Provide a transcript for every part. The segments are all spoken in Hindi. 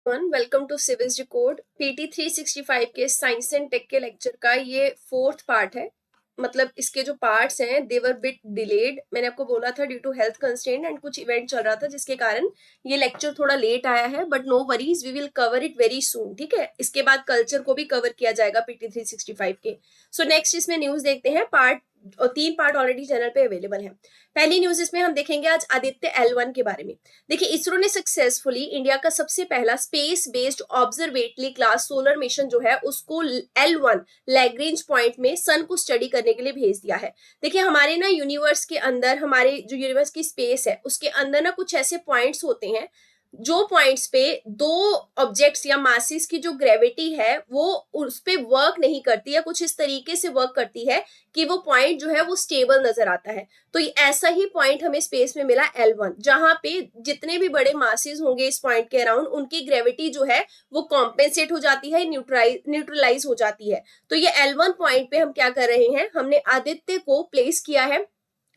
Welcome to civils record PT 365 के साइंस एंड टेक के लेक्चर का ये फोर्थ पार्ट है। मतलब इसके जो पार्ट्स हैं दे वर बिट डिलेड। मैंने आपको बोला था due to health constraint and कुछ इवेंट चल रहा था जिसके कारण ये लेक्चर थोड़ा लेट आया है, but no worries, we will cover it very soon. ठीक है, इसके बाद कल्चर को भी कवर किया जाएगा पीटी 365 के। सो नेक्स्ट इसमें न्यूज देखते हैं। पार्ट और 3 पार्ट ऑलरेडी चैनल पे अवेलेबल है। पहली न्यूज इसमें हम देखेंगे आज आदित्य L1 के बारे में। देखिए, इसरो ने सक्सेसफुली इंडिया का सबसे पहला space based observatory class solar mission जो है उसको L1 लैग्रेंज पॉइंट में सन को स्टडी करने के लिए भेज दिया है। देखिए, हमारे ना यूनिवर्स के अंदर, हमारे जो यूनिवर्स की स्पेस है उसके अंदर ना कुछ ऐसे पॉइंट्स होते हैं जो पॉइंट्स पे दो ऑब्जेक्ट्स या मासेस की जो ग्रेविटी है वो उस पे वर्क नहीं करती है, कुछ इस तरीके से वर्क करती है कि वो पॉइंट जो है वो स्टेबल नजर आता है। तो ऐसा ही पॉइंट हमें स्पेस में मिला L1, जहां पे जितने भी बड़े मासेस होंगे इस पॉइंट के अराउंड उनकी ग्रेविटी जो है वो कॉम्पेंसेट हो जाती है, न्यूट्रलाइज हो जाती है। तो ये L1 पॉइंट पे हम क्या कर रहे हैं, हमने आदित्य को प्लेस किया है।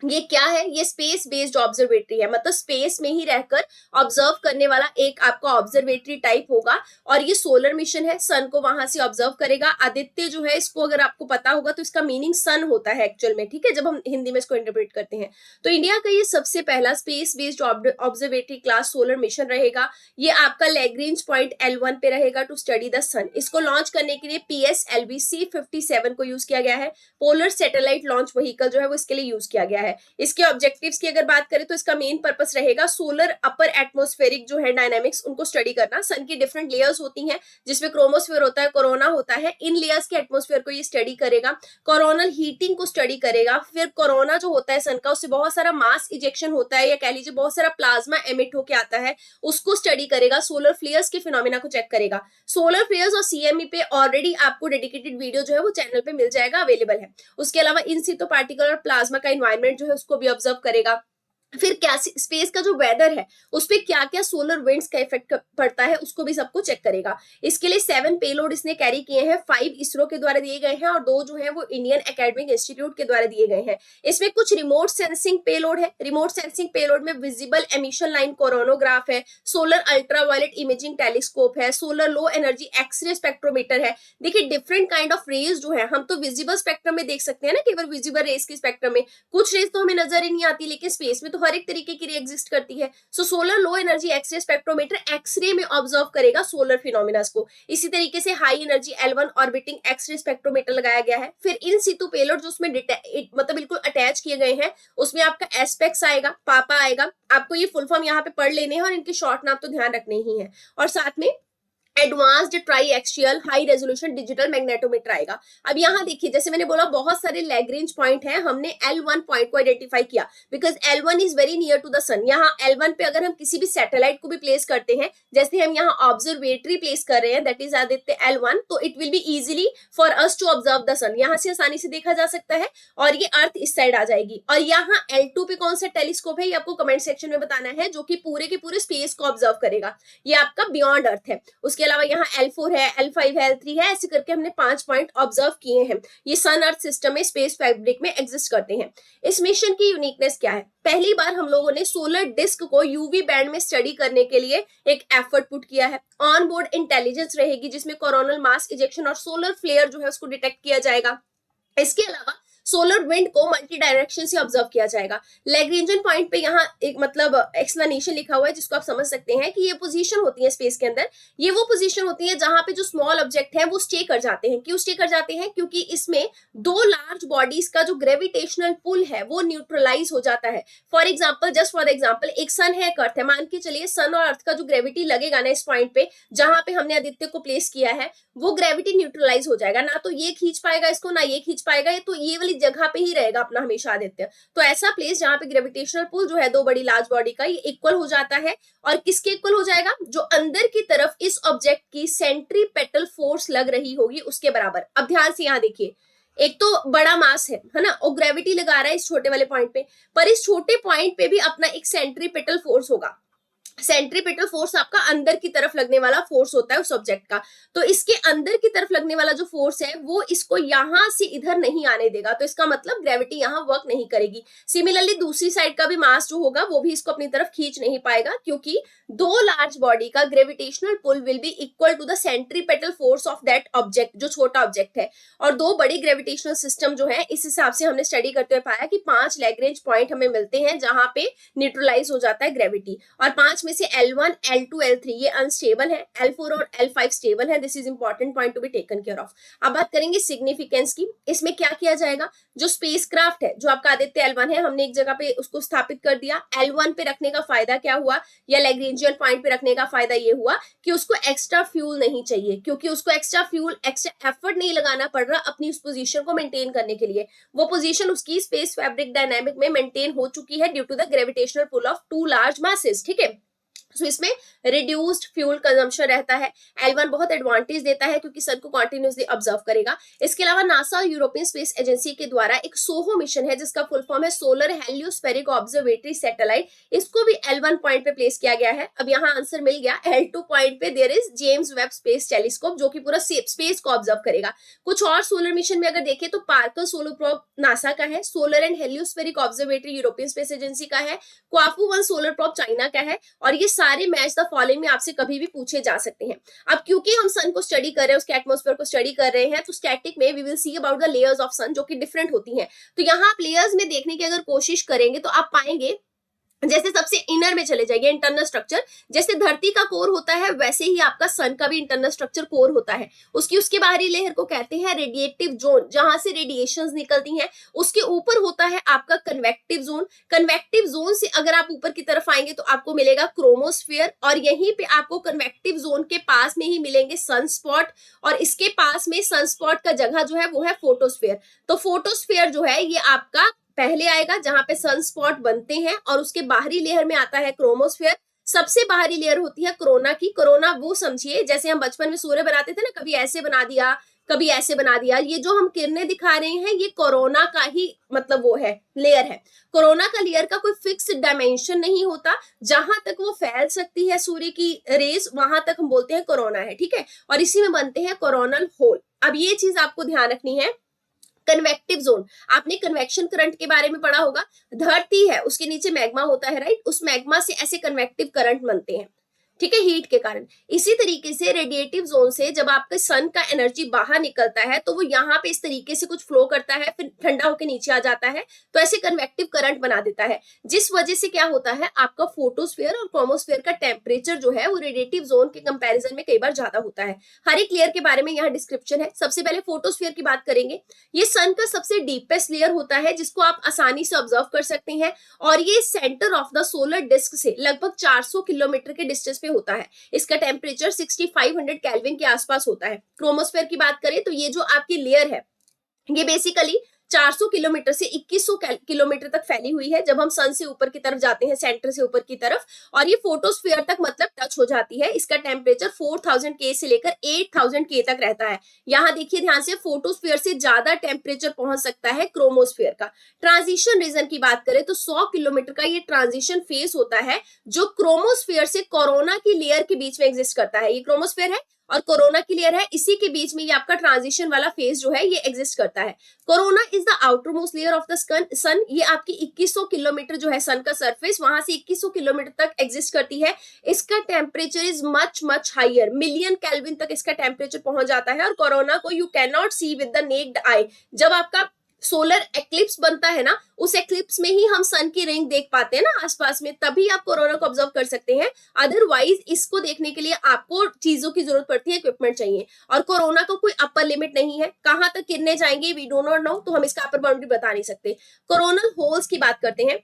ये क्या है, ये स्पेस बेस्ड ऑब्जर्वेटरी है, मतलब स्पेस में ही रहकर ऑब्जर्व करने वाला एक आपका ऑब्जर्वेटरी टाइप होगा। और ये सोलर मिशन है, सन को वहां से ऑब्जर्व करेगा। आदित्य जो है, इसको अगर आपको पता होगा तो इसका मीनिंग सन होता है एक्चुअल में, ठीक है, जब हम हिंदी में इसको इंटरप्रेट करते हैं। तो इंडिया का ये सबसे पहला space based observatory class solar mission रहेगा। ये आपका लैग्रेंज पॉइंट L1 पे रहेगा टू स्टडी द सन। इसको लॉन्च करने के लिए PSLV C57 को यूज किया गया है। पोलर सैटेलाइट लॉन्च व्हीकल जो है वो इसके लिए यूज किया गया है। इसके ऑब्जेक्टिव्स की अगर बात करें तो इसका मेन पर्पस रहेगा सोलर अपर एटमॉस्फेरिक जो है डायनामिक्स उनको स्टडी करना। सन की डिफरेंट लेयर्स होती हैं जिसमें क्रोमोस्फेयर होता है, कोरोना होता है। इन लेयर्स के एटमॉस्फेयर को ये स्टडी करेगा, कोरोनल हीटिंग को स्टडी करेगा। फिर कोरोना जो होता है सन का, उससे बहुत सारा मास इजेक्शन होता है या कह लीजिए बहुत सारा प्लाज्मा एमिट होके आता है, उसको स्टडी करेगा। सोलर फ्लेयर्स के फिनोमिना को चेक करेगा। सोलर फ्लेयर्स और CME पे ऑलरेडी आपको डेडिकेटेड वीडियो जो है वो चैनल पे मिल जाएगा, अवेलेबल है। उसके अलावा इन सितो पार्टिकल और प्लाज्मा का एनवायरनमेंट जो है उसको भी ऑब्जर्व करेगा। फिर क्या स्पेस का जो वेदर है उस पर क्या क्या सोलर विंड्स का इफेक्ट पड़ता है उसको भी सबको चेक करेगा। इसके लिए 7 पेलोड इसने कैरी किए हैं, 5 इसरो के द्वारा दिए गए हैं और 2 जो है वो इंडियन एकेडमिक इंस्टीट्यूट के द्वारा दिए गए हैं। इसमें कुछ रिमोट सेंसिंग पेलोड है। रिमोट सेंसिंग पेलोड में विजिबल एमिशन लाइन कोरोनोग्राफ है, सोलर अल्ट्रावायलेट इमेजिंग टेलीस्कोप है, solar low energy X-ray spectrometer है। देखिए, डिफरेंट काइंड ऑफ रेज जो है हम तो विजिबल स्पेक्ट्रम में देख सकते हैं ना, केवल विजिबल रेज के स्पेक्ट्रम में। कुछ रेज तो हमें नजर ही नहीं आती, लेकिन स्पेस में तो हर एक तरीके की रे एग्जिस्ट करती है। So solar low energy X-ray spectrometer X-ray में ऑब्जर्व करेगा सोलर फिनोमिनास को। इसी तरीके से high energy L1 orbiting X-ray spectrometer लगाया गया है। फिर इन सितु पेलोड जो उसमें मतलब बिल्कुल अटैच किए गए हैं, उसमें आपका एस्पेक्स आएगा, पापा आएगा। आपको ये फुल फॉर्म यहाँ पे पढ़ लेने हैं और इनके शॉर्ट नाम तो ध्यान रखने ही है। और साथ में advanced try axial high resolution digital magnetometer आएगा। अब यहाँ देखिए, जैसे मैंने बोला बहुत सारे लैग्रेंज पॉइंट हैं, हमने L1 पॉइंट को आइडेंटिफाई किया because L1 is very near to the sun. यहाँ L1 पे अगर हम किसी भी सैटेलाइट को भी प्लेस करते हैं, जैसे हम यहाँ ऑब्जर्वेटरी प्लेस कर रहे हैं दैट इज आदित्य L1, तो it will be easily for us to observe the sun. यहाँ से आसानी से देखा जा सकता है और ये अर्थ इस साइड आ जाएगी। और यहाँ L2 पे कौन सा टेलीस्कोप है ये आपको कमेंट सेक्शन में बताना है, जो कि पूरे के पूरे स्पेस को ऑब्जर्व करेगा। ये आपका बियॉन्ड अर्थ है। उसके अलावा यहाँ L4 है, L5 है, L3 है, ऐसे करके हमने 5 पॉइंट ऑब्जर्व किए हैं। ये सन अर्थ सिस्टम में स्पेस फैब्रिक में एग्जिस्ट करते हैं। इस मिशन की यूनिकनेस क्या है, पहली बार हम लोगों ने सोलर डिस्क को यूवी बैंड में स्टडी करने के लिए एक एफर्ट पुट किया है। ऑन बोर्ड इंटेलिजेंस रहेगी जिसमें कोरोनल मास इजेक्शन और सोलर फ्लेयर जो है उसको डिटेक्ट किया जाएगा। इसके अलावा सोलर विंड को मल्टी डायरेक्शन से ऑब्जर्व किया जाएगा। लैग्रेंजियन पॉइंट पे यहाँ एक मतलब एक्सप्लेनेशन लिखा हुआ है जिसको आप समझ सकते हैं कि ये पोजीशन होती है स्पेस के अंदर, ये वो पोजीशन होती है जहां पे जो स्मॉल ऑब्जेक्ट है वो स्टे कर जाते हैं। क्यों स्टे कर जाते हैं, क्योंकि इसमें 2 लार्ज बॉडीज का जो ग्रेविटेशनल पुल है वो न्यूट्रलाइज हो जाता है। For example, just for example, एक सन है, एक अर्थ है। मान के चलिए सन और अर्थ का जो ग्रेविटी लगेगा ना इस पॉइंट पे जहां पे हमने आदित्य को प्लेस किया है, वो ग्रेविटी न्यूट्रलाइज हो जाएगा। ना तो ये खींच पाएगा इसको, ना ये खींच पाएगा, ये तो ये वाली जगह पे ही रहेगा अपना हमेशा आदित्य। तो ऐसा प्लेस जहां पे ग्रेविटेशनल पुल जो है 2 बड़ी लार्ज बॉडी का, ये इक्वल हो जाता है। और किसके इक्वल हो जाएगा, जो अंदर की तरफ इस ऑब्जेक्ट की सेंट्रीपेटल फोर्स लग रही होगी उसके बराबर। अब ध्यान से यहाँ देखिए, एक तो बड़ा मास है ना, और ग्रेविटी लगा रहा है इस छोटे वाले पॉइंट पे, पर इस छोटे पॉइंट पे भी अपना एक सेंट्रीपेटल फोर्स होगा। सेंट्रीपिटल फोर्स आपका अंदर की तरफ लगने वाला फोर्स होता है उस ऑब्जेक्ट का। तो इसके अंदर की तरफ लगने वाला जो फोर्स है वो इसको यहां से इधर नहीं आने देगा, तो इसका मतलब ग्रेविटी यहां वर्क नहीं करेगी। सिमिलरली दूसरी साइड का भी मास जो होगा वो भी इसको अपनी तरफ खींच नहीं पाएगा, क्योंकि दो लार्ज बॉडी का gravitational pull will be equal to the centripetal force of that object, जो छोटा ऑब्जेक्ट है। और दो बड़ी ग्रेविटेशनल सिस्टम जो है, इस हिसाब से हमने स्टडी करते हुए पाया कि 5 लैग्रेंज पॉइंट हमें मिलते हैं जहां पे न्यूट्रलाइज हो जाता है ग्रेविटी। और 5 में से L1, L2, L3 ये अनस्टेबल है, L4 और L5 स्टेबल है। This is important point to be taken care of. अब बात करेंगे सिग्निफिकेंस की। इसमें क्या किया जाएगा, जो स्पेसक्राफ्ट है, जो आपका आदित्य L1 है, हमने एक जगह पे उसको स्थापित कर दिया। L1 पे रखने का फायदा क्या हुआ, या लैग्रेंजियन पॉइंट पे रखने का फायदा ये हुआ कि उसको एक्स्ट्रा फ्यूल नहीं चाहिए, क्योंकि उसको एक्स्ट्रा फ्यूल, एक्स्ट्रा एफर्ट नहीं लगाना पड़ रहा अपनी उस पोजीशन को मेंटेन करने के लिए। वो पोजीशन उसकी स्पेस फैब्रिक डायनामिक में मेंटेन हो चुकी है due to the gravitational pull of two large masses, ठीक है। तो इसमें रिड्यूस्ड फ्यूल कंजम्पशन रहता है। L1 बहुत एडवांटेज देता है क्योंकि सन को कंटिन्यूअसली ऑब्जर्व करेगा। इसके अलावा नासा और यूरोपियन स्पेस एजेंसी के द्वारा एक सोहो मिशन है जिसका फुल फॉर्म है सोलर हेलियोस्फेरिक ऑब्जर्वेटरी सैटेलाइट, इसको भी L1 पॉइंट पे प्लेस किया गया है। अब यहाँ आंसर मिल गया। L2 पॉइंट पे there is James Webb space telescope, जो कि पूरा स्पेस को ऑब्जर्व करेगा। कुछ और सोलर मिशन में अगर देखें तो पार्कर सोलर प्रोब नासा का है, solar and heliospheric observatory European space agency का है, क्वाफू 1 सोलर प्रोब चाइना का है। और ये सारे मैच द फॉलोइंग में आपसे कभी भी पूछे जा सकते हैं। अब क्योंकि हम सन को स्टडी कर रहे हैं, उसके एटमॉस्फेयर को स्टडी कर रहे हैं, तो स्टैटिक में we will see about the layers of sun, जो कि डिफरेंट होती हैं। तो यहाँ आप लेयर्स में देखने की अगर कोशिश करेंगे तो आप पाएंगे, जैसे सबसे इनर में चले जाइए, इंटरनल स्ट्रक्चर, जैसे धरती का कोर होता है वैसे ही आपका सन का भी इंटरनल स्ट्रक्चर कोर होता है। उसकी बाहरी लेयर को कहते हैं रेडिएटिव जोन, जहां से रेडिएशंस निकलती हैं। उसके ऊपर होता है आपका कन्वेक्टिव जोन। कन्वेक्टिव जोन से अगर आप ऊपर की तरफ आएंगे तो आपको मिलेगा क्रोमोस्फियर, और यहीं पे आपको कन्वेक्टिव जोन के पास में ही मिलेंगे सनस्पॉट, और इसके पास में सनस्पॉट का जगह जो है वो है फोटोस्फेयर। तो फोटोस्फेयर जो है ये आपका पहले आएगा जहां पे सनस्पॉट बनते हैं, और उसके बाहरी लेयर में आता है क्रोमोस्फेयर। सबसे बाहरी लेयर होती है कोरोना की। कोरोना वो समझिए जैसे हम बचपन में सूर्य बनाते थे ना, कभी ऐसे बना दिया कभी ऐसे बना दिया। ये जो हम किरणें दिखा रहे हैं ये कोरोना का ही मतलब वो है, लेयर है। कोरोना का लेयर का कोई फिक्स डायमेंशन नहीं होता, जहां तक वो फैल सकती है सूर्य की रेस वहां तक हम बोलते हैं कोरोना है, ठीक है। और इसी में बनते हैं कोरोनल होल। अब ये चीज आपको ध्यान रखनी है। कन्वेक्टिव जोन, आपने कन्वेक्शन करंट के बारे में पढ़ा होगा। धरती है, उसके नीचे मैग्मा होता है, राइट। उस मैग्मा से ऐसे कन्वेक्टिव करंट बनते हैं, ठीक है, हीट के कारण। इसी तरीके से रेडिएटिव जोन से जब आपके सन का एनर्जी बाहर निकलता है तो वो यहाँ पे इस तरीके से कुछ फ्लो करता है, फिर ठंडा होकर नीचे आ जाता है, तो ऐसे कन्वेक्टिव करंट बना देता है, जिस वजह से क्या होता है आपका फोटोस्फीयर और क्रोमोस्फीयर का टेम्परेचर जो है वो रेडिएटिव जोन के कंपैरिजन में कई बार ज्यादा होता है। हर एक लेयर के बारे में यहाँ डिस्क्रिप्शन है। सबसे पहले फोटोस्फीयर की बात करेंगे। ये सन का सबसे डीपेस्ट लेयर होता है जिसको आप आसानी से ऑब्जर्व कर सकते हैं, और ये centre of the solar disc से लगभग 400 किलोमीटर के डिस्टेंस पे होता है। इसका टेम्परेचर 6500 केल्विन के आसपास होता है। क्रोमोस्फेयर की बात करें तो ये जो आपकी लेयर है ये बेसिकली 400 किलोमीटर से 2100 किलोमीटर तक फैली हुई है जब हम सन से ऊपर की तरफ जाते हैं, सेंटर से ऊपर की तरफ, और ये फोटोस्फीयर तक मतलब टच हो जाती है। इसका टेम्परेचर 4000 के से लेकर 8000 के तक रहता है। यहाँ देखिए ध्यान से, फोटोस्फीयर से ज्यादा टेम्परेचर पहुंच सकता है क्रोमोस्फीयर का। ट्रांजिशन रीजन की बात करें तो 100 किलोमीटर का ये ट्रांजिशन फेस होता है जो क्रोमोस्फीयर से कोरोना की लेयर के बीच में एग्जिस्ट करता है। ये क्रोमोस्फीयर है और कोरोना की लेयर है, इसी के बीच में ये आपका ट्रांजिशन वाला फेज जो है ये एग्जिस्ट करता है। Corona is the outer most layer of the sun. ये आपकी 2100 किलोमीटर जो है सन का सरफेस, वहां से 2100 किलोमीटर तक एग्जिस्ट करती है। इसका temperature is much much higher, million kelvin तक इसका टेम्परेचर पहुंच जाता है। और कोरोना को you can not see with the naked eye. जब आपका सोलर एक्लिप्स बनता है ना, उस एक्लिप्स में ही हम सन की रिंग देख पाते हैं ना आसपास में, तभी आप कोरोना को ऑब्जर्व कर सकते हैं। अदरवाइज इसको देखने के लिए आपको चीजों की जरूरत पड़ती है, इक्विपमेंट चाहिए। और कोरोना को कोई अपर लिमिट नहीं है, कहां तक किरणें जाएंगे वी डू नॉट नो, तो हम इसका अपर बाउंड्री बता नहीं सकते। कोरोनल होल्स की बात करते हैं।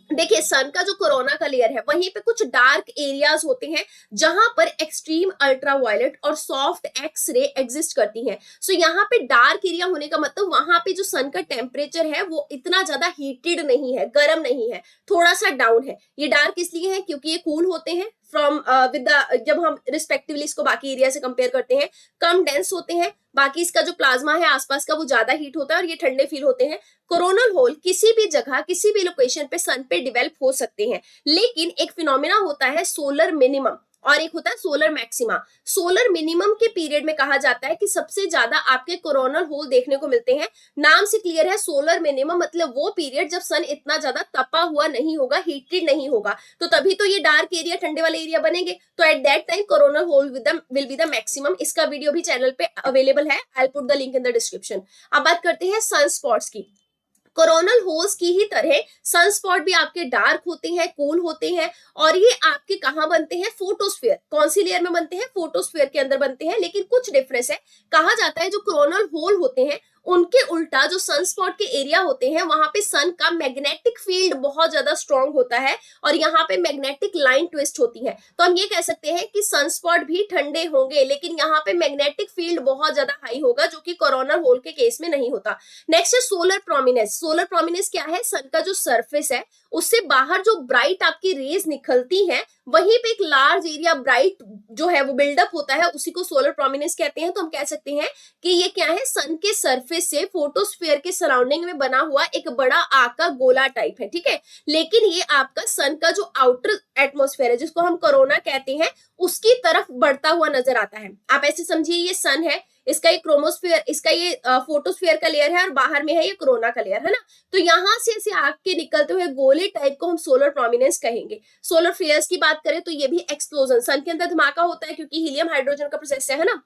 देखिए सन का जो कोरोना का लेयर है वहीं पे कुछ डार्क एरियाज होते हैं जहां पर एक्सट्रीम अल्ट्रावायलेट और सॉफ्ट एक्स रे एग्जिस्ट करती हैं। सो यहाँ पे डार्क एरिया होने का मतलब वहां पे जो सन का टेम्परेचर है वो इतना ज्यादा हीटेड नहीं है, गर्म नहीं है, थोड़ा सा डाउन है। ये डार्क इसलिए है क्योंकि ये कूल होते हैं, फ्रॉम विद द, जब हम रिस्पेक्टिवली इसको बाकी एरिया से कंपेयर करते हैं, कम डेंस होते हैं, बाकी इसका जो प्लाज्मा है आसपास का वो ज्यादा हीट होता है और ये ठंडे फील होते हैं। कोरोनल होल किसी भी जगह किसी भी लोकेशन पे सन पे डेवलप हो सकते हैं, लेकिन एक फिनोमिना होता है सोलर मिनिमम और एक होता है सोलर मैक्सिमा। सोलर मिनिमम के पीरियड में कहा जाता है कि सबसे ज्यादा आपके कोरोनल होल देखने को मिलते हैं। नाम से क्लियर है, सोलर मिनिमम मतलब वो पीरियड जब सन इतना ज्यादा तपा हुआ नहीं होगा, हीटेड नहीं होगा, तो तभी तो ये डार्क एरिया, ठंडे वाले एरिया बनेंगे। तो at that time coronal hole will be the maximum. इसका वीडियो भी चैनल पे अवेलेबल है, I will put the link in the description. अब बात करते हैं सन स्पॉट्स की। कोरोनल होल्स की ही तरह सनस्पॉट भी आपके डार्क होते हैं, कूल होते हैं, और ये आपके कहाँ बनते हैं? फोटोस्फीयर। कौन सी लेयर में बनते हैं? फोटोस्फीयर के अंदर बनते हैं। लेकिन कुछ डिफरेंस है। कहा जाता है जो कोरोनल होल होते हैं उनके उल्टा जो सनस्पॉट के एरिया होते हैं वहां पे सन का मैग्नेटिक फील्ड बहुत ज्यादा स्ट्रॉन्ग होता है और यहाँ पे मैग्नेटिक लाइन ट्विस्ट होती है। तो हम ये कह सकते हैं कि सनस्पॉट भी ठंडे होंगे, लेकिन यहाँ पे मैग्नेटिक फील्ड बहुत ज्यादा हाई होगा, जो कि कोरोनल होल के केस में नहीं होता। नेक्स्ट है सोलर प्रोमिनेंस। सोलर प्रोमिनेंस क्या है? सन का जो सरफेस है उससे बाहर जो ब्राइट आपकी रेज निकलती हैं, वहीं पे एक लार्ज एरिया ब्राइट जो है वो बिल्डअप होता है, उसी को सोलर प्रोमिनेंस कहते हैं। तो हम कह सकते हैं कि ये क्या है? सन के सरफेस से फोटोस्फीयर के सराउंडिंग में बना हुआ एक बड़ा आका गोला टाइप है, ठीक है। लेकिन ये आपका सन का जो आउटर एटमॉस्फेयर है, जिसको हम कोरोना कहते हैं, उसकी तरफ बढ़ता हुआ नजर आता है। आप ऐसे समझिए ये सन है, इसका ये क्रोमोस्फीयर, इसका ये फोटोस्फीयर का लेयर है और बाहर में है ये कोरोना का लेयर, है ना। तो यहाँ से ऐसे आग के निकलते हुए गोले टाइप को हम सोलर प्रोमिनेंस कहेंगे। सोलर फ्लेयर्स की बात करें तो ये भी एक्सप्लोजन, सन के अंदर धमाका होता है क्योंकि हीलियम हाइड्रोजन का प्रोसेस है ना।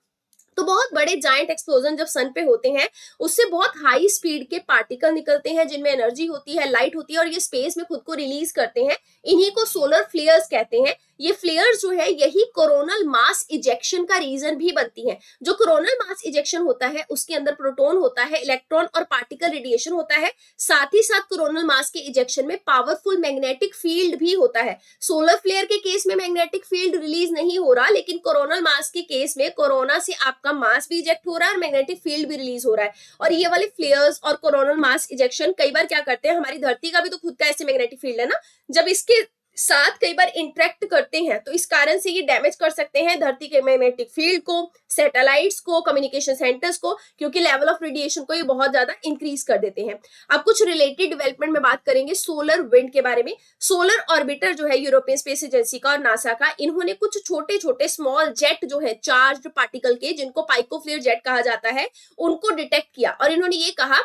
तो बहुत बड़े जायंट एक्सप्लोजन जब सन पे होते हैं, उससे बहुत हाई स्पीड के पार्टिकल निकलते हैं जिनमें एनर्जी होती है, लाइट होती है, और ये स्पेस में खुद को रिलीज करते हैं। इन्हीं को सोलर फ्लेयर्स कहते हैं। ये फ्लेयर्स जो है यही कोरोनल मास इजेक्शन का रीजन भी बनती है। जो कोरोनल मास इजेक्शन होता है उसके अंदर प्रोटॉन होता है, इलेक्ट्रॉन और पार्टिकल रेडिएशन होता है, साथ ही साथ कोरोनल मास के इजेक्शन में पावरफुल मैग्नेटिक फील्ड भी होता है। सोलर फ्लेयर के केस में मैग्नेटिक फील्ड रिलीज नहीं हो रहा, लेकिन कोरोनल मास के केस में कोरोना से आपका मास भी इजेक्ट हो रहा है और मैग्नेटिक फील्ड भी रिलीज हो रहा है। और ये वाले फ्लेयर्स और कोरोनल मास इजेक्शन कई बार क्या करते हैं, हमारी धरती का भी तो खुद का ऐसे मैग्नेटिक फील्ड है ना, जब इसके साथ कई बार इंटरेक्ट करते हैं तो इस कारण से ये डैमेज कर सकते हैं धरती के मैग्नेटिक फील्ड को, सैटेलाइट्स को, कम्युनिकेशन सेंटर्स को, क्योंकि लेवल ऑफ रेडिएशन को ये बहुत ज्यादा इंक्रीज कर देते हैं। अब कुछ रिलेटेड डेवलपमेंट में बात करेंगे सोलर विंड के बारे में। सोलर ऑर्बिटर जो है यूरोपियन स्पेस एजेंसी का और नासा का, इन्होंने कुछ छोटे छोटे स्मॉल जेट जो है चार्ज्ड पार्टिकल के, जिनको पाइकोफ्लेयर जेट कहा जाता है, उनको डिटेक्ट किया और इन्होंने ये कहा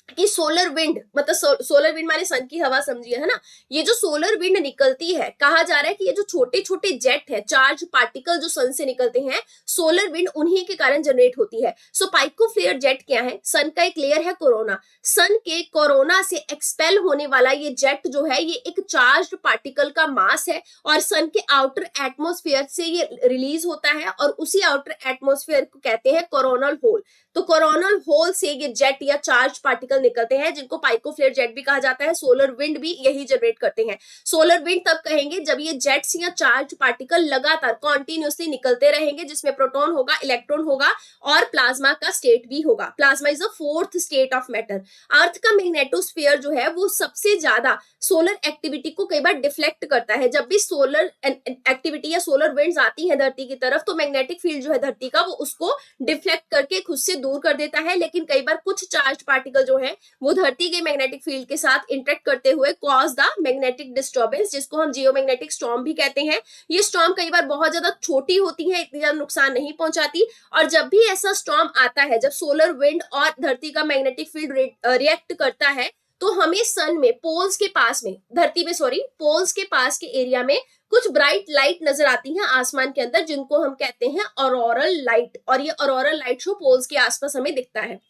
कि सोलर विंड, मतलब सोलर विंड माने सन की हवा समझिए, है ना। ये जो सोलर विंड निकलती है, कहा जा रहा है कि ये जो छोटे छोटे जेट है, चार्ज पार्टिकल जो सन से निकलते हैं, सोलर विंड उन्हीं के कारण जनरेट होती है। सो पाइकोफ्लेयर जेट क्या है? सन का एक लेयर है कोरोना। सन के कोरोना से एक्सपेल होने वाला ये जेट जो है, ये एक चार्ज पार्टिकल का मास है और सन के आउटर एटमोस्फेयर से ये रिलीज होता है और उसी आउटर एटमोस्फेयर को कहते हैं कोरोनल होल। तो कोरोनल होल से ये जेट या चार्ज पार्टिकल निकलते हैं, जिनको पाइकोफ्लेयर जेट भी कहा जाता है। सोलर विंड भी यही जनरेट करते हैं। सोलर विंड तब कहेंगे जब ये जेट्स या चार्ज पार्टिकल लगातार कॉन्टिन्यूसली निकलते रहेंगे, जिसमें प्रोटॉन होगा, इलेक्ट्रॉन होगा और प्लाज्मा का स्टेट भी होगा। Plasma is a fourth state of matter. Earth का मैग्नेटोस्फीयर जो है वो सबसे ज्यादा सोलर एक्टिविटी को कई बार डिफ्लेक्ट करता है। जब भी सोलर एक्टिविटी या सोलर विंड्स आती है धरती की तरफ, तो मैग्नेटिक फील्ड जो है धरती का, वो उसको डिफ्लेक्ट करके खुद से दूर कर देता है। लेकिन कई बार कुछ चार्ज पार्टिकल जो है वो धरती के मैग्नेटिक फील्ड के साथ इंटरेक्ट करते हुए कॉज द मैग्नेटिक डिस्टर्बेंस, जिसको हम जियोमैग्नेटिक स्टॉर्म भी कहते हैं। ये स्टॉर्म कई बार बहुत ज्यादा छोटी होती है, इतनी ज्यादा नुकसान नहीं पहुंचाती। और जब भी ऐसा स्टॉर्म आता है, जब सोलर विंड और धरती का मैग्नेटिक फील्ड रिएक्ट करता है, तो हमें सन में पोल्स के पास में, धरती में सॉरी, पोल्स के पास के एरिया में कुछ ब्राइट लाइट नजर आती हैं आसमान के अंदर, जिनको हम कहते हैं ऑरोरल लाइट। और ये ऑरोरल लाइट शो पोल्स के आसपास हमें दिखता है।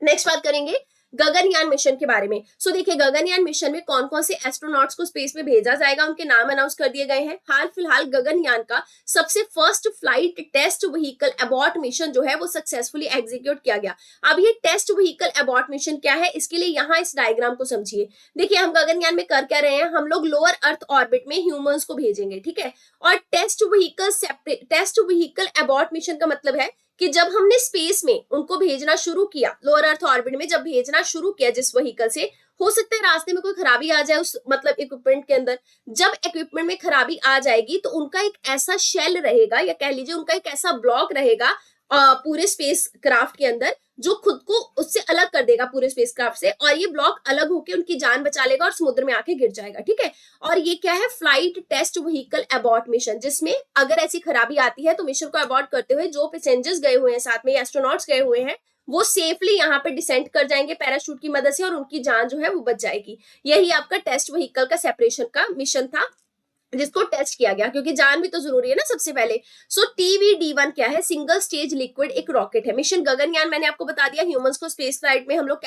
नेक्स्ट बात करेंगे गगनयान मिशन के बारे में। सो देखिए, गगनयान मिशन में कौन कौन से एस्ट्रोनॉट्स को स्पेस में भेजा जाएगा, उनके नाम अनाउंस कर दिए गए हैं। हाल फिलहाल गगनयान का सबसे first flight test vehicle abort mission जो है वो सक्सेसफुली एग्जीक्यूट किया गया। अब ये टेस्ट व्हीकल अबॉर्ट मिशन क्या है, इसके लिए यहाँ इस डायग्राम को समझिए। देखिए, हम गगनयान में कर क्या रहे हैं, हम लोग लोअर अर्थ ऑर्बिट में ह्यूमंस को भेजेंगे, ठीक है। और टेस्ट व्हीकल अबॉर्ट मिशन का मतलब है कि जब हमने स्पेस में उनको भेजना शुरू किया, लोअर अर्थ ऑर्बिट में जब भेजना शुरू किया जिस व्हीकल से, हो सकता है रास्ते में कोई खराबी आ जाए उस मतलब इक्विपमेंट के अंदर। जब इक्विपमेंट में खराबी आ जाएगी तो उनका एक ऐसा शेल रहेगा या कह लीजिए उनका एक ऐसा ब्लॉक रहेगा पूरे स्पेस क्राफ्ट के अंदर, जो खुद को उससे अलग कर देगा पूरे स्पेस क्राफ्ट से, और ये ब्लॉक अलग होकर उनकी जान बचा लेगा और समुद्र में आके गिर जाएगा। ठीक है, और ये क्या है, flight test vehicle abort mission, जिसमें अगर ऐसी खराबी आती है तो मिशन को अबॉर्ट करते हुए जो पैसेंजर्स गए हुए हैं साथ में, एस्ट्रोनॉट्स गए हुए हैं, वो सेफली यहाँ पे डिसेंट कर जाएंगे पैराशूट की मदद से और उनकी जान जो है वो बच जाएगी। यही आपका टेस्ट व्हीकल का सेपरेशन का मिशन था जिसको टेस्ट किया गया, क्योंकि जान भी तो जरूरी है ना सबसे पहले। सो TVD-1 क्या है, सिंगल स्टेज लिक्विड एक रॉकेट है। मिशन गगनयान मैंने आपको बता दिया, ह्यूमंस को स्पेस फ्लाइट में हम लोग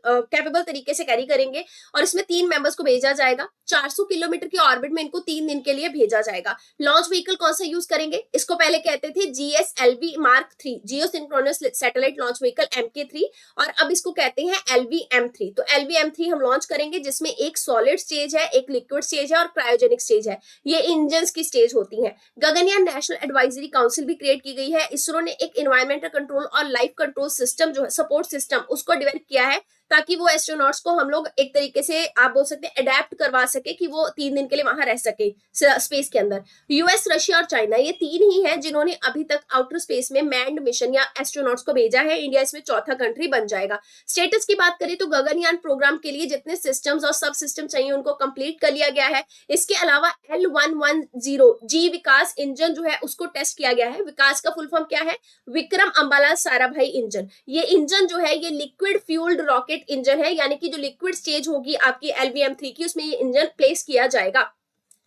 कैपेबल तरीके से कैरी करेंगे और इसमें 3 मेंबर्स को भेजा जाएगा। 400 किलोमीटर की ऑर्बिट में इनको 3 दिन के लिए भेजा जाएगा। लॉन्च व्हीकल कौन सा यूज करेंगे, इसको पहले कहते थे GSLV Mark 3, geosynchronous satellite launch vehicle MK3, और अब इसको कहते हैं LVM3। तो LVM3 हम लॉन्च करेंगे, जिसमें एक सॉलिड स्टेज है, एक लिक्विड स्टेज है और क्रायोजेनिक स्टेज है। ये इंजन्स की स्टेज होती हैं। गगनयान नेशनल एडवाइजरी काउंसिल भी क्रिएट की गई है। इसरो ने एक एनवायरमेंटल कंट्रोल और लाइफ कंट्रोल सिस्टम जो है, सपोर्ट सिस्टम, उसको डेवलप किया है ताकि वो एस्ट्रोनॉट्स को हम लोग एक तरीके से आप बोल सकते हैं अडेप्ट करवा सके कि वो 3 दिन के लिए वहां रह सके स्पेस के अंदर। यूएस, रशिया और चाइना, ये 3 ही हैं जिन्होंने अभी तक आउटर स्पेस में मैन्ड मिशन या एस्ट्रोनॉट्स को भेजा है। इंडिया इसमें चौथा कंट्री बन जाएगा। स्टेटस की बात करें तो गगनयान प्रोग्राम के लिए जितने सिस्टम्स और सब सिस्टम चाहिए उनको कंप्लीट कर लिया गया है। इसके अलावा L110G विकास इंजन जो है उसको टेस्ट किया गया है। विकास का फुल फॉर्म क्या है, विक्रम अंबालाल साराभाई इंजन। ये इंजन जो है ये लिक्विड फ्यूल्ड रॉकेट इंजन है, यानी कि जो लिक्विड स्टेज होगी आपकी LVM3 की, उसमें ये इंजन प्लेस किया जाएगा।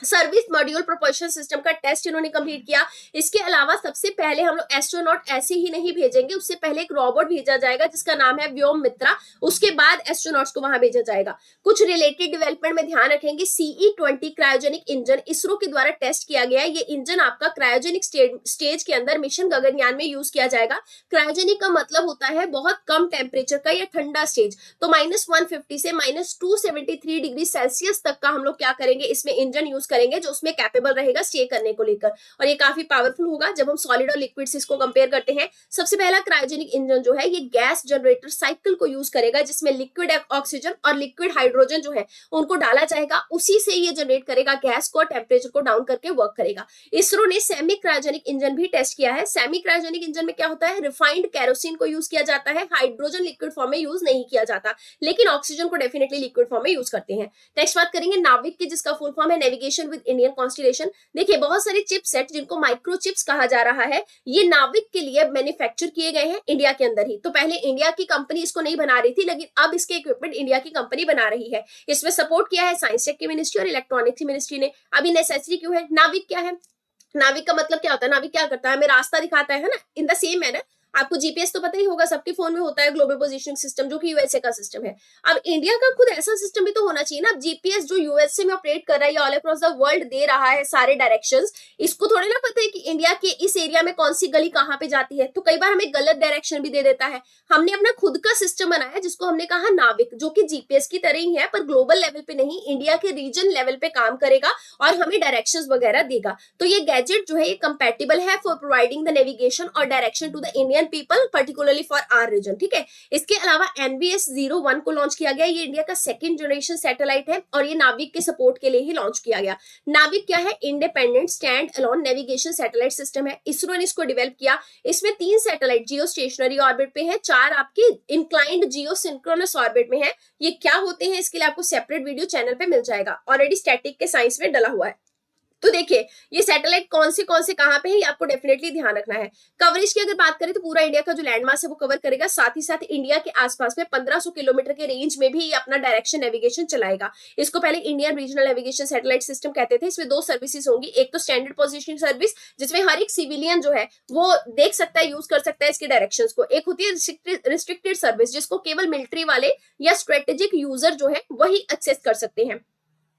सर्विस मॉड्यूल प्रोपल्शन सिस्टम का टेस्ट इन्होंने कंप्लीट किया। इसके अलावा सबसे पहले हम लोग एस्ट्रोनॉट ऐसे ही नहीं भेजेंगे, उससे पहले एक रोबोट भेजा जाएगा जिसका नाम है व्योम मित्रा। उसके बाद एस्ट्रोनॉट्स को वहां भेजा जाएगा। कुछ रिलेटेड डेवलपमेंट में ध्यान रखेंगे। CE-20 क्रायोजेनिक इंजन इसरो के द्वारा टेस्ट किया गया है। ये इंजन आपका क्रायोजेनिक स्टेज के अंदर मिशन गगनयान में यूज किया जाएगा। क्रायोजेनिक का मतलब होता है बहुत कम टेम्परेचर का या ठंडा स्टेज। तो -150 से -273 डिग्री सेल्सियस तक का हम लोग क्या करेंगे, इसमें इंजन यूज करेंगे जो उसमें कैपेबल रहेगा स्टे करने को लेकर, और ये काफी पावरफुल होगा जब हम सॉलिड और लिक्विड से इसको कंपेयर करते हैं। सबसे पहला क्रायोजेनिक इंजन जो है ये गैस जनरेटर साइकिल को यूज करेगा, जिसमें लिक्विड ऑक्सीजन और लिक्विड हाइड्रोजन जो है उनको डाला जाएगा। उसी से ये जनरेट करेगा गैस को, टेम्परेचर को डाउन करके वर्क करेगा। इसरो ने सेमी क्रायोजेनिक इंजन भी टेस्ट किया है। सेमी क्रायोजेनिक इंजन में क्या होता है, रिफाइंड केरोसिन को यूज किया जाता है। हाइड्रोजन लिक्विड फॉर्म में यूज नहीं किया जाता, लेकिन ऑक्सीजन को डेफिनेटली लिक्विड फॉर्म में यूज करते हैं। नेक्स्ट बात करेंगे नाविक की, जिसका फुल फॉर्म है नेविगेशन विद इंडियन कॉन्स्टिलेशन। देखिए बहुत सारे चिपसेट जिनको माइक्रोचिप्स कहा जा रहा है, ये नाविक के लिए मैन्युफैक्चर किए गए हैं इंडिया के अंदर ही। तो पहले इंडिया की कंपनी इसको नहीं बना रही थी, लेकिन अब इसके इक्विपमेंट इंडिया की कंपनी बना रही है। इसमें सपोर्ट किया है साइंस टेक की मिनिस्ट्री और इलेक्ट्रॉनिक्स की मिनिस्ट्री ने। अभी नेसेसरी क्यों है, नाविक क्या है, नाविक का मतलब क्या होता है, नाविक क्या करता है, हमें रास्ता दिखाता है ना। इन द सेम मैनर आपको जीपीएस तो पता ही होगा, सबके फोन में होता है, ग्लोबल पोजीशनिंग सिस्टम, जो कि यूएसए का सिस्टम है। अब इंडिया का खुद ऐसा सिस्टम भी तो होना चाहिए ना। जीपीएस जो यूएसए में ऑपरेट कर रहा है या ऑल अक्रॉस द वर्ल्ड दे रहा है सारे डायरेक्शंस, इसको थोड़ी ना पता है कि इंडिया के इस एरिया में कौन सी गली कहाँ पे जाती है। तो कई बार हमें गलत डायरेक्शन भी दे देता है। हमने अपना खुद का सिस्टम बनाया जिसको हमने कहा नाविक, जो कि जीपीएस की तरह ही है, पर ग्लोबल लेवल पे नहीं, इंडिया के रीजन लेवल पे काम करेगा और हमें डायरेक्शंस वगैरह देगा। तो ये गैजेट जो है ये कंपैटिबल है फॉर प्रोवाइडिंग द नेविगेशन और direction to the Indian people, particularly for our region. ठीक है, इसके अलावा NVS-01 को लॉन्च किया गया। ये इंडिया का सेकंड जनरेशन सैटेलाइट है और ये नाविक के सपोर्ट के लिए ही लॉन्च किया गया। नाविक क्या है, independent stand alone navigation satellite system है। इसरो ने इसको डेवलप किया। इसमें 3 सैटेलाइट जियो स्टेशनरी ऑर्बिट पे है, 4 आपके इंक्लाइंड जियो सिंक्रोनस ऑर्बिट में है। ये क्या होते हैं इसके लिए आपको सेपरेट वीडियो चैनल पे मिल जाएगा, ऑलरेडी स्टैटिक के साइंस में डला हुआ है। तो देखिए ये सैटेलाइट कौन से कहां पे है, ये आपको डेफिनेटली ध्यान रखना है। कवरेज की अगर बात करें तो पूरा इंडिया का जो लैंडमास है वो कवर करेगा, साथ ही साथ इंडिया के आसपास में 1500 किलोमीटर के रेंज में भी ये अपना डायरेक्शन नेविगेशन चलाएगा। इसको पहले Indian regional navigation satellite system कहते थे। इसमें 2 सर्विसेज होंगी, एक तो स्टैंडर्ड पोजीशनिंग सर्विस जिसमें हर एक सिविलियन जो है वो देख सकता है, यूज कर सकता है इसके डायरेक्शंस को। एक होती है रिस्ट्रिक्टेड सर्विस जिसको केवल मिलिट्री वाले या स्ट्रेटेजिक यूजर जो है वही एक्सेस कर सकते हैं।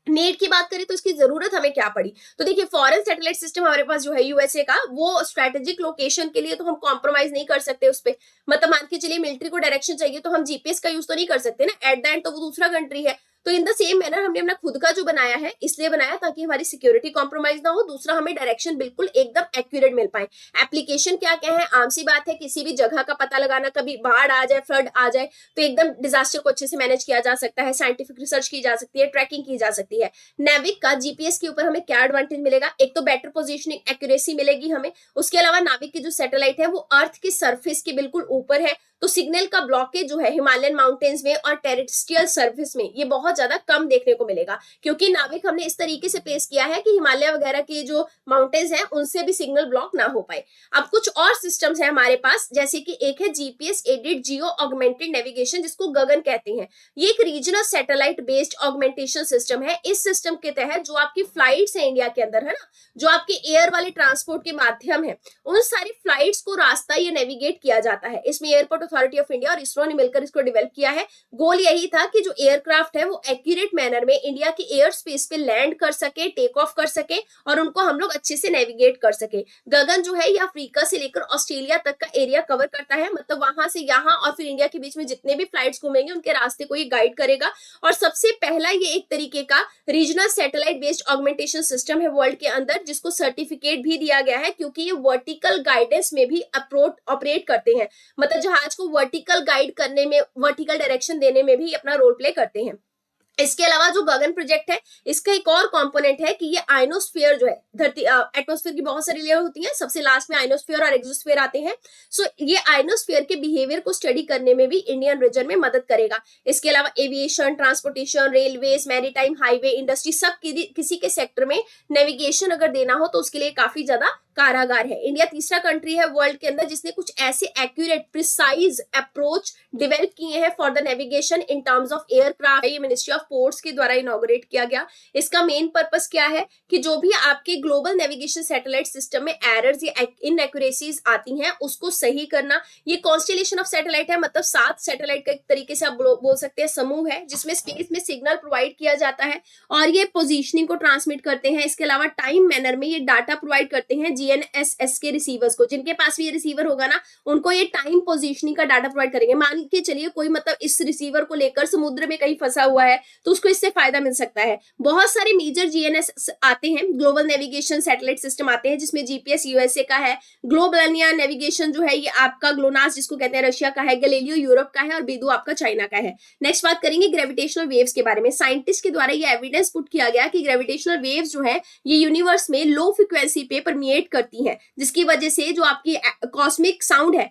नीड की बात करें तो इसकी जरूरत हमें क्या पड़ी, तो देखिए फॉरेन सैटेलाइट सिस्टम हमारे पास जो है यूएसए का, वो स्ट्रेटेजिक लोकेशन के लिए तो हम कॉम्प्रोमाइज नहीं कर सकते उस पे। मतलब मान के चलिए मिलिट्री को डायरेक्शन चाहिए तो हम जीपीएस का यूज तो नहीं कर सकते ना, एट द एंड तो वो दूसरा कंट्री है। तो इन द सेम मैनर हमने अपना खुद का जो बनाया है इसलिए बनाया ताकि हमारी सिक्योरिटी कॉम्प्रोमाइज ना हो, दूसरा हमें डायरेक्शन बिल्कुल एकदम एक्यूरेट मिल पाए। एप्लीकेशन क्या क्या है, आम सी बात है, किसी भी जगह का पता लगाना, कभी बाढ़ आ जाए, फ्लड आ जाए तो एकदम डिजास्टर को अच्छे से मैनेज किया जा सकता है, साइंटिफिक रिसर्च की जा सकती है, ट्रैकिंग की जा सकती है। नाविक का जीपीएस के ऊपर हमें क्या एडवांटेज मिलेगा, एक तो बेटर पोजीशनिंग एक्यूरेसी मिलेगी हमें, उसके अलावा नाविक की जो सैटेलाइट है वो अर्थ की सरफेस के बिल्कुल ऊपर है, तो सिग्नल का ब्लॉकेज जो है हिमालयन माउंटेन्स में और टेरेस्ट्रियल सर्फेस में ये बहुत ज्यादा कम देखने को मिलेगा, क्योंकि नाविक हमने इस तरीके से प्लेस किया है कि हिमालय वगैरह के जो माउंटेन्स हैं उनसे भी सिग्नल ब्लॉक ना हो पाए। अब कुछ और सिस्टम्स है हमारे पास, जैसे कि एक है GPS aided geo augmented navigation, जिसको गगन कहते हैं। ये एक regional satellite based augmentation system है। इस सिस्टम के तहत जो आपकी फ्लाइट्स है इंडिया के अंदर, है ना, जो आपके एयर वाले ट्रांसपोर्ट के माध्यम है, उन सारी फ्लाइट्स को रास्ता ये नेविगेट किया जाता है। इसमें एयरपोर्ट अथॉरिटी ऑफ इंडिया और इसरो ने मिलकर इसको डेवलप किया है। गोल यही था कि जो एयरक्राफ्ट है वो एक्यूरेट मैनर में इंडिया के एयर स्पेस पे लैंड कर सके, टेक ऑफ कर सके और उनको हम लोग अच्छे से नेविगेट कर सके। गगन जो है ये अफ्रीका से लेकर ऑस्ट्रेलिया तक का एरिया कवर करता है, मतलब वहां से यहाँ और फिर इंडिया के बीच में जितने भी फ्लाइट्स घूमेंगे उनके रास्ते को ये गाइड करेगा। और सबसे पहला ये एक तरीके का regional satellite based augmentation system है वर्ल्ड के अंदर, जिसको सर्टिफिकेट भी दिया गया है, क्योंकि ये वर्टिकल गाइडेंस में भी ऑपरेट करते हैं, मतलब जहाज को वर्टिकल गाइड करने में, वर्टिकल डायरेक्शन देने में भी अपना रोल प्ले करते हैं। इसके अलावा जो गगन प्रोजेक्ट है इसका एक और कंपोनेंट है कि ये आइनोस्फीयर जो है, धरती एटमॉस्फेयर की बहुत सारी लेयर होती हैं, सबसे लास्ट में आइनोस्फीयर और एक्सोस्फीयर आते हैं। सो ये आइनोस्फीयर के बिहेवियर को स्टडी करने में भी इंडियन रीजन में मदद करेगा। इसके अलावा aviation, transportation, railways, maritime, highway, industry, सब किसी के सेक्टर में नेविगेशन अगर देना हो तो उसके लिए काफी ज्यादा कारागार है। इंडिया तीसरा कंट्री है वर्ल्ड के अंदर जिसने कुछ ऐसे एक्यूरेट प्रिसाइज अप्रोच डेवलप किए हैं for the navigation in terms of aircraft. ये मिनिस्ट्री ऑफ पोर्ट्स के द्वारा इनॉग्रेट किया गया। इसका मेन पर्पस क्या है कि जो भी आपके ग्लोबल नेविगेशन सैटेलाइट सिस्टम में एरर्स या इनएक्यूरेसीज आती हैं उसको सही करना। ये कॉन्स्टेलेशन ऑफ सैटेलाइट है, मतलब 7 सैटेलाइट का एक तरीके से आप बोल सकते हैं समूह है, जिसमें स्पेस में सिग्नल प्रोवाइड किया जाता है और ये पोजीशनिंग को ट्रांसमिट करते हैं। इसके अलावा टाइम मैनर में ये डाटा प्रोवाइड करते हैं जीएनएसएस के रिसीवर्स को। जिनके पास भी ये रिसीवर होगा ना, उनको ये टाइम पोजीशनिंग का डाटा प्रोवाइड करेंगे। मान के चलिए कोई मतलब इस रिसीवर को लेकर समुद्र में कहीं फंसा हुआ है तो उसको इससे फायदा मिल सकता है। बहुत सारे मेजर जीएनएस आते हैं, ग्लोबल नेविगेशन सैटेलाइट सिस्टम आते हैं, जिसमें जीपीएस यूएसए का है, ग्लोबलिया नेविगेशन जो है ये आपका ग्लोनास जिसको कहते हैं रशिया का है, गैलीलियो यूरोप का है और बिदु आपका चाइना का है। नेक्स्ट बात करेंगे ग्रेविटेशनल वेव्स के बारे में। साइंटिस्ट के द्वारा ये एविडेंस पुट किया गया कि ग्रेविटेशनल वेव्स जो है ये यूनिवर्स में लो फ्रिक्वेंसी पे परमिएट करती है, जिसकी वजह से जो आपकी कॉस्मिक साउंड है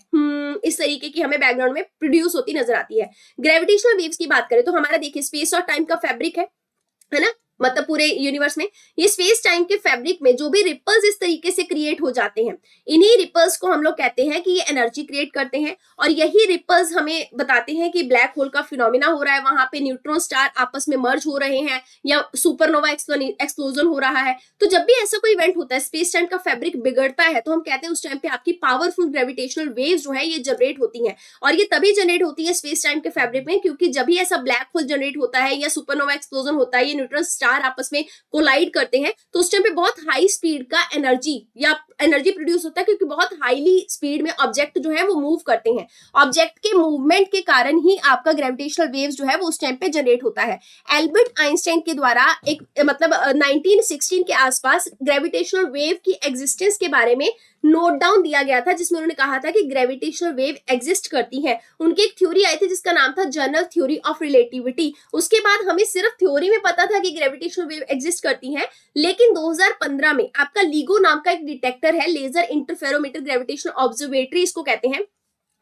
इस तरीके की हमें बैकग्राउंड में प्रोड्यूस होती नजर आती है। ग्रेविटेशनल वेव्स की बात करें तो हमारा देखिए स्पेस और टाइम का फैब्रिक है ना, मतलब पूरे यूनिवर्स में ये स्पेस टाइम के फैब्रिक में जो भी रिपल्स इस तरीके से क्रिएट हो जाते हैं, इन्हीं रिपल्स को हम लोग कहते हैं कि ये एनर्जी क्रिएट करते हैं। और यही रिपल्स हमें बताते हैं कि ब्लैक होल का फिनोमिना हो रहा है, वहां पे न्यूट्रॉन स्टार आपस में मर्ज हो रहे हैं या सुपरनोवा एक्सप्लोजन हो रहा है। तो जब भी ऐसा कोई इवेंट होता है, स्पेस टाइम का फैब्रिक बिगड़ता है, तो हम कहते हैं उस टाइम पे आपकी पावरफुल ग्रेविटेशनल वेव्स जो है ये जनरेट होती हैं। और ये तभी जनरेट होती है स्पेस टाइम के फैब्रिक में क्योंकि जब भी ऐसा ब्लैक होल जनरेट होता है या सुपरनोवा एक्सप्लोजन होता है, ये न्यूट्रॉन स्टार आपस में कोलाइड करते हैं, तो उस टाइम पे बहुत हाई स्पीड का एनर्जी प्रोड्यूस होता है, क्योंकि बहुत हाईली स्पीड में ऑब्जेक्ट जो है वो मूव करते हैं। ऑब्जेक्ट के मूवमेंट के कारण ही आपका ग्रेविटेशनल वेव्स जो है वो उस टाइम पे जनरेट होता है। एल्बर्ट आइंस्टाइन के द्वारा एक मतलब 1916 के आसपास ग्रेविटेशनल वेव की एग्जिस्टेंस के बारे में नोट डाउन दिया गया था, जिसमें उन्होंने कहा था कि ग्रेविटेशनल वेव एग्जिस्ट करती है। उनकी एक थ्योरी आई थी जिसका नाम था जनरल थ्योरी ऑफ रिलेटिविटी। उसके बाद हमें सिर्फ थ्योरी में पता था कि ग्रेविटेशनल वेव एग्जिस्ट करती है, लेकिन 2015 में आपका LIGO नाम का एक डिटेक्टर है, लेजर इंटरफेरोमीटर ग्रेविटेशनल ऑब्जर्वेटरी इसको कहते हैं।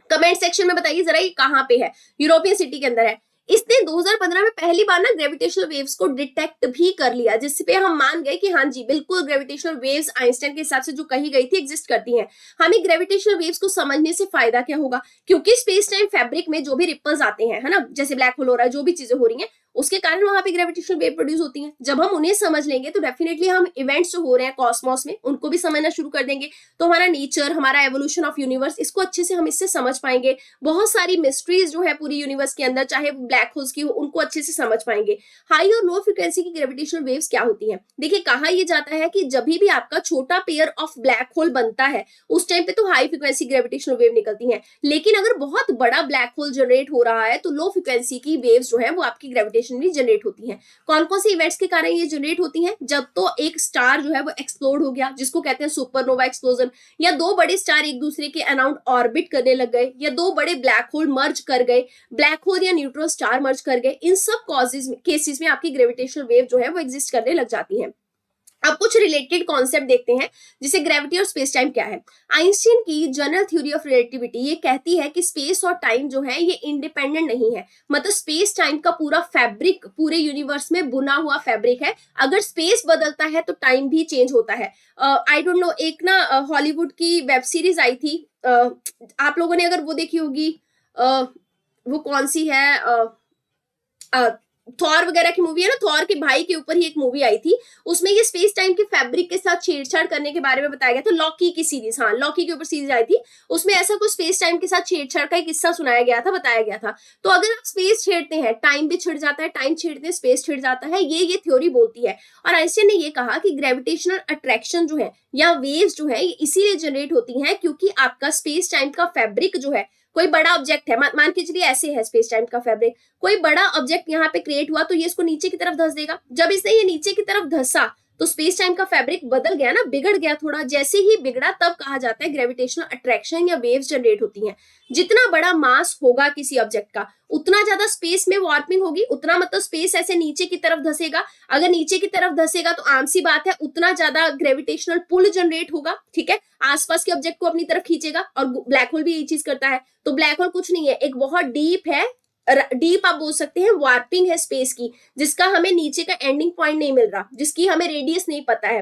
कमेंट सेक्शन में बताइए जरा ये कहाँ पे है, यूरोपियन सिटी के अंदर है। इसने 2015 में पहली बार ना ग्रेविटेशनल वेव्स को डिटेक्ट भी कर लिया, जिसपे हम मान गए कि हाँ जी बिल्कुल ग्रेविटेशनल वेव्स आइंस्टाइन के हिसाब से जो कही गई थी एग्जिस्ट करती हैं। हमें ग्रेविटेशनल वेव्स को समझने से फायदा क्या होगा, क्योंकि स्पेस टाइम फैब्रिक में जो भी रिपल्स आते हैं, है ना, जैसे ब्लैक होल हो रहा है, जो भी चीजें हो रही हैं उसके कारण वहां पे ग्रेविटेशनल वेव प्रोड्यूस होती हैं। जब हम उन्हें समझ लेंगे तो डेफिनेटली हम इवेंट्स जो हो रहे हैं कॉस्मोस में उनको भी समझना शुरू कर देंगे। तो हमारा नेचर, हमारा एवोल्यूशन ऑफ यूनिवर्स, इसको अच्छे से हम इससे समझ पाएंगे। बहुत सारी मिस्ट्रीज जो है पूरी यूनिवर्स के अंदर, चाहे ब्लैक होल्स की हो, उनको अच्छे से समझ पाएंगे। हाई और लो फ्रिक्वेंसी की ग्रेविटेशनल वेव्स क्या होती हैं? देखिए कहा यह जाता है कि जब भी आपका छोटा पेयर ऑफ ब्लैक होल बनता है उस टाइम पे तो हाई फ्रिक्वेंसी ग्रेविटेशनल वेव निकलती हैं, लेकिन अगर बहुत बड़ा ब्लैक होल जनरेट हो रहा है तो लो फ्रिक्वेंसी की वेव्स जो है वो आपकी ग्रेविटेशनल ग्रेविटेशन भी जनरेट होती हैं। कौन कौन से इवेंट्स के कारण ये जनरेट होती हैं? जब तो एक स्टार जो है वो एक्सप्लोड हो गया, जिसको कहते हैं सुपरनोवा एक्सप्लोजन, या दो बड़े स्टार एक दूसरे के अराउंड ऑर्बिट करने लग गए, या दो बड़े ब्लैक होल मर्ज कर गए, ब्लैक होल या न्यूट्रॉन स्टार मर्ज कर गए। इन सब केसेस में आपकी ग्रेविटेशनल वेव जो है वो एग्जिस्ट करने लग जाती है। अब कुछ रिलेटेड कॉन्सेप्ट देखते हैं, जैसे ग्रेविटी और स्पेस टाइम क्या है। आइंस्टीन की जनरल थ्योरी ऑफ रिलेटिविटी ये कहती है कि स्पेस और टाइम जो है ये इंडिपेंडेंट नहीं है, मतलब स्पेस टाइम का पूरा फैब्रिक पूरे यूनिवर्स में बुना हुआ फैब्रिक है। अगर स्पेस बदलता है तो टाइम भी चेंज होता है। आई डोंट नो, एक ना हॉलीवुड की वेब सीरीज आई थी, आप लोगों ने अगर वो देखी होगी, वो कौन सी है, थॉर वगैरह की मूवी है ना, थॉर के भाई के ऊपर ही एक मूवी आई थी, उसमें ये स्पेस टाइम के फैब्रिक के साथ छेड़छाड़ करने के बारे में बताया गया था। लॉकी की सीरीज, हाँ लॉकी के ऊपर सीरीज आई थी, उसमें ऐसा कुछ स्पेस टाइम के साथ छेड़छाड़ का एक किस्सा सुनाया गया था, बताया गया था। तो अगर आप स्पेस छेड़ते हैं टाइम भी छिड़ जाता है, टाइम छेड़ते हैं स्पेस छिड़ जाता है, ये थ्योरी बोलती है। और आइंस्टाइन ने ये कहा कि ग्रेविटेशनल अट्रैक्शन जो है या वेव्स जो है इसीलिए जनरेट होती हैं क्योंकि आपका स्पेस टाइम का फैब्रिक जो है, कोई बड़ा ऑब्जेक्ट है, मान के चलिए ऐसे है स्पेस टाइम का फैब्रिक, कोई बड़ा ऑब्जेक्ट यहाँ पे क्रिएट हुआ तो ये इसको नीचे की तरफ धस देगा। जब इसने ये नीचे की तरफ धसा तो स्पेस टाइम का फैब्रिक बदल गया ना, बिगड़ गया थोड़ा। जैसे ही बिगड़ा तब कहा जाता है ग्रेविटेशनल अट्रैक्शन या वेव्स जनरेट होती हैं। जितना बड़ा मास होगा किसी ऑब्जेक्ट का उतना ज्यादा स्पेस में वार्पिंग होगी, उतना मतलब स्पेस ऐसे नीचे की तरफ धसेगा। अगर नीचे की तरफ धसेगा तो आम सी बात है उतना ज्यादा ग्रेविटेशनल पुल जनरेट होगा, ठीक है, आसपास के ऑब्जेक्ट को अपनी तरफ खींचेगा। और ब्लैक होल भी यही चीज करता है। तो ब्लैक होल कुछ नहीं है, एक बहुत डीप है, डीप आप बोल सकते हैं वार्पिंग है स्पेस की, जिसका हमें नीचे का एंडिंग पॉइंट नहीं मिल रहा, जिसकी हमें रेडियस नहीं पता है।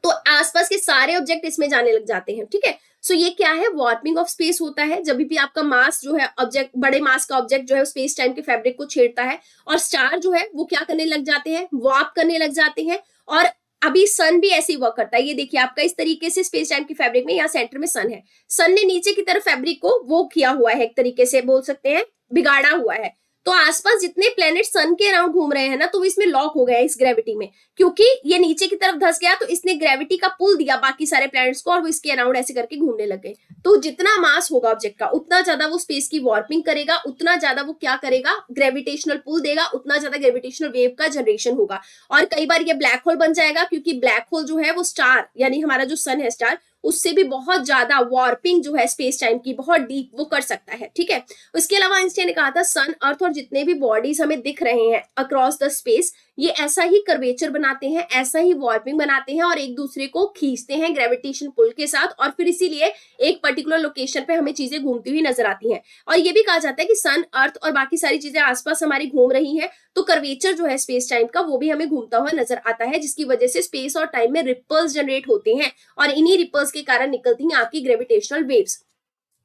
तो आसपास के सारे ऑब्जेक्ट इसमें जाने लग जाते हैं, ठीक है। सो ये क्या है, वार्पिंग ऑफ स्पेस होता है जब भी आपका मास जो है ऑब्जेक्ट, बड़े मास का ऑब्जेक्ट जो है स्पेस टाइम के फैब्रिक को छेड़ता है। और स्टार जो है वो क्या करने लग जाते हैं, वार्प करने लग जाते हैं। और अभी सन भी ऐसे ही वर्क करता है। ये देखिए आपका इस तरीके से स्पेस टाइम की फैब्रिक में यहाँ सेंटर में सन है, सन ने नीचे की तरफ फैब्रिक को वो किया हुआ है, एक तरीके से बोल सकते हैं बिगाड़ा हुआ है। तो आसपास जितने प्लेनेट सन के अराउंड घूम रहे हैं ना, तो वो इसमें लॉक हो गए इस ग्रेविटी में, क्योंकि ये नीचे की तरफ धस गया तो इसने ग्रेविटी का पुल दिया बाकी सारे प्लैनेट्स को और वो इसके अराउंड ऐसे करके घूमने लग गए। तो जितना मास होगा ऑब्जेक्ट का उतना ज्यादा वो स्पेस की वार्पिंग करेगा, उतना ज्यादा वो क्या करेगा, ग्रेविटेशनल पुल देगा, उतना ज्यादा ग्रेविटेशनल वेव का जनरेशन होगा। और कई बार ये ब्लैक होल बन जाएगा, क्योंकि ब्लैक होल जो है वो स्टार यानी हमारा जो सन है स्टार, उससे भी बहुत ज्यादा वार्पिंग जो है स्पेस टाइम की बहुत डीप वो कर सकता है, ठीक है। उसके अलावा आइंस्टाइन ने कहा था सन, अर्थ और जितने भी बॉडीज हमें दिख रहे हैं अक्रॉस द स्पेस, ये ऐसा ही कर्वेचर बनाते हैं, ऐसा ही वार्पिंग बनाते हैं और एक दूसरे को खींचते हैं ग्रेविटेशन पुल के साथ। और फिर इसीलिए एक पर्टिकुलर लोकेशन पे हमें चीजें घूमती हुई नजर आती हैं। और ये भी कहा जाता है कि सन, अर्थ और बाकी सारी चीजें आसपास हमारी घूम रही हैं, तो कर्वेचर जो है स्पेस टाइम का वो भी हमें घूमता हुआ नजर आता है, जिसकी वजह से स्पेस और टाइम में रिपल्स जनरेट होते हैं और इन्हीं रिपल्स के कारण निकलती हैं आपकी ग्रेविटेशनल वेव्स।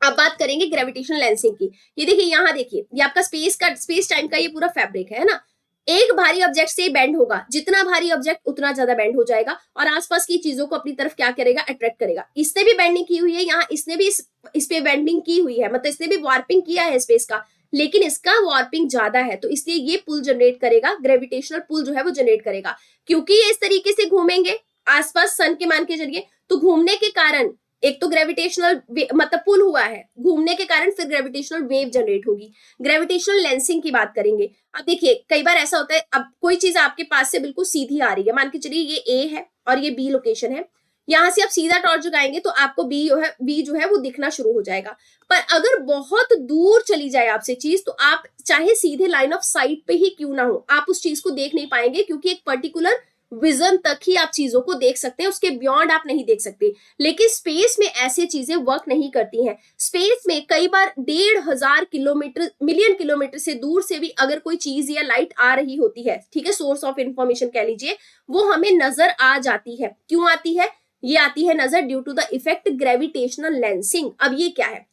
अब बात करेंगे ग्रेविटेशनल लेंसिंग की। ये देखिए यहाँ देखिए, ये आपका स्पेस टाइम का ये पूरा फैब्रिक है ना। एक भारी ऑब्जेक्ट से बेंड होगा, जितना भारी ऑब्जेक्ट उतना ज्यादा बेंड हो जाएगा और आसपास की चीजों को अपनी तरफ क्या करेगा, अट्रैक्ट करेगा। इसने भी बेंडिंग की हुई है, यहाँ इसने भी इस पे बेंडिंग की हुई है, मतलब इसने भी वार्पिंग किया है स्पेस का, लेकिन इसका वार्पिंग ज्यादा है तो इसलिए ये पुल जनरेट करेगा, ग्रेविटेशनल पुल जो है वो जनरेट करेगा। क्योंकि ये इस तरीके से घूमेंगे आसपास सन के मान के जरिए, तो घूमने के कारण एक तो ग्रेविटेशनल मतलब पुल हुआ है, घूमने के कारण फिर ग्रेविटेशनल वेव जनरेट होगी। ग्रेविटेशनल लेंसिंग की बात करेंगे। अब देखिए कई बार ऐसा होता है, अब कोई चीज आपके पास से बिल्कुल सीधी आ रही है, मान के चलिए ये ए है और ये बी लोकेशन है, यहां से आप सीधा टॉर्च जगाएंगे तो आपको बी जो है वो दिखना शुरू हो जाएगा। पर अगर बहुत दूर चली जाए आपसे चीज, तो आप चाहे सीधे लाइन ऑफ साइट पे ही क्यों ना हो, आप उस चीज को देख नहीं पाएंगे, क्योंकि एक पर्टिकुलर विजन तक ही आप चीजों को देख सकते हैं, उसके बियॉन्ड आप नहीं देख सकते। लेकिन स्पेस में ऐसी चीजें वर्क नहीं करती हैं। स्पेस में कई बार 1,500 किलोमीटर, मिलियन किलोमीटर से दूर से भी अगर कोई चीज या लाइट आ रही होती है, ठीक है, सोर्स ऑफ इंफॉर्मेशन कह लीजिए, वो हमें नजर आ जाती है। क्यों आती है? ये आती है नजर due to the effect gravitational lensing. अब ये क्या है,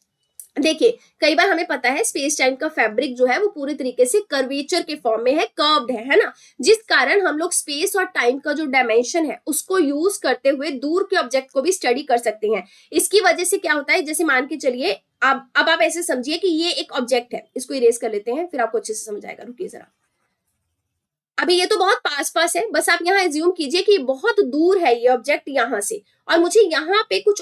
देखिए कई बार हमें पता है स्पेस टाइम का फैब्रिक जो है वो पूरी तरीके से कर्वेचर के फॉर्म में है, कर्व्ड है ना, जिस कारण हम लोग स्पेस और टाइम का जो डायमेंशन है उसको यूज करते हुए दूर के ऑब्जेक्ट को भी स्टडी कर सकते हैं। इसकी वजह से क्या होता है, जैसे मान के चलिए अब आप ऐसे समझिए कि ये एक ऑब्जेक्ट है, इसको इरेज कर लेते हैं फिर आपको अच्छे से समझ आएगा। रुकिए जरा, अभी ये तो बहुत पास है, बस आप यहाँ एज्यूम कीजिए कि बहुत दूर है ये ऑब्जेक्ट यहाँ से, और मुझे यहाँ पे कुछ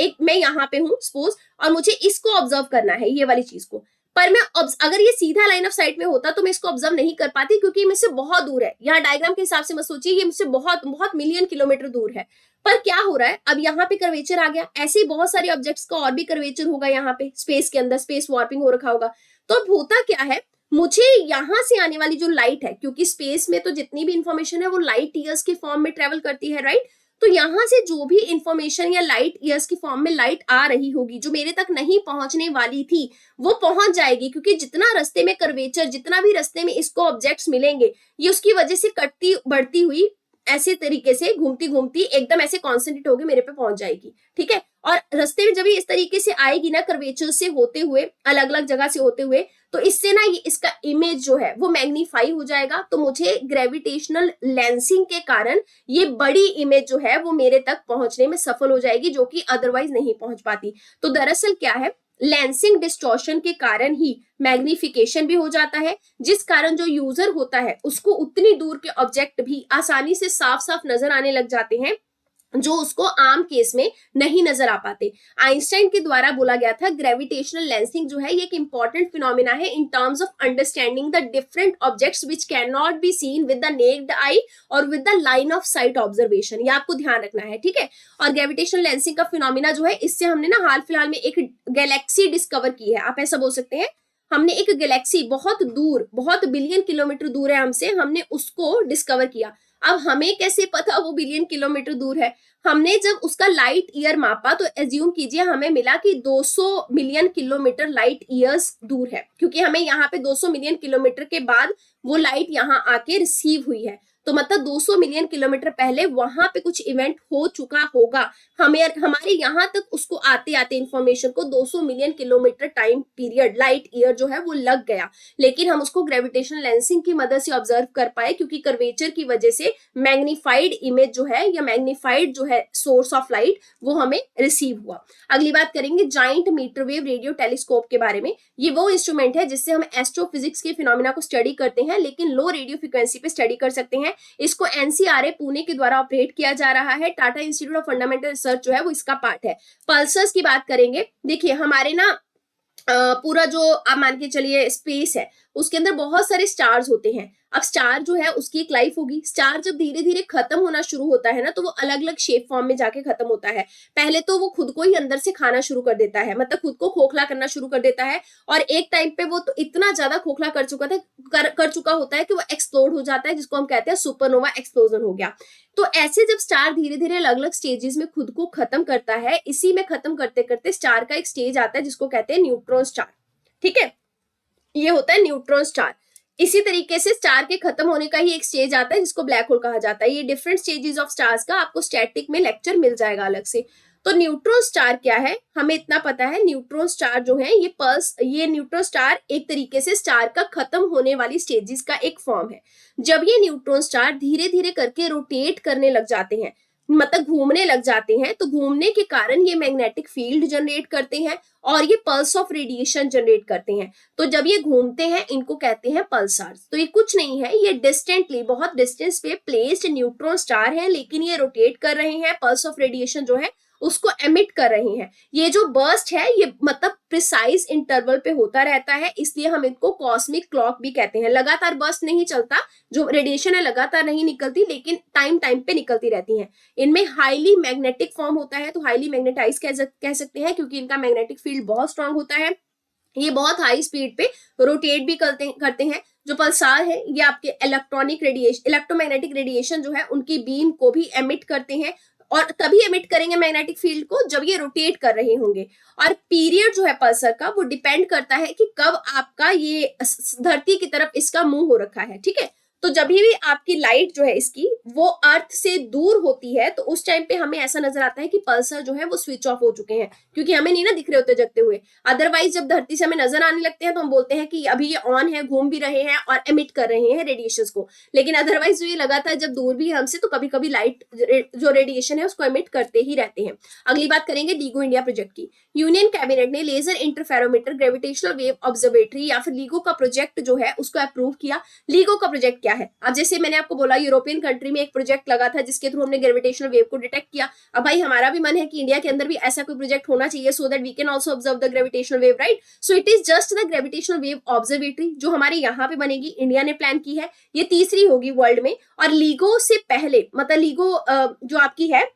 एक मैं यहाँ पे हूँ सपोज, और मुझे इसको ऑब्जर्व करना है, ये वाली चीज को। पर मैं अगर ये सीधा लाइन ऑफ साइट में होता तो मैं इसको ऑब्जर्व नहीं कर पाती, क्योंकि ये मुझसे बहुत दूर है। यहाँ डायग्राम के हिसाब से मत सोचिए, ये मुझसे बहुत बहुत मिलियन किलोमीटर दूर है। पर क्या हो रहा है, अब यहाँ पे कर्वेचर आ गया, ऐसे ही बहुत सारे ऑब्जेक्ट्स का और भी कर्वेचर होगा यहाँ पे स्पेस के अंदर, स्पेस वार्पिंग हो रखा होगा। तो अब होता क्या है, मुझे यहाँ से आने वाली जो लाइट है, क्योंकि स्पेस में तो जितनी भी इंफॉर्मेशन है वो लाइट ईयर्स के फॉर्म में ट्रेवल करती है, राइट। तो यहाँ से जो भी इंफॉर्मेशन या लाइट ईयर्स की फॉर्म में लाइट आ रही होगी, जो मेरे तक नहीं पहुंचने वाली थी, वो पहुंच जाएगी, क्योंकि जितना रास्ते में कर्वेचर, जितना भी रास्ते में इसको ऑब्जेक्ट्स मिलेंगे, ये उसकी वजह से कटती बढ़ती हुई ऐसे तरीके से घूमती घूमती एकदम ऐसे कॉन्सेंट्रेट होकर मेरे पे पहुंच जाएगी, ठीक है। और रास्ते में जब ये इस तरीके से आएगी ना, कर्वेचर से होते हुए, अलग अलग जगह से होते हुए, तो इससे ना ये इसका इमेज जो है वो मैग्नीफाई हो जाएगा। तो मुझे ग्रेविटेशनल लेंसिंग के कारण ये बड़ी इमेज जो है वो मेरे तक पहुंचने में सफल हो जाएगी, जो कि अदरवाइज नहीं पहुंच पाती। तो दरअसल क्या है, लेंसिंग डिस्टॉर्शन के कारण ही मैग्निफिकेशन भी हो जाता है, जिस कारण जो यूजर होता है उसको उतनी दूर के ऑब्जेक्ट भी आसानी से साफ साफ नजर आने लग जाते हैं, जो उसको आम केस में नहीं नजर आ पाते। आइंस्टाइन के द्वारा बोला गया था, ग्रेविटेशनल लेंसिंग जो है ये एक इंपॉर्टेंट फिनोमिना है in terms of understanding the different objects which can not be seen with the naked eye और with the line of sight observation. ये आपको ध्यान रखना है, ठीक है। और ग्रेविटेशनल लेंसिंग का फिनोमिना जो है, इससे हमने ना हाल फिलहाल में एक गैलेक्सी डिस्कवर की है, आप ऐसा बोल सकते हैं। हमने एक गैलेक्सी बहुत दूर, बहुत बिलियन किलोमीटर दूर है हमसे, हमने उसको डिस्कवर किया। अब हमें कैसे पता वो बिलियन किलोमीटर दूर है, हमने जब उसका लाइट ईयर मापा तो एज्यूम कीजिए हमें मिला कि 200 मिलियन किलोमीटर लाइट ईयर्स दूर है, क्योंकि हमें यहाँ पे 200 मिलियन किलोमीटर के बाद वो लाइट यहाँ आके रिसीव हुई है। तो मतलब 200 मिलियन किलोमीटर पहले वहां पे कुछ इवेंट हो चुका होगा, हमें हमारे यहाँ तक उसको आते आते इंफॉर्मेशन को 200 million kilometre time period, light year जो है वो लग गया। लेकिन हम उसको ग्रेविटेशनल लेंसिंग की मदद से ऑब्जर्व कर पाए, क्योंकि कर्वेचर की वजह से मैग्नीफाइड इमेज जो है, या मैग्नीफाइड जो है सोर्स ऑफ लाइट, वो हमें रिसीव हुआ। अगली बात करेंगे जाइंट मीटरवेव रेडियो टेलीस्कोप के बारे में। ये वो इंस्ट्रूमेंट है जिससे हम एस्ट्रोफिजिक्स के फिनोमिना को स्टडी करते हैं, लेकिन लो रेडियो फ्रिक्वेंसी पे स्टडी कर सकते हैं। इसको एनसीआरए पुणे के द्वारा ऑपरेट किया जा रहा है। Tata institute of fundamental research जो है वो इसका पार्ट है। पल्सर्स की बात करेंगे, देखिए हमारे ना पूरा जो आप मान के चलिए स्पेस है, उसके अंदर बहुत सारे स्टार्स होते हैं। अब स्टार जो है उसकी एक लाइफ होगी। स्टार जब धीरे धीरे खत्म होना शुरू होता है ना, तो वो अलग अलग शेप फॉर्म में जाके खत्म होता है। पहले तो वो खुद को ही अंदर से खाना शुरू कर देता है, मतलब खुद को खोखला करना शुरू कर देता है, और एक टाइम पे वो तो इतना ज्यादा खोखला कर चुका होता है कि वो एक्सप्लोड हो जाता है, जिसको हम कहते हैं सुपरनोवा एक्सप्लोजन हो गया। तो ऐसे जब स्टार धीरे धीरे अलग अलग स्टेजेस में खुद को खत्म करता है, इसी में खत्म करते करते स्टार का एक स्टेज आता है जिसको कहते हैं न्यूट्रॉन स्टार, ठीक है। ये होता है न्यूट्रॉन स्टार। इसी तरीके से स्टार के खत्म होने का ही एक स्टेज आता है जिसको ब्लैक होल कहा जाता है। ये डिफरेंट स्टेजेस ऑफ स्टार्स का आपको स्टैटिक में लेक्चर मिल जाएगा अलग से। तो न्यूट्रॉन स्टार क्या है, हमें इतना पता है, न्यूट्रॉन स्टार जो है ये न्यूट्रॉन स्टार एक तरीके से स्टार का खत्म होने वाली स्टेजेस का एक फॉर्म है। जब ये न्यूट्रॉन स्टार धीरे धीरे करके रोटेट करने लग जाते हैं, मतलब घूमने लग जाते हैं, तो घूमने के कारण ये मैग्नेटिक फील्ड जनरेट करते हैं और ये पल्स ऑफ रेडिएशन जनरेट करते हैं। तो जब ये घूमते हैं इनको कहते हैं पल्सार्स। तो ये कुछ नहीं है, ये डिस्टेंटली, बहुत डिस्टेंस पे प्लेस्ड न्यूट्रॉन स्टार है, लेकिन ये रोटेट कर रहे हैं, पल्स ऑफ रेडिएशन जो है उसको एमिट कर रहे हैं। ये जो बर्स्ट है ये मतलब प्रिसाइज इंटरवल पे होता रहता है, इसलिए हम इनको कॉस्मिक क्लॉक भी कहते हैं। लगातार बर्स्ट नहीं चलता, जो रेडिएशन है लगातार नहीं निकलती, लेकिन टाइम टाइम पे निकलती रहती हैं। इनमें हाईली मैग्नेटिक फॉर्म होता है, तो हाईली मैग्नेटाइज कह सकते हैं, क्योंकि इनका मैग्नेटिक फील्ड बहुत स्ट्रांग होता है। ये बहुत हाई स्पीड पे रोटेट भी करते हैं। जो पल्सार है ये आपके इलेक्ट्रोमैग्नेटिक रेडिएशन जो है उनकी बीम को भी एमिट करते हैं, और तभी एमिट करेंगे मैग्नेटिक फील्ड को जब ये रोटेट कर रहे होंगे। और पीरियड जो है पल्सर का वो डिपेंड करता है कि कब आपका ये धरती की तरफ इसका मुंह हो रखा है, ठीक है। तो जब भी आपकी लाइट जो है इसकी वो अर्थ से दूर होती है, तो उस टाइम पे हमें ऐसा नजर आता है कि पल्सर जो है वो स्विच ऑफ हो चुके हैं, क्योंकि हमें नहीं ना दिख रहे होते जगते हुए। अदरवाइज जब धरती से हमें नजर आने लगते हैं तो हम बोलते हैं कि अभी ये ऑन है, घूम भी रहे हैं और एमिट कर रहे हैं रेडिएशन को। लेकिन अदरवाइज जो ये लगातार जब दूर भी है हमसे, तो कभी कभी लाइट जो रेडिएशन है उसको एमिट करते ही रहते हैं। अगली बात करेंगे लीगो इंडिया प्रोजेक्ट की। यूनियन कैबिनेट ने laser interferometer gravitational wave observatory या फिर लीगो का प्रोजेक्ट जो है उसको अप्रूव किया। लीगो का प्रोजेक्ट क्या है। अब जैसे मैंने आपको बोला यूरोपियन कंट्री में एक प्रोजेक्ट लगा था जिसके थ्रू हमने ग्रेविटेशनल वेव को डिटेक्ट किया। अब भाई हमारा भी मन है कि इंडिया के अंदर भी ऐसा कोई प्रोजेक्ट होना चाहिए so that we can also observe the gravitational wave, right. So it is just the gravitational wave observatory जो हमारे यहाँ पे बनेगी, इंडिया ने प्लान की है, ये तीसरी होगी वर्ल्ड में। और लीगो से पहले मतलब लीगो जो आपकी है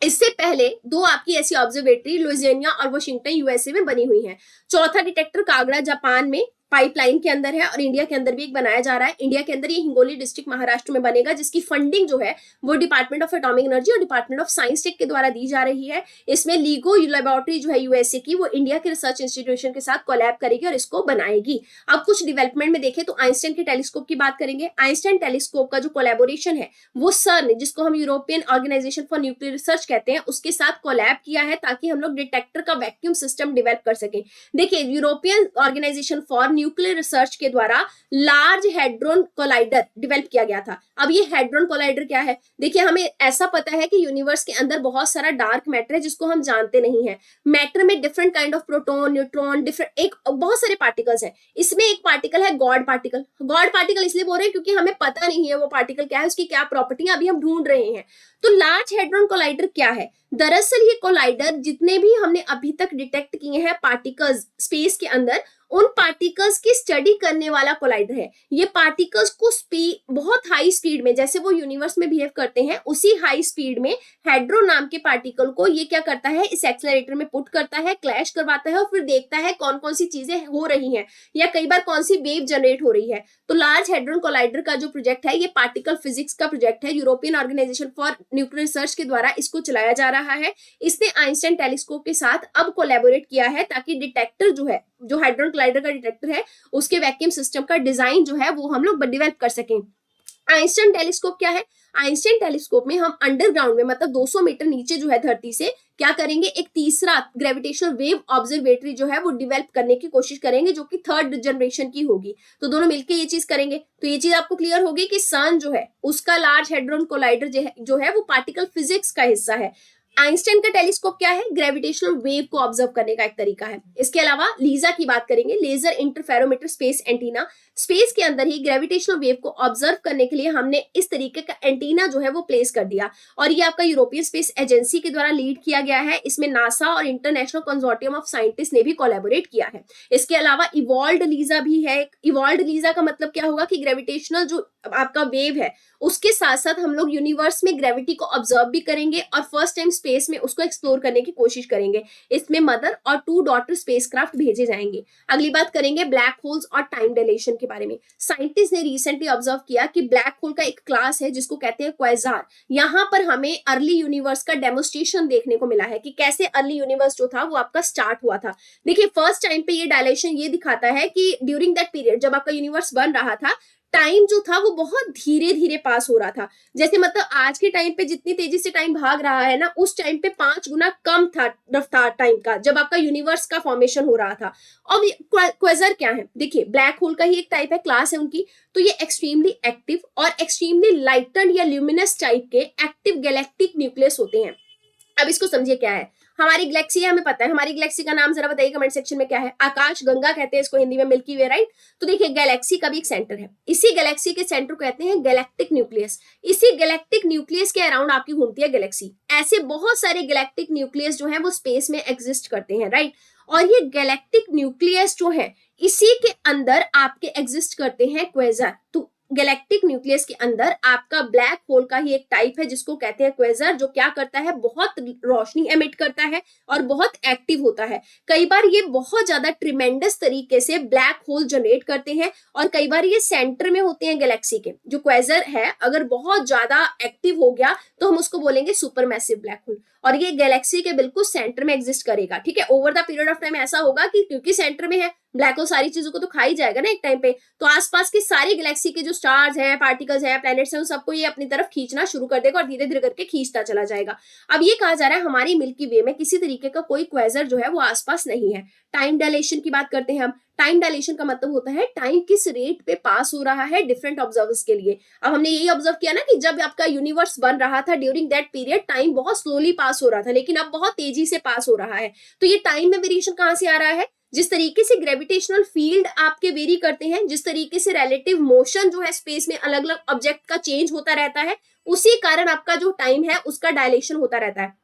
इससे पहले दो आपकी ऐसी ऑब्जर्वेटरी लुइजियाना और वाशिंगटन यूएसए में बनी हुई है। चौथा डिटेक्टर कागड़ा जापान में पाइपलाइन के अंदर है और इंडिया के अंदर भी एक बनाया जा रहा है। इंडिया के अंदर ये हिंगोली डिस्ट्रिक्ट महाराष्ट्र में बनेगा जिसकी फंडिंग जो है वो डिपार्टमेंट ऑफ एटॉमिक एनर्जी और डिपार्टमेंट ऑफ साइंस टेक के द्वारा दी जा रही है। इसमें लीगो लेबोरेटरी जो है यूएसए की वो इंडिया के रिसर्च इंस्टीट्यूशन के साथ कोलैब करेगी और इसको बनाएगी। अब कुछ डेवलपमेंट में देखें तो आइंस्टाइन के टेलीस्कोप की बात करेंगे। आइंस्टाइन टेलीस्कोप का जो कोलैबोरेशन है वो सर्न जिसको हम European Organization for Nuclear Research कहते हैं उसके साथ कोलैब किया है ताकि हम लोग डिटेक्टर का वैक्यूम सिस्टम डेवलप कर सकें। देखिए European Organization for Nuclear Research के द्वारा लार्ज हेड्रोन कोलाइडर डेवलप किया गया था। अब ये हेड्रोन कोलाइडर क्या है? देखिए हमें ऐसा पता है कि यूनिवर्स के अंदर बहुत सारा डार्क मैटर है जिसको हम जानते नहीं है। मैटर में different kind of proton, neutron, different एक बहुत सारे पार्टिकल्स हैं। इसमें एक पार्टिकल है गॉड पार्टिकल। गॉड पार्टिकल इसलिए बोल रहे हैं क्योंकि हमें पता नहीं है वो पार्टिकल क्या है, उसकी क्या प्रॉपर्टी है, अभी हम ढूंढ रहे हैं। तो लार्ज हेड्रोन कोलाइडर क्या है? दरअसल ये कोलाइडर जितने भी हमने अभी तक डिटेक्ट किए हैं पार्टिकल्स स्पेस के अंदर, उन पार्टिकल्स की स्टडी करने वाला कोलाइडर है। ये पार्टिकल्स को बहुत हाई स्पीड में जैसे वो यूनिवर्स में बिहेव करते हैं उसी हाई स्पीड में हेड्रो नाम के पार्टिकल को ये क्या करता है, इस एक्सेलरेटर में पुट करता है, क्लैश करवाता है और फिर देखता है कौन कौन सी चीजें हो रही हैं या कई बार कौन सी वेव जनरेट हो रही है। तो लार्ज हेड्रोन कोलाइडर का जो प्रोजेक्ट है ये पार्टिकल फिजिक्स का प्रोजेक्ट है। European Organization for Nuclear Research के द्वारा इसको चलाया जा रहा है। इसने आइंस्टाइन टेलीस्कोप के साथ अब कोलैबोरेट किया है ताकि डिटेक्टर जो है, जो हेड्रोन कोलाइडर का डिटेक्टर है, उसके वैक्यूम सिस्टम का डिजाइन जो है वो हम लोग डेवलप कर सकें। आइंस्टाइन टेलीस्कोप क्या है? आइंस्टाइन टेलीस्कोप में हम अंडरग्राउंड में मतलब 200 मीटर नीचे जो है धरती से क्या करेंगे, एक तीसरा ग्रेविटेशनल वेव ऑब्जर्वेटरी जो है वो डेवलप करने की कोशिश करेंगे जो कि थर्ड जनरेशन की होगी। तो दोनों मिलकर ये चीज करेंगे। तो ये चीज आपको क्लियर होगी कि सन जो है उसका लार्ज हेड्रोन कोलाइडर जो है वो पार्टिकल फिजिक्स का हिस्सा है। आइंस्टाइन का टेलीस्कोप क्या है? ग्रेविटेशनल वेव को ऑब्जर्व करने का एक तरीका है। इसके अलावा लीजा की बात करेंगे, laser interferometer space antenna. Space के अंदर ही ग्रेविटेशनल वेव को ऑब्जर्व करने के लिए हमने इस तरीके का एंटीना जो है वो प्लेस कर दिया और ये आपका यूरोपियन स्पेस एजेंसी के द्वारा लीड किया गया है। इसमें नासा और इंटरनेशनल कंसोर्टियम ऑफ साइंटिस्ट ने भी कोलैबोरेट किया है। इसके अलावा इवॉल्व्ड लीजा भी है। इवॉल्व्ड लीजा का मतलब क्या होगा कि ग्रेविटेशनल जो आपका वेव है उसके साथ साथ हम लोग यूनिवर्स में ग्रेविटी को ऑब्जर्व भी करेंगे और फर्स्ट टाइम स्पेस में उसको एक्सप्लोर करने की कोशिश करेंगे। इसमें मदर और 2 डॉटर स्पेसक्राफ्ट भेजे जाएंगे। अगली बात करेंगे ब्लैक होल्स और टाइम डायलेशन के बारे में। साइंटिस्ट ने रिसेंटली ऑब्जर्व किया कि ब्लैक होल का एक क्लास है जिसको कहते हैं क्वेजार। यहाँ पर हमें अर्ली यूनिवर्स का डेमोन्स्ट्रेशन देखने को मिला है कि कैसे अर्ली यूनिवर्स जो था वो आपका स्टार्ट हुआ था। देखिए फर्स्ट टाइम पे ये डायलेशन ये दिखाता है कि ड्यूरिंग दैट पीरियड जब आपका यूनिवर्स बन रहा था टाइम जो था वो बहुत धीरे धीरे पास हो रहा था। जैसे मतलब आज के टाइम पे जितनी तेजी से टाइम भाग रहा है ना, उस टाइम पे 5 गुना कम था रफ्तार टाइम का जब आपका यूनिवर्स का फॉर्मेशन हो रहा था। अब क्वेजर क्या है? देखिए ब्लैक होल का ही एक टाइप है, क्लास है उनकी। तो ये एक्सट्रीमली एक्टिव और एक्सट्रीमली लाइटेंड या ल्यूमिनस टाइप के एक्टिव गैलेक्टिक न्यूक्लियस होते हैं। अब इसको समझिए क्या है। हमारी गैलेक्सी है, हमें पता है। हमारी गैलेक्सी का नाम जरा बताइए कमेंट सेक्शन में, क्या है? आकाश गंगा कहते हैं इसको हिंदी में, मिल्की वे, राइट। तो देखिए गैलेक्सी का भी एक सेंटर है। इसी गैलेक्सी के सेंटर को कहते हैं गैलेक्टिक न्यूक्लियस। इसी गैलेक्टिक न्यूक्लियस के अराउंड आपकी घूमती है गैलेक्सी। ऐसे बहुत सारे गैलेक्टिक न्यूक्लियस जो है वो स्पेस में एग्जिस्ट करते हैं, राइट। और ये गैलेक्टिक न्यूक्लियस जो है इसी के अंदर आपके एग्जिस्ट करते हैं क्वेजर। तो गैलेक्टिक न्यूक्लियस के अंदर आपका ब्लैक होल का ही एक टाइप है जिसको कहते हैं क्वेजर, जो क्या करता है, बहुत रोशनी एमिट करता है और बहुत एक्टिव होता है। कई बार ये बहुत ज्यादा ट्रिमेंडस तरीके से ब्लैक होल जनरेट करते हैं और कई बार ये सेंटर में होते हैं गैलेक्सी के। जो क्वेजर है अगर बहुत ज्यादा एक्टिव हो गया तो हम उसको बोलेंगे सुपरमैसिव ब्लैक होल और ये गैलेक्सी के बिल्कुल सेंटर में एग्जिस्ट करेगा, ठीक है। Over the period of time ऐसा होगा कि क्योंकि सेंटर में है ब्लैक होल सारी चीजों को तो खा ही जाएगा ना एक टाइम पे, तो आसपास की सारी गैलेक्सी के जो स्टार्स हैं, पार्टिकल्स हैं, प्लैनेट्स हैं, उन सबको ये अपनी तरफ खींचना शुरू कर देगा और धीरे धीरे करके खींचता चला जाएगा। अब ये कहा जा रहा है हमारी मिल्की वे में किसी तरीके का कोई क्वेजर जो है वो आसपास नहीं है। टाइम डायलेशन की बात करते हैं हम। टाइम डायलेशन का मतलब होता है टाइम किस रेट पे पास हो रहा है डिफरेंट ऑब्जर्वर्स के लिए। अब हमने यही ऑब्जर्व किया ना कि जब आपका यूनिवर्स बन रहा था ड्यूरिंग दैट पीरियड टाइम बहुत स्लोली पास हो रहा था, लेकिन अब बहुत तेजी से पास हो रहा है। तो ये टाइम में वेरिएशन कहां से आ रहा है? जिस तरीके से ग्रेविटेशनल फील्ड आपके वेरी करते हैं, जिस तरीके से रिलेटिव मोशन जो है स्पेस में अलग अलग ऑब्जेक्ट का चेंज होता रहता है, उसी कारण आपका जो टाइम है उसका डायलेशन होता रहता है।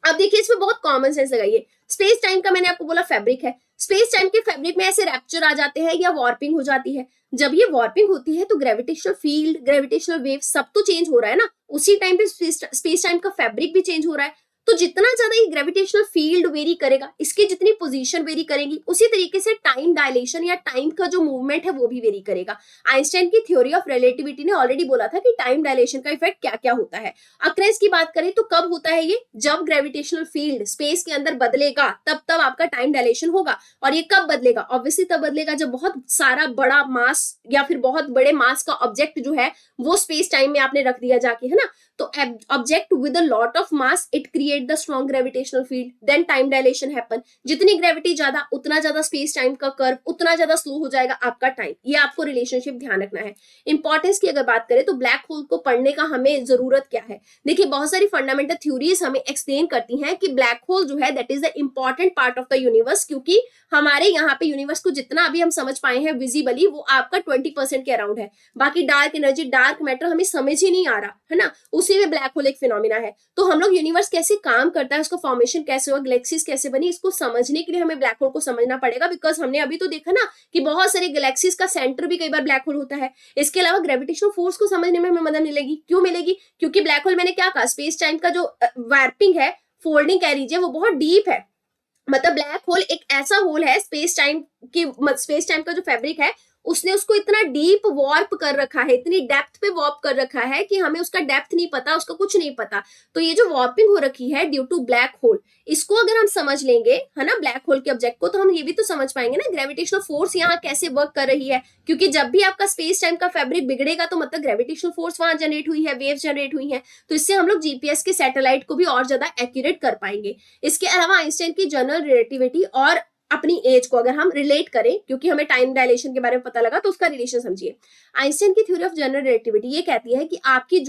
अब देखिए इसमें बहुत कॉमन सेंस लगाइए, स्पेस टाइम का मैंने आपको बोला फैब्रिक है, स्पेस टाइम के फैब्रिक में ऐसे रैप्चर आ जाते हैं या वॉर्पिंग हो जाती है। जब ये वॉर्पिंग होती है तो ग्रेविटेशनल फील्ड, ग्रेविटेशनल वेव सब तो चेंज हो रहा है ना, उसी टाइम पे स्पेस टाइम का फैब्रिक भी चेंज हो रहा है। तो जितना ज्यादा ये ग्रेविटेशनल फील्ड वेरी करेगा, इसकी जितनी पोजीशन वेरी करेगी, उसी तरीके से टाइम डायलेशन या टाइम का जो मूवमेंट है वो भी वेरी करेगा। आइंस्टाइन की थ्योरी ऑफ रिलेटिविटी ने ऑलरेडी बोला था कि टाइम डायलेशन का इफेक्ट क्या क्या होता है। अक्रेंस की बात करें तो कब होता है ये, जब ग्रेविटेशनल फील्ड स्पेस के अंदर बदलेगा तब तब आपका टाइम डायलेशन होगा। और ये कब बदलेगा, ऑब्वियसली तब बदलेगा जब बहुत सारा बड़ा मास या फिर बहुत बड़े मास का ऑब्जेक्ट जो है वो स्पेस टाइम में आपने रख दिया जाके, है ना। तो object with a lot of mass it create the strong gravitational field, then time dilation happen. जितनी ग्रेविटी ज्यादा उतना ज्यादा स्पेस टाइम का कर्व उतना ज्यादा स्लो हो जाएगा आपका टाइम। ये आपको रिलेशनशिप ध्यान रखना है। इंपॉर्टेंस की अगर बात करें तो ब्लैक होल को पढ़ने का हमें जरूरत क्या है, देखिए बहुत सारी फंडामेंटल थ्योरीज हमें एक्सप्लेन करती हैं कि ब्लैक होल जो है that is the important part of the universe, क्योंकि हमारे यहाँ पे यूनिवर्स को जितना अभी हम समझ पाए हैं विजिबली वो आपका 20% के अराउंड है। बाकी डार्क एनर्जी, डार्क मैटर हमें समझ ही नहीं आ रहा है ना, उसी में ब्लैक होल एक फिनोमिना है। तो हम लोग यूनिवर्स कैसे काम करता है, उसका फॉर्मेशन कैसे हुआ, गैलेक्सीज कैसे बनी, इसको समझने के लिए हमें ब्लैक होल को समझना पड़ेगा। बिकॉज हमने अभी तो देखा ना कि बहुत सारे गैलेक्सीज का सेंटर भी कई बार ब्लैक होल होता है। इसके अलावा ग्रेविटेशनल फोर्स को समझने में हमें मदद मिलेगी। क्यों मिलेगी, क्योंकि ब्लैक होल मैंने क्या कहा, स्पेस टाइम का जो वार्पिंग है, फोल्डिंग कह लीजिए, वो बहुत डीप है। मतलब ब्लैक होल एक ऐसा होल है स्पेस टाइम की, स्पेस टाइम का जो फैब्रिक है उसने उसको इतना डीप वॉर्प कर रखा है, इतनी डेप्थ पे वॉर्प कर रखा है कि हमें उसका डेप्थ नहीं पता, उसका कुछ नहीं पता। तो ये जो वॉर्पिंग हो रखी है ड्यू टू ब्लैक होल, इसको अगर हम समझ लेंगे, है ना, ब्लैक होल के ऑब्जेक्ट को, तो हम ये भी तो समझ पाएंगे ना ग्रेविटेशनल फोर्स यहाँ कैसे वर्क कर रही है। क्योंकि जब भी आपका स्पेस टाइम का फैब्रिक बिगड़ेगा तो मतलब ग्रेविटेशनल फोर्स वहां जनरेट हुई है, वेव जनरेट हुई है। तो इससे हम लोग जीपीएस के सैटेलाइट को भी और ज्यादा एक्यूरेट कर पाएंगे। इसके अलावा आइंस्टाइन की जनरल रिलेटिविटी और अपनी एज को अगर हम रिलेट करें, क्योंकि हमें टाइम डायलेशन के बारे में पता लगा, तो उसका रिलेशन समझिए। आइंस्टाइन की थ्योरी ऑफ जनरल रिलेटिविटी ये कहती है कि आपकी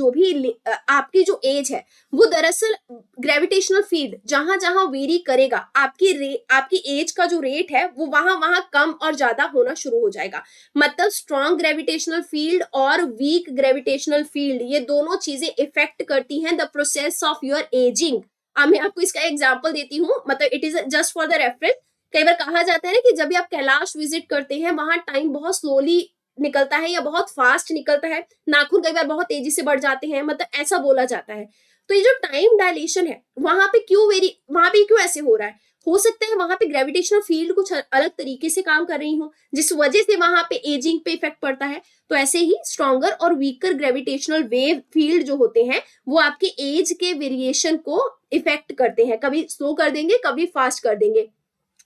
जो एज है वो दरअसल ग्रेविटेशनल फील्ड जहां जहां वेरी करेगा, आपकी एज का जो रेट है वो वहां वहां कम और ज्यादा होना शुरू हो जाएगा। मतलब स्ट्रॉन्ग ग्रेविटेशनल फील्ड और वीक ग्रेविटेशनल फील्ड, ये दोनों चीजें इफेक्ट करती हैं the process of your ageing. अब मैं आपको इसका एग्जाम्पल देती हूँ, मतलब it is just for the reference. कई बार कहा जाता है ना कि जब भी आप कैलाश विजिट करते हैं वहां टाइम बहुत स्लोली निकलता है या बहुत फास्ट निकलता है, नाखून कई बार बहुत तेजी से बढ़ जाते हैं, मतलब ऐसा बोला जाता है। तो ये जो टाइम डायलेशन है वहां पे क्यों ऐसे हो रहा है, हो सकता है वहां पे ग्रेविटेशनल फील्ड कुछ अलग तरीके से काम कर रही हो जिस वजह से वहां पे एजिंग पे इफेक्ट पड़ता है। तो ऐसे ही स्ट्रॉन्गर और वीकर ग्रेविटेशनल वेव फील्ड जो होते हैं वो आपके एज के वेरिएशन को इफेक्ट करते हैं, कभी स्लो कर देंगे कभी फास्ट कर देंगे।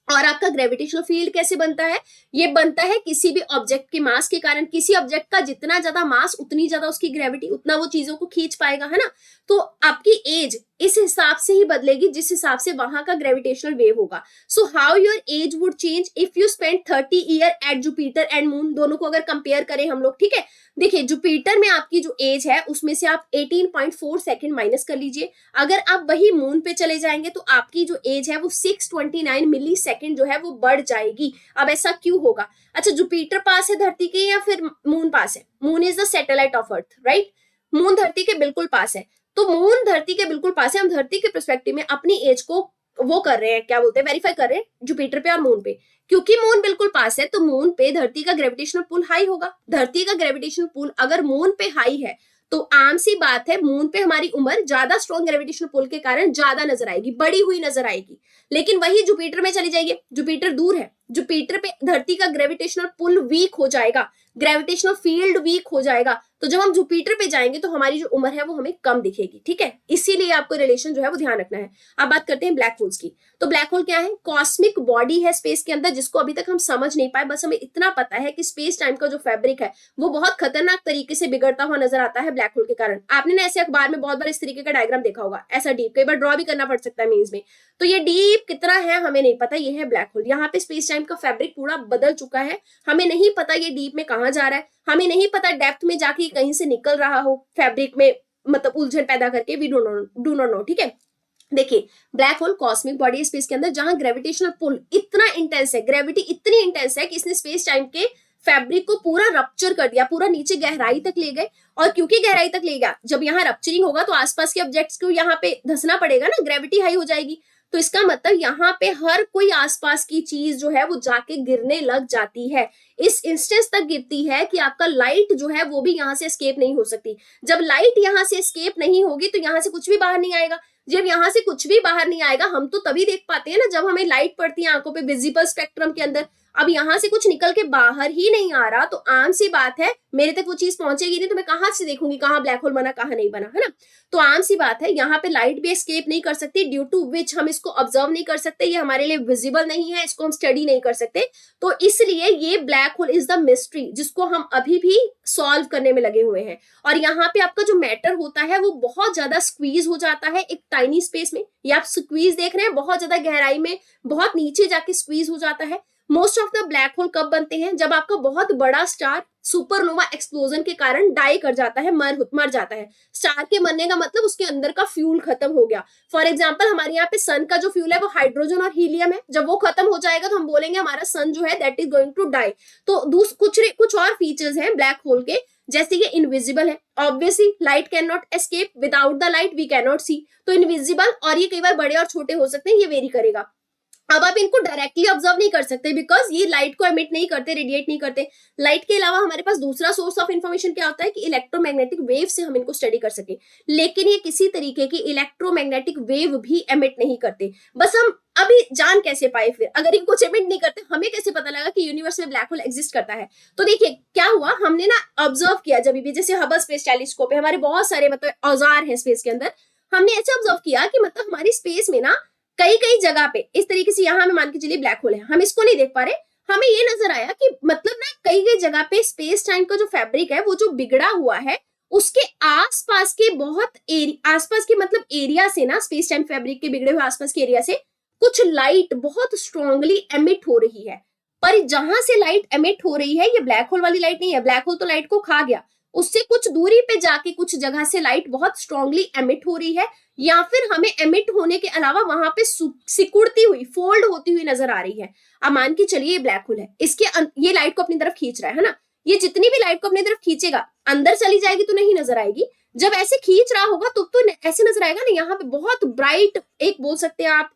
और आपका ग्रेविटेशनल फील्ड कैसे बनता है, ये बनता है किसी भी ऑब्जेक्ट के मास के कारण। किसी ऑब्जेक्ट का जितना ज्यादा मास उतनी ज्यादा उसकी ग्रेविटी, उतना वो चीजों को खींच पाएगा, है ना। तो आपकी एज इस हिसाब से ही बदलेगी जिस हिसाब से वहां का ग्रेविटेशनल वेव होगा। So how your age would change if you spend 30 year at Jupiter and moon. दोनों को अगर कंपेयर करें हम लोग, ठीक है, देखिए जुपिटर में आपकी जो एज है उसमें से आप 18.4 सेकेंड माइनस कर लीजिए। अगर आप वही मून पे चले जाएंगे तो आपकी जो एज है वो 629 मिली सेकेंड जो है वो बढ़ जाएगी। अब ऐसा क्यों होगा, अच्छा जुपिटर पास है धरती के या फिर मून पास है, moon is the satellite of earth, right. Moon धरती के बिल्कुल पास है, तो मून धरती के बिल्कुल पास है, हम धरती के पर्सपेक्टिव में अपनी एज को वो कर रहे हैं, क्या बोलते हैं, वेरीफाई कर रहे हैं जुपिटर पे और मून पे। क्योंकि मून बिल्कुल पास है तो मून पे धरती का ग्रेविटेशनल पुल हाई होगा। धरती का ग्रेविटेशनल पुल अगर मून पे हाई है तो आम सी बात है मून पे हमारी उम्र ज्यादा स्ट्रॉन्ग ग्रेविटेशनल पुल के कारण ज्यादा नजर आएगी, बड़ी हुई नजर आएगी। लेकिन वही जुपिटर में चली जाइए, जुपिटर दूर है, जुपिटर पे धरती का ग्रेविटेशनल पुल वीक हो जाएगा, ग्रेविटेशनल फील्ड वीक हो जाएगा। तो जब हम जुपिटर पे जाएंगे तो हमारी जो उम्र है वो हमें कम दिखेगी, ठीक है। इसीलिए आपको रिलेशन जो है वो ध्यान रखना है। अब बात करते हैं ब्लैक होल्स की। तो ब्लैक होल क्या है, कॉस्मिक बॉडी है स्पेस के अंदर जिसको अभी तक हम समझ नहीं पाए। बस हमें इतना पता है कि स्पेस टाइम का जो फैब्रिक है वो बहुत खतरनाक तरीके से बिगड़ता हुआ नजर आता है ब्लैक होल के कारण। आपने ना ऐसे अखबार में बहुत बार इस तरीके का डायग्राम देखा होगा, ऐसा डीप, कई बार ड्रॉ भी करना पड़ सकता है मेंस में। तो ये डीप कितना है हमें नहीं पता, ये है ब्लैक होल। यहाँ पे स्पेस टाइम का फैब्रिक पूरा बदल चुका है, हमें नहीं पता ये डीप में कहाँ जा रहा है, हमें नहीं पता डेप्थ में जाके कहीं से निकल रहा हो फैब्रिक में, मतलब उलझन पैदा करके, वी डू नॉट नो, ठीक है। देखिए, ब्लैक होल कॉस्मिक बॉडी है स्पेस के अंदर जहां ग्रेविटेशनल पुल इतना इंटेंस है, ग्रेविटी इतनी इंटेंस है कि इसने स्पेस टाइम के फैब्रिक को पूरा रप्चर कर दिया, पूरा नीचे गहराई तक ले गए। और क्योंकि गहराई तक ले गया, जब यहाँ रप्चरिंग होगा तो आसपास के ऑब्जेक्ट्स को यहाँ पे धसना पड़ेगा ना, ग्रेविटी हाई हो जाएगी। तो इसका मतलब यहाँ पे हर कोई आसपास की चीज जो है वो जाके गिरने लग जाती है, इस इंस्टेंस तक गिरती है कि आपका लाइट जो है वो भी यहाँ से एस्केप नहीं हो सकती। जब लाइट यहाँ से एस्केप नहीं होगी तो यहाँ से कुछ भी बाहर नहीं आएगा। जब यहाँ से कुछ भी बाहर नहीं आएगा, हम तो तभी देख पाते हैं ना जब हमें लाइट पड़ती है आंखों पे विजिबल स्पेक्ट्रम के अंदर। अब यहाँ से कुछ निकल के बाहर ही नहीं आ रहा तो आम सी बात है मेरे तक वो चीज पहुंचेगी नहीं, तो मैं कहां से देखूंगी कहाँ ब्लैक होल बना कहाँ नहीं बना, है ना। तो आम सी बात है यहाँ पे लाइट भी एस्केप नहीं कर सकती, ड्यू टू विच हम इसको ऑब्जर्व नहीं कर सकते, ये हमारे लिए विजिबल नहीं है, इसको हम स्टडी नहीं कर सकते। तो इसलिए ये black hole is the mystery जिसको हम अभी भी सॉल्व करने में लगे हुए हैं। और यहाँ पे आपका जो मैटर होता है वो बहुत ज्यादा स्क्वीज हो जाता है एक टाइनी स्पेस में। ये आप स्क्वीज देख रहे हैं, बहुत ज्यादा गहराई में, बहुत नीचे जाके स्क्वीज हो जाता है। Most of the black hole कब बनते हैं, जब आपका बहुत बड़ा स्टार सुपरनोवा एक्सप्लोजन के कारण डाई कर जाता है, मर जाता है। स्टार के मरने का मतलब उसके अंदर का फ्यूल खत्म हो गया। फॉर एग्जाम्पल हमारे यहाँ पे सन का जो फ्यूल है वो हाइड्रोजन और हीलियम है, जब वो खत्म हो जाएगा तो हम बोलेंगे हमारा सन जो है that is going to die. तो कुछ और फीचर्स हैं ब्लैक होल के, जैसे ये इनविजिबल है, obviously light can not escape, without the light we can not see. तो इनविजिबल, और ये कई बार बड़े और छोटे हो सकते हैं, ये वेरी करेगा। अब आप इनको डायरेक्टली ऑब्जर्व नहीं कर सकते बिकॉज ये लाइट को एमिट नहीं करते, रेडिएट नहीं करते। लाइट के अलावा हमारे पास दूसरा सोर्स ऑफ इन्फॉर्मेशन क्या होता है कि इलेक्ट्रोमैग्नेटिक वेव से हम इनको स्टडी कर सके, लेकिन ये किसी तरीके की इलेक्ट्रोमैग्नेटिक वेव भी एमिट नहीं करते। बस हम अभी जान कैसे पाए फिर, अगर इनको एमिट नहीं करते हमें कैसे पता लगा कि यूनिवर्स में ब्लैक होल एग्जिस्ट करता है। तो देखिए क्या हुआ, हमने ना ऑब्जर्व किया जब भी, जैसे हबल स्पेस टेलीस्कोप है, हमारे बहुत सारे मतलब औजार है स्पेस के अंदर, हमने ऐसे ऑब्जर्व किया कि मतलब हमारी स्पेस में ना कई कई जगह पे इस तरीके से, यहाँ हमें मान के चलिए ब्लैक होल है, हम इसको नहीं देख पा रहे, हमें ये नजर आया कि मतलब ना कई कई जगह पे स्पेस टाइम का जो फैब्रिक है वो जो बिगड़ा हुआ है उसके आसपास के बहुत आसपास के मतलब एरिया से ना, स्पेस टाइम फैब्रिक के बिगड़े हुए आसपास के एरिया से कुछ लाइट बहुत स्ट्रांगली एमिट हो रही है। पर जहां से लाइट एमिट हो रही है ये ब्लैक होल वाली लाइट नहीं है, ब्लैक होल तो लाइट को खा गया, उससे कुछ दूरी पे जाके कुछ जगह से लाइट बहुत स्ट्रांगली एमिट हो रही है, या फिर हमें एमिट होने के अलावा वहां पे सिकुड़ती हुई, फोल्ड होती हुई नजर आ रही है। अब मान के चलिए ये ब्लैक होल है, इसके ये लाइट को अपनी तरफ खींच रहा है ना, ये जितनी भी लाइट को अपनी तरफ खींचेगा अंदर चली जाएगी तो नहीं नजर आएगी, जब ऐसे खींच रहा होगा तो ऐसे नजर आएगा ना, यहाँ पे बहुत ब्राइट, एक बोल सकते हैं आप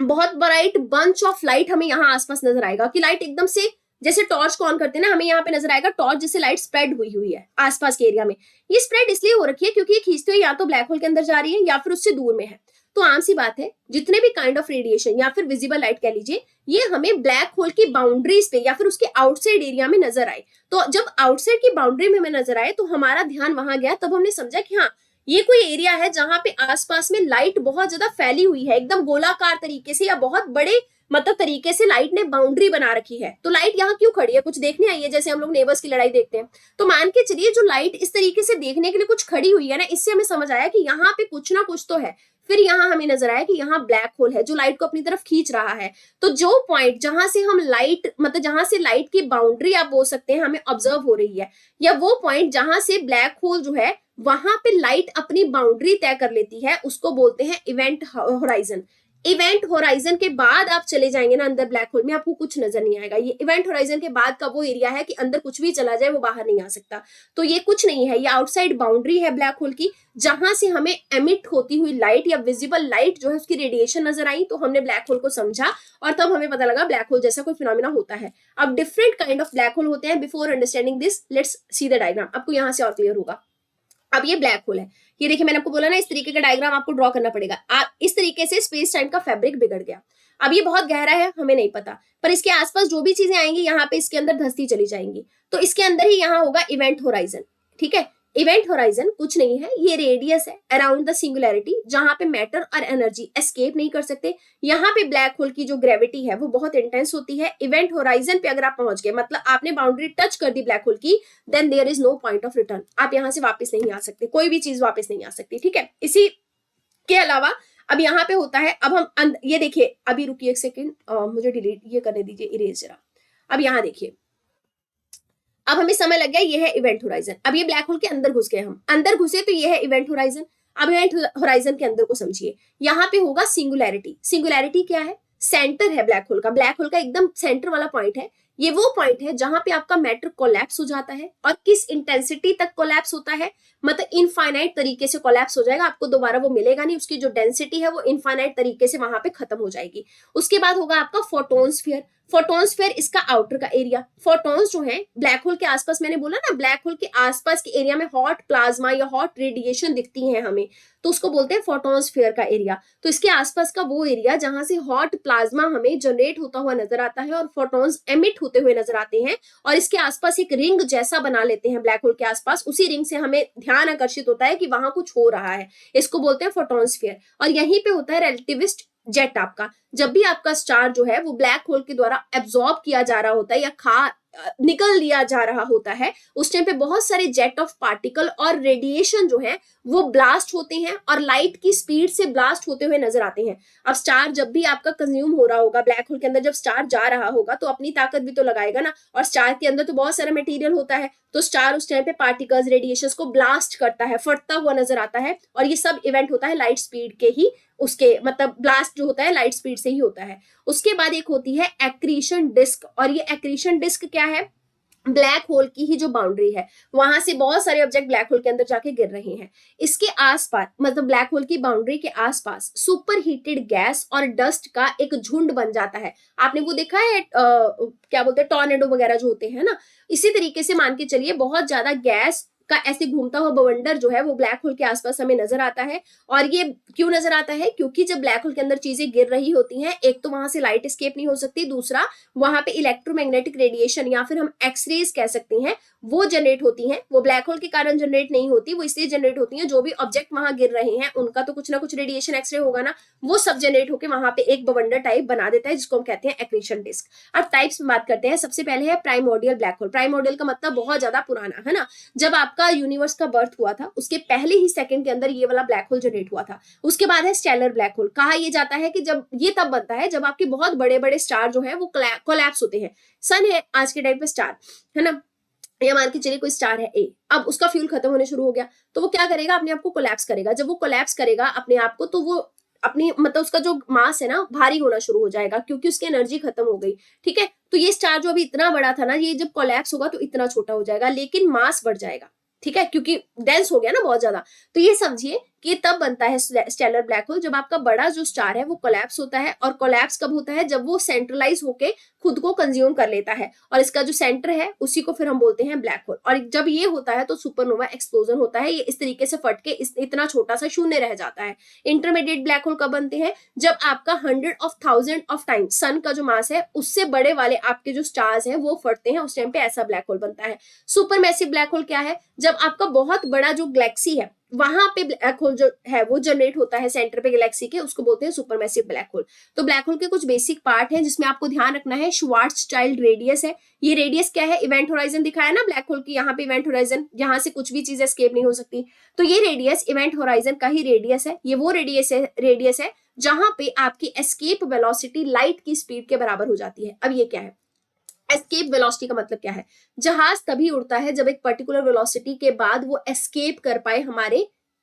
बहुत ब्राइट बंच ऑफ लाइट हमें यहाँ आसपास नजर आएगा, कि लाइट एकदम से जैसे टॉर्च को ऑन करते हैं ना, हमें यहाँ पे नजर आएगा टॉर्च जैसे लाइट स्प्रेड हुई हुई है आसपास के एरिया में। ये स्प्रेड इसलिए हो रखी है क्योंकि ये खींचते हुए या तो ब्लैक होल के अंदर जा रही है या फिर उससे दूर में है। तो आम सी बात है जितने भी काइंड ऑफ रेडिएशन या फिर विजिबल लाइट कह लीजिए, ये हमें ब्लैक होल की बाउंड्रीज पे या फिर उसके आउटसाइड एरिया में नजर आए। तो जब आउटसाइड की बाउंड्री में हमें नजर आए तो हमारा ध्यान वहां गया, तब हमने समझा कि हाँ ये कोई एरिया है जहां पे आसपास में लाइट बहुत ज्यादा फैली हुई है, एकदम गोलाकार तरीके से या बहुत बड़े मतलब तरीके से लाइट ने बाउंड्री बना रखी है। तो लाइट यहाँ क्यों खड़ी है, कुछ देखने आई है, जैसे हम लोग नेबर्स की लड़ाई देखते हैं। तो मान के चलिए जो लाइट इस तरीके से देखने के लिए कुछ खड़ी हुई है ना, इससे हमें समझ आया कि यहाँ पे कुछ ना कुछ तो है। फिर यहाँ हमें नजर आया कि यहाँ ब्लैक होल है जो लाइट को अपनी तरफ खींच रहा है। तो जो पॉइंट जहां से हम लाइट मतलब जहां से लाइट की बाउंड्री आप बोल सकते हैं हमें ऑब्जर्व हो रही है, या वो पॉइंट जहां से ब्लैक होल जो है वहां पे लाइट अपनी बाउंड्री तय कर लेती है, उसको बोलते हैं इवेंट होराइजन। इवेंट होराइजन के बाद आप चले जाएंगे ना अंदर ब्लैक होल में, आपको कुछ नजर नहीं आएगा। ये इवेंट होराइजन के बाद का वो एरिया है कि अंदर कुछ भी चला जाए वो बाहर नहीं आ सकता। तो ये कुछ नहीं है, ये आउटसाइड बाउंड्री है ब्लैक होल की, जहां से हमें एमिट होती हुई लाइट या विजिबल लाइट जो है उसकी रेडिएशन नजर आई, तो हमने ब्लैक होल को समझा और तब हमें पता लगा ब्लैक होल जैसा कोई फिनोमिना होता है। अब different kind of black whole होते हैं। Before understanding this let's see the diagram, आपको यहाँ से और क्लियर होगा। अब ये ब्लैक होल है, ये देखिए मैंने आपको बोला ना इस तरीके का डायग्राम आपको ड्रॉ करना पड़ेगा। इस तरीके से स्पेस टाइम का फैब्रिक बिगड़ गया। अब ये बहुत गहरा है हमें नहीं पता, पर इसके आसपास जो भी चीजें आएंगी यहाँ पे इसके अंदर धंसती चली जाएंगी। तो इसके अंदर ही यहाँ होगा इवेंट होराइजन। ठीक है, इवेंट होराइजन कुछ नहीं है, ये रेडियस है अराउंड द सिंगुलैरिटी, जहां पे मैटर और एनर्जी एस्केप नहीं कर सकते। यहाँ पे ब्लैक होल की जो ग्रेविटी है वो बहुत इंटेंस होती है। इवेंट होराइजन पे अगर आप पहुंच गए, मतलब आपने बाउंड्री टच कर दी ब्लैक होल की, then there is no point of return, आप यहाँ से वापस नहीं आ सकते, कोई भी चीज वापस नहीं आ सकती। ठीक है, इसी के अलावा अब यहाँ पे होता है, अब हम ये देखिए, अभी रुकिए एक सेकेंड, मुझे डिलीट ये करने दीजिए, इरेज जरा। अब यहाँ देखिए, अब हमें समय लग गया, ये है इवेंट होराइजन। अब ये ब्लैक होल के अंदर घुस गए, हम अंदर घुसे तो ये है इवेंट होराइजन। अब इवेंट होराइजन के अंदर को समझिए, यहाँ पे होगा सिंगुलैरिटी। सिंगुलैरिटी क्या है? सेंटर है ब्लैक होल का, ब्लैक होल का एकदम सेंटर वाला पॉइंट है। ये वो पॉइंट है जहां पे आपका मैटर कोलैप्स हो जाता है, और किस इंटेंसिटी तक कोलैप्स होता है, मतलब इनफाइनाइट तरीके से कोलैप्स हो जाएगा, आपको दोबारा वो मिलेगा नहीं, उसकी जो डेंसिटी है वो इनफाइनाइट तरीके से वहां पे खत्म हो जाएगी। उसके बाद होगा आपका फोटोनस्फीयर। फोटोनस्फीयर इसका आउटर का एरिया। फोटोन्स जो है ब्लैक होल के आसपास, मैंने बोला ना ब्लैक होल के आसपास के एरिया में हॉट प्लाज्मा या हॉट रेडिएशन दिखती है हमें, तो उसको बोलते हैं फोटोनस्फीयर का एरिया। तो इसके आसपास का वो एरिया जहां से हॉट प्लाज्मा हमें जनरेट होता हुआ नजर आता है और फोटोन्स एमिट होते हुए नजर आते हैं, और इसके आसपास एक रिंग जैसा बना लेते हैं ब्लैक होल के आसपास, उसी रिंग से हमें ध्यान आकर्षित होता है कि वहां कुछ हो रहा है, इसको बोलते हैं फोटोनस्फीयर। और यहीं पे होता है रिलेटिविस्ट जेट आपका। जब भी आपका स्टार जो है वो ब्लैक होल के द्वारा एब्जॉर्ब किया जा रहा होता है या निकल लिया जा रहा होता है, उस टाइम पे बहुत सारे जेट ऑफ पार्टिकल और रेडिएशन जो है वो ब्लास्ट होते हैं और लाइट की स्पीड से ब्लास्ट होते हुए नजर आते हैं। अब स्टार जब भी आपका कंज्यूम हो रहा होगा ब्लैक होल के अंदर, जब स्टार जा रहा होगा तो अपनी ताकत भी तो लगाएगा ना, और स्टार के अंदर तो बहुत सारा मटेरियल होता है, तो स्टार उस टाइम पे पार्टिकल्स रेडिएशंस को ब्लास्ट करता है, फटता हुआ नजर आता है, और ये सब इवेंट होता है लाइट स्पीड के ही, उसके मतलब ब्लास्ट जो होता है लाइट स्पीड से ही होता है। उसके बाद एक होती है एक्रीशन डिस्क, और ये एक्रीशन डिस्क क्या है? ब्लैक होल की ही जो बाउंड्री है, वहां से बहुत सारे ऑब्जेक्ट ब्लैक होल के अंदर जाके गिर रहे हैं। इसके आसपास मतलब ब्लैक होल की बाउंड्री के आसपास सुपर हीटेड गैस और डस्ट का एक झुंड बन जाता है। आपने वो देखा है क्या बोलते हैं, टॉर्नेडो वगैरह जो होते हैं ना, इसी तरीके से मान के चलिए बहुत ज्यादा गैस का ऐसे घूमता हुआ बवंडर जो है वो ब्लैक होल के आसपास हमें नजर आता है। और ये क्यों नजर आता है? क्योंकि जब ब्लैक होल के अंदर चीजें गिर रही होती हैं, एक तो वहां से लाइट एस्केप नहीं हो सकती, दूसरा वहां पे इलेक्ट्रोमैग्नेटिक रेडिएशन या फिर हम एक्सरेज कह सकते हैं वो जनरेट होती हैं। वो ब्लैक होल के कारण जनरेट नहीं होती, वो इसलिए जनरेट होती हैं जो भी ऑब्जेक्ट वहां गिर रहे हैं उनका तो कुछ ना कुछ रेडिएशन एक्सरे होगा ना, वो सब जनरेट होकर वहां पे एक बवंडर टाइप बना देता है जिसको हम कहते हैं एक्रीशन डिस्क। अब टाइप्स में बात करते हैं। सबसे पहले है प्राइमोर्डियल ब्लैक होल। प्राइमोर्डियल का मतलब बहुत ज्यादा पुराना, है ना, जब आपका यूनिवर्स का बर्थ हुआ था उसके पहले ही सेकंड के अंदर ये वाला ब्लैक होल जनरेट हुआ था। उसके बाद है स्टेलर ब्लैक होल। कहा यह जाता है कि जब ये तब बनता है जब आपके बहुत बड़े बड़े स्टार जो है वो कोलैप्स होते हैं। सन है आज के टाइम पे स्टार, है ना, या मान के चलिए कोई स्टार है ए, अब उसका फ्यूल खत्म होने शुरू हो गया तो वो क्या करेगा? अपने आप को कोलैप्स करेगा। जब वो कोलैप्स करेगा अपने आप को तो वो अपनी मतलब उसका जो मास है ना भारी होना शुरू हो जाएगा क्योंकि उसकी एनर्जी खत्म हो गई। ठीक है, तो ये स्टार जो अभी इतना बड़ा था ना, ये जब कोलैप्स होगा तो इतना छोटा हो जाएगा, लेकिन मास बढ़ जाएगा। ठीक है, क्योंकि डेंस हो गया ना बहुत ज्यादा। तो ये समझिए कि तब बनता है स्टेलर ब्लैक होल जब आपका बड़ा जो स्टार है वो कोलैप्स होता है। और कोलैप्स कब होता है? जब वो सेंट्रलाइज होके खुद को कंज्यूम कर लेता है, और इसका जो सेंटर है उसी को फिर हम बोलते हैं ब्लैक होल। और जब ये होता है तो सुपरनोवा एक्सप्लोजन होता है, ये इस तरीके से फट के इतना छोटा सा शून्य रह जाता है। इंटरमीडिएट ब्लैक होल कब बनते हैं? जब आपका 100,000 ऑफ टाइम सन का जो मास है उससे बड़े वाले आपके जो स्टार्स हैं वो फटते हैं, उस टाइम पे ऐसा ब्लैक होल बनता है। सुपर मैसिव ब्लैक होल क्या है? जब आपका बहुत बड़ा जो गैलेक्सी है वहां पे ब्लैक होल जो है वो जनरेट होता है सेंटर पे गैलेक्सी के, उसको बोलते हैं सुपरमैसिव ब्लैक होल। तो ब्लैक होल के कुछ बेसिक पार्ट हैं जिसमें आपको ध्यान रखना है। श्वार्ट्ज़चाइल्ड रेडियस है। ये रेडियस क्या है? इवेंट होराइजन दिखाया ना ब्लैक होल की, यहाँ पे इवेंट होराइजन, यहाँ से कुछ भी चीज एस्केप नहीं हो सकती, तो ये रेडियस इवेंट होराइजन का ही रेडियस है। ये वो रेडियस है जहां पे आपकी एस्केप वेलोसिटी लाइट की स्पीड के बराबर हो जाती है। अब ये क्या है? एस्केप वेलोसिटी का मतलब क्या है? जहाज तभी उड़ता है जब एक पर्टिकुलर वेलोसिटी के बाद वो एस्केप कर पाए हमारे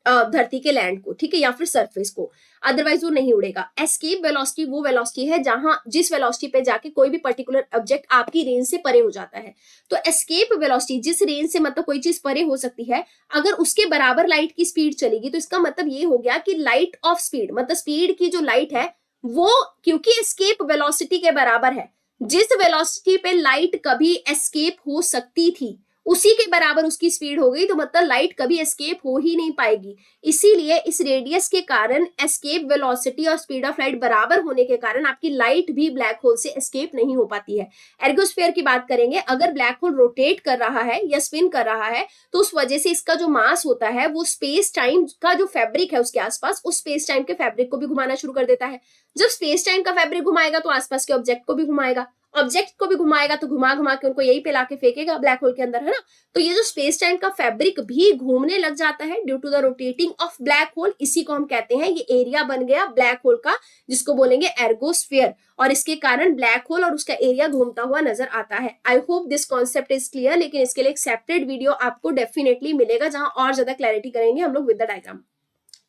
धरती के लैंड को, ठीक है, या फिर सरफेस को, अदरवाइज वो नहीं उड़ेगा। एस्केप वेलोसिटी वो वेलोसिटी है जहां जिस वेलोसिटी पे जाके कोई भी पर्टिकुलर ऑब्जेक्ट आपकी रेंज से परे हो जाता है। तो एस्केप वेलोसिटी जिस रेंज से मतलब कोई चीज परे हो सकती है, अगर उसके बराबर लाइट की स्पीड चलेगी तो इसका मतलब ये हो गया कि लाइट ऑफ स्पीड, मतलब स्पीड की जो लाइट है वो क्योंकि एस्केप वेलोसिटी के बराबर है, जिस वेलोसिटी पे लाइट कभी एस्केप हो सकती थी उसी के बराबर उसकी स्पीड हो गई, तो मतलब लाइट कभी एस्केप हो ही नहीं पाएगी। इसीलिए इस रेडियस के कारण एस्केप वेलोसिटी और स्पीड ऑफ लाइट बराबर होने के कारण आपकी लाइट भी ब्लैक होल से एस्केप नहीं हो पाती है। एर्गोस्फीयर की बात करेंगे, अगर ब्लैक होल रोटेट कर रहा है या स्पिन कर रहा है तो उस वजह से इसका जो मास होता है वो स्पेस टाइम का जो फैब्रिक है उसके आसपास, उस स्पेस टाइम के फैब्रिक को भी घुमाना शुरू कर देता है। जब स्पेस टाइम का फैब्रिक घुमाएगा तो आसपास के ऑब्जेक्ट को भी घुमाएगा, ऑब्जेक्ट को भी घुमाएगा तो घुमा घुमा के उनको यही पे लाके फेंकेगा ब्लैक होल के अंदर, है ना। तो ये जो स्पेस टाइम का फैब्रिक भी घूमने लग जाता है due to the rotating of black hole, इसी को हम कहते हैं, ये एरिया बन गया ब्लैक होल का जिसको बोलेंगे एर्गोस्फीयर, और इसके कारण ब्लैक होल और उसका एरिया घूमता हुआ नजर आता है। I hope this concept is clear, लेकिन इसके लिए एक सेपरेट वीडियो आपको डेफिनेटली मिलेगा जहां और ज्यादा क्लैरिटी करेंगे हम लोग विद द डायग्राम।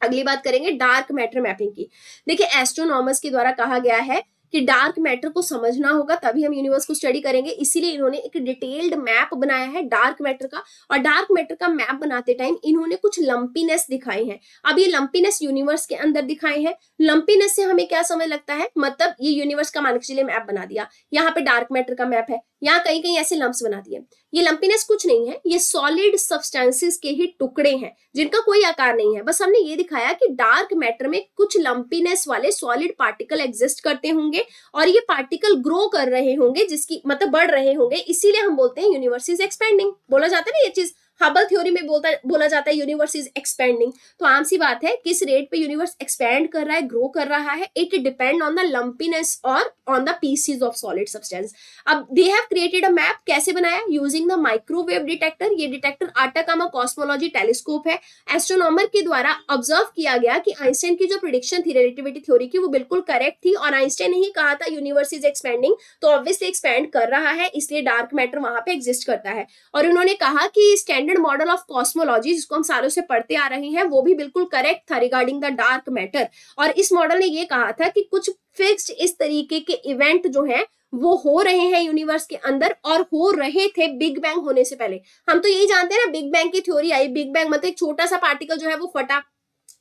अगली बात करेंगे डार्क मैटर मैपिंग की। देखिए एस्ट्रोनॉमर्स के द्वारा कहा गया है कि डार्क मैटर को समझना होगा तभी हम यूनिवर्स को स्टडी करेंगे, इसीलिए इन्होंने एक डिटेल्ड मैप बनाया है डार्क मैटर का। और डार्क मैटर का मैप बनाते टाइम इन्होंने कुछ लंपीनेस दिखाई है। अब ये लंपीनेस यूनिवर्स के अंदर दिखाए हैं। लंपीनेस से हमें क्या समझ लगता है, मतलब ये यूनिवर्स का मान के चलिए मैप बना दिया, यहाँ पे डार्क मैटर का मैप है, यहाँ कहीं कहीं ऐसे लंप्स बना दिए। ये लंपीनेस कुछ नहीं है, ये सॉलिड सब्सटेंसेस के ही टुकड़े हैं जिनका कोई आकार नहीं है। बस हमने ये दिखाया कि डार्क मैटर में कुछ लंपीनेस वाले सॉलिड पार्टिकल एग्जिस्ट करते होंगे और ये पार्टिकल ग्रो कर रहे होंगे, जिसकी मतलब बढ़ रहे होंगे, इसीलिए हम बोलते हैं यूनिवर्स इज एक्सपेंडिंग। बोला जाता है ना ये चीज, हबल थ्योरी में बोला जाता है यूनिवर्स इज एक्सपेंडिंग। तो आम सी बात है किस रेट पे यूनिवर्स एक्सपैंड कर रहा है, ग्रो कर रहा है, it depend on the lumpiness और on the pieces of solid substance. अब they have created a map, कैसे बनाया, यूजिंग द माइक्रोवेव डिटेक्टर। ये डिटेक्टर आटाकामा कॉस्मोलॉजी टेलीस्कोप है। एस्ट्रोनॉमर के द्वारा ऑब्जर्व किया गया कि आइंस्टाइन की जो प्रिडिक्शन थी रिलेटिविटी थ्योरी की वो बिल्कुल करेक्ट थी, और आइंस्टाइन ने ही कहा था यूनिवर्स इज एक्सपेंडिंग, तो ऑब्वियसली एक्सपैंड कर रहा है, इसलिए डार्क मैटर वहां पे एग्जिस्ट करता है। और उन्होंने कहा कि स्टैंडर्ड मॉडल ऑफ कॉस्मोलॉजी जिसको हम सालों से पढ़ते आ रहे हैं वो भी बिल्कुल करेक्ट था रिगार्डिंग द डार्क मैटर। और इस मॉडल ने ये कहा था कि कुछ फिक्स्ड इस तरीके के इवेंट जो हैं वो हो रहे हैं यूनिवर्स के अंदर, और हो रहे थे बिग बैंग होने से पहले। हम तो यही जानते हैं ना, बिग बैंग की थ्योरी आई, बिग बैंग मतलब एक छोटा सा पार्टिकल जो है वो फटा,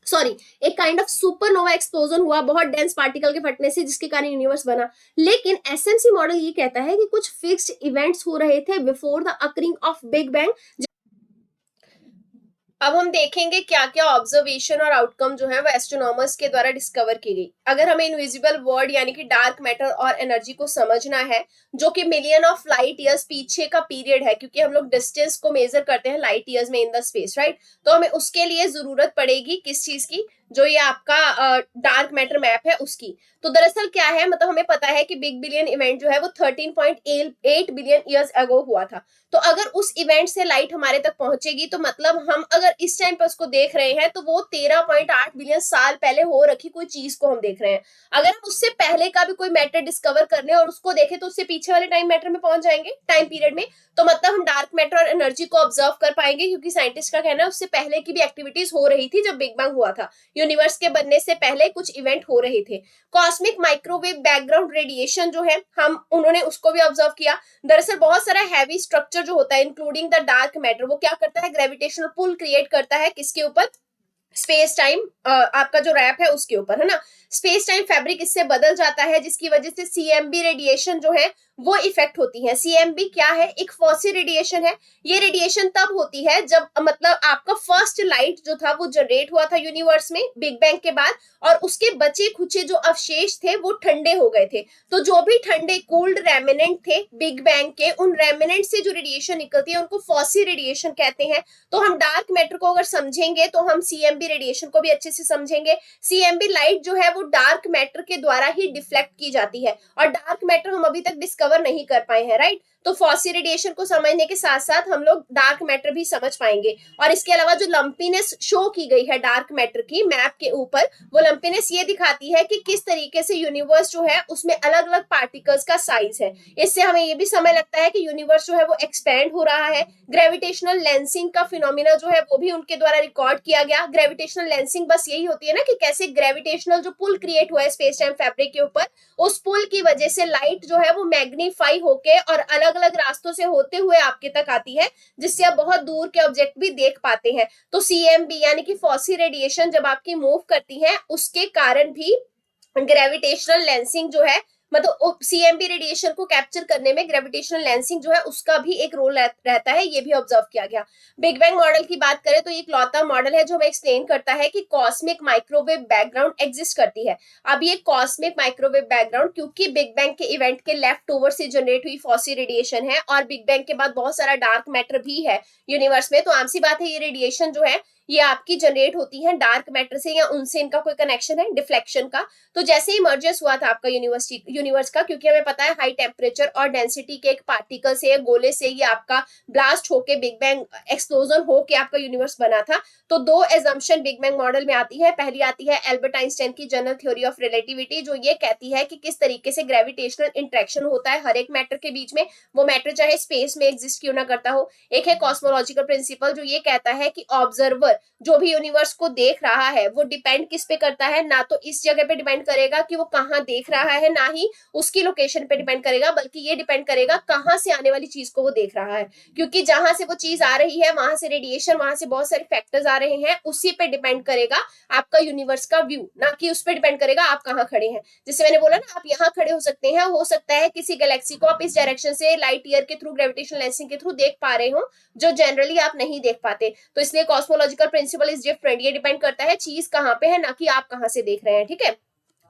सॉरी एक काइंड ऑफ सुपरनोवा एक्सप्लोजन हुआ बहुत डेंस पार्टिकल के फटने से, जिसके कारण यूनिवर्स बना। लेकिन एसएमसी मॉडल ये कहता है कि कुछ फिक्स्ड इवेंट्स हो रहे थे before the occurring of big bang. अब हम देखेंगे क्या क्या ऑब्जर्वेशन और आउटकम जो है वो एस्ट्रोनॉमर्स के द्वारा डिस्कवर की गई। अगर हमें इनविजिबल वर्ल्ड यानी कि डार्क मैटर और एनर्जी को समझना है, जो कि मिलियन ऑफ लाइट ईयर्स पीछे का पीरियड है, क्योंकि हम लोग डिस्टेंस को मेजर करते हैं लाइट ईयर्स में इन द स्पेस, राइट, तो हमें उसके लिए जरूरत पड़ेगी किस चीज की, जो ये आपका डार्क मैटर मैप है उसकी। तो दरअसल क्या है, मतलब हमें पता है कि बिग बिलियन इवेंट जो है वो 13.8 बिलियन ईयर्स अगो हुआ था। तो अगर उस इवेंट से लाइट हमारे तक पहुंचेगी तो मतलब हम अगर इस टाइम पर उसको देख रहे हैं तो वो 13.8 बिलियन साल पहले हो रखी कोई चीज को हम देख रहे हैं। अगर हम उससे पहले का भी कोई मैटर डिस्कवर कर ले और उसको देखें तो उससे पीछे वाले टाइम मैटर में पहुंच जाएंगे, टाइम पीरियड में, तो मतलब हम डार्क मैटर और एनर्जी को ऑब्जर्व कर पाएंगे, क्योंकि साइंटिस्ट का कहना है उससे पहले की भी एक्टिविटीज हो रही थी जब बिग बैंग हुआ था। यूनिवर्स के बनने से पहले कुछ इवेंट हो रहे थे। कॉस्मिक माइक्रोवेव बैकग्राउंड रेडिएशन जो है हम उन्होंने उसको भी ऑब्जर्व किया। दरअसल बहुत सारा हैवी स्ट्रक्चर जो होता है इंक्लूडिंग द डार्क मैटर, वो क्या करता है, ग्रेविटेशनल पुल क्रिएट करता है किसके ऊपर, स्पेस टाइम आपका जो रैप है उसके ऊपर, है ना। स्पेस टाइम फैब्रिक इससे बदल जाता है, जिसकी वजह से सीएमबी रेडिएशन जो है वो इफेक्ट होती है। सीएमबी क्या है, एक फॉसी रेडिएशन है। ये रेडिएशन तब होती है जब मतलब आपका फर्स्ट लाइट जो था वो जनरेट हुआ था यूनिवर्स में बिग बैंग के बाद, और उसके बचे खुचे जो अवशेष थे वो ठंडे हो गए थे। तो जो भी ठंडे कूल्ड रेमिनेंट थे बिग बैंग के, उन रेमिनेंट से जो रेडिएशन निकलती है उनको फॉसी रेडिएशन कहते हैं। तो हम डार्क मैटर को अगर समझेंगे तो हम सीएमबी रेडिएशन को भी अच्छे से समझेंगे। सीएमबी लाइट जो है वो डार्क मैटर के द्वारा ही डिफ्लेक्ट की जाती है, और डार्क मैटर हम अभी तक डिस्कवर नहीं कर पाए हैं, राइट। तो फॉसी रेडिएशन को समझने के साथ साथ हम लोग डार्क मैटर भी समझ पाएंगे। और इसके अलावा जो लंपीनेस शो की गई है डार्क मैटर की मैप के ऊपर, वो लंपीनेस ये दिखाती है कि किस तरीके से यूनिवर्स जो है उसमें अलग अलग पार्टिकल्स का साइज है। इससे हमें ये भी समझ लगता है कि यूनिवर्स जो है वो एक्सपैंड हो रहा है। ग्रेविटेशनल लेंसिंग का फिनोमिना जो है वो भी उनके द्वारा रिकॉर्ड किया गया। ग्रेविटेशनल लेंसिंग बस यही होती है ना कि कैसे ग्रेविटेशनल जो पुल क्रिएट हुआ है स्पेस टाइम फैब्रिक के ऊपर, उस पुल की वजह से लाइट जो है वो मैग्नीफाई होके और अलग अलग रास्तों से होते हुए आपके तक आती है, जिससे आप बहुत दूर के ऑब्जेक्ट भी देख पाते हैं। तो सीएमबी यानी कि फॉसी रेडिएशन जब आपकी मूव करती है उसके कारण भी ग्रेविटेशनल लेंसिंग जो है, मतलब सीएमबी रेडिएशन को कैप्चर करने में ग्रेविटेशनल लेंसिंग जो है उसका भी एक रोल रहता है, ये भी ऑब्जर्व किया गया। बिग बैंग मॉडल की बात करें तो ये इकलौता मॉडल है जो हमें एक्सप्लेन करता है कि कॉस्मिक माइक्रोवेव बैकग्राउंड एग्जिस्ट करती है। अब ये कॉस्मिक माइक्रोवेव बैकग्राउंड क्योंकि बिग बैंग के इवेंट के लेफ्ट ओवर से जनरेट हुई फॉसी रेडिएशन है, और बिग बैंग के बाद बहुत सारा डार्क मैटर भी है यूनिवर्स में, तो आम सी बात है ये रेडिएशन जो है ये आपकी जनरेट होती है डार्क मैटर से, या उनसे इनका कोई कनेक्शन है डिफ्लेक्शन का। तो जैसे ही मर्जर्स हुआ था आपका यूनिवर्स का, क्योंकि हमें पता है हाई टेम्परेचर और डेंसिटी के एक पार्टिकल से, गोले से ये आपका ब्लास्ट होके बिग बैंग एक्सप्लोजन होके आपका यूनिवर्स बना था। तो दो एजम्पशन बिग बैंग मॉडल में आती है। पहली आती है एल्बर्ट आइंस्टाइन की जनरल थ्योरी ऑफ रिलेटिविटी, जो ये कहती है कि किस तरीके से ग्रेविटेशनल इंट्रैक्शन होता है हर एक मैटर के बीच में, वो मैटर चाहे स्पेस में एग्जिस्ट क्यों ना करता हो। एक है कॉस्मोलॉजिकल प्रिंसिपल जो ये कहता है कि ऑब्जर्वर जो भी यूनिवर्स को देख रहा है वो डिपेंड किस पे करता है, ना तो इस जगह पे डिपेंड करेगा कि वो कहाँ देख रहा है, ना ही उसकी लोकेशन पे डिपेंड करेगा, बल्कि ये डिपेंड करेगा कहाँ से आने वाली चीज को वो देख रहा है। क्योंकि जहां से वो चीज आ रही है वहां से रेडिएशन, वहां से बहुत सारे फैक्टर्स आ रहे हैं, उसी पे डिपेंड करेगा आपका यूनिवर्स का व्यू, ना कि उस पर डिपेंड करेगा आप कहाँ खड़े हैं। जैसे मैंने बोला ना, आप यहाँ खड़े हो सकते हैं, हो सकता है किसी गैलेक्सी को आप इस डायरेक्शन से लाइट ईयर के थ्रू, ग्रेविटेशनल लेंसिंग के थ्रू देख पा रहे हो, जो जनरली आप नहीं देख पाते। तो इसलिए कॉस्मोलॉजिकल प्रिंसिपल इज डिफरेंट, ये डिपेंड करता है चीज कहाँ पे है, ना कि आप कहाँ से देख रहे हैं। ठीक है,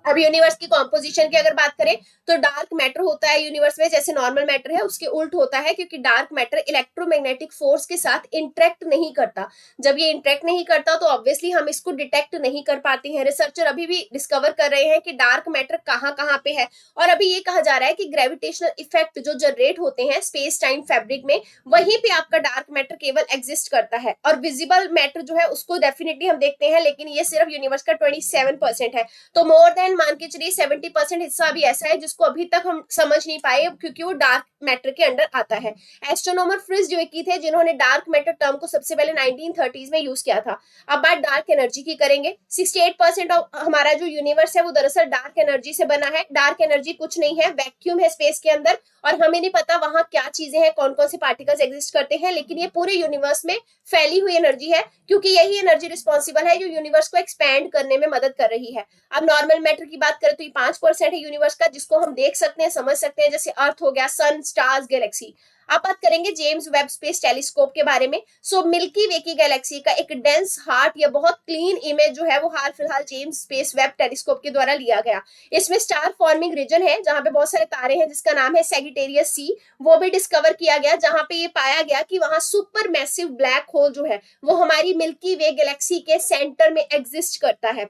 अब यूनिवर्स की कॉम्पोजिशन की अगर बात करें तो डार्क मैटर होता है यूनिवर्स में, जैसे नॉर्मल मैटर है उसके उल्ट होता है, क्योंकि डार्क मैटर इलेक्ट्रोमैग्नेटिक फोर्स के साथ इंटरेक्ट नहीं करता। जब ये इंटरेक्ट नहीं करता तो ऑब्वियसली हम इसको डिटेक्ट नहीं कर पाते हैं। रिसर्चर अभी भी डिस्कवर कर रहे हैं कि डार्क मैटर कहाँ कहाँ पे है, और अभी ये कहा जा रहा है कि ग्रेविटेशनल इफेक्ट जो जनरेट होते हैं स्पेस टाइम फैब्रिक में, वहीं पे आपका डार्क मैटर केवल एग्जिस्ट करता है, और विजिबल मैटर जो है उसको डेफिनेटली हम देखते हैं, लेकिन ये सिर्फ यूनिवर्स का 27% है। तो मोर देन मान के चलिए 70% हिस्सा भी ऐसा है जिसको अभी तक हम समझ नहीं पाए, क्योंकि वो डार्क मैटर के अंडर आता है। एस्ट्रोनॉमर फ्रिज जो एक थे जिन्होंने डार्क मैटर टर्म को सबसे पहले 1930s में यूज किया था। अब बात डार्क एनर्जी की करेंगे। 68% ऑफ हमारा जो यूनिवर्स है वो दरअसल डार्क एनर्जी से बना है। डार्क एनर्जी कुछ नहीं है, वैक्यूम है स्पेस के अंदर, और हमें नहीं पता वहां क्या चीजें हैं, कौन कौन से पार्टिकल्स एग्जिस्ट करते हैं, लेकिन ये पूरे यूनिवर्स में फैली हुई एनर्जी है, क्योंकि यही एनर्जी रिस्पॉन्सिबल है जो यूनिवर्स को एक्सपैंड करने में मदद कर रही है। अब नॉर्मल मैटर की बात करें तो ये 5% है यूनिवर्स का, जिसको हम देख सकते हैं, समझ सकते हैं, जैसे अर्थ हो गया, सन, स्टार्स, गैलेक्सी। अब बात करेंगे जेम्स वेब स्पेस टेलीस्कोप के बारे में। सो मिल्की वे की गैलेक्सी का एक डेंस हार्ट या बहुत क्लीन इमेज जो है वो हाल फिलहाल जेम्स स्पेस वेब टेलीस्कोप के द्वारा लिया गया। इसमें स्टार फॉर्मिंग रीजन है जहां पे बहुत सारे तारे हैं, जिसका नाम है सैजिटेरियस सी, वो भी डिस्कवर किया गया, जहां पे ये पाया गया कि वहां सुपर मैसिव ब्लैक होल जो है वो हमारी मिल्की वे गैलेक्सी के सेंटर में एग्जिस्ट करता है।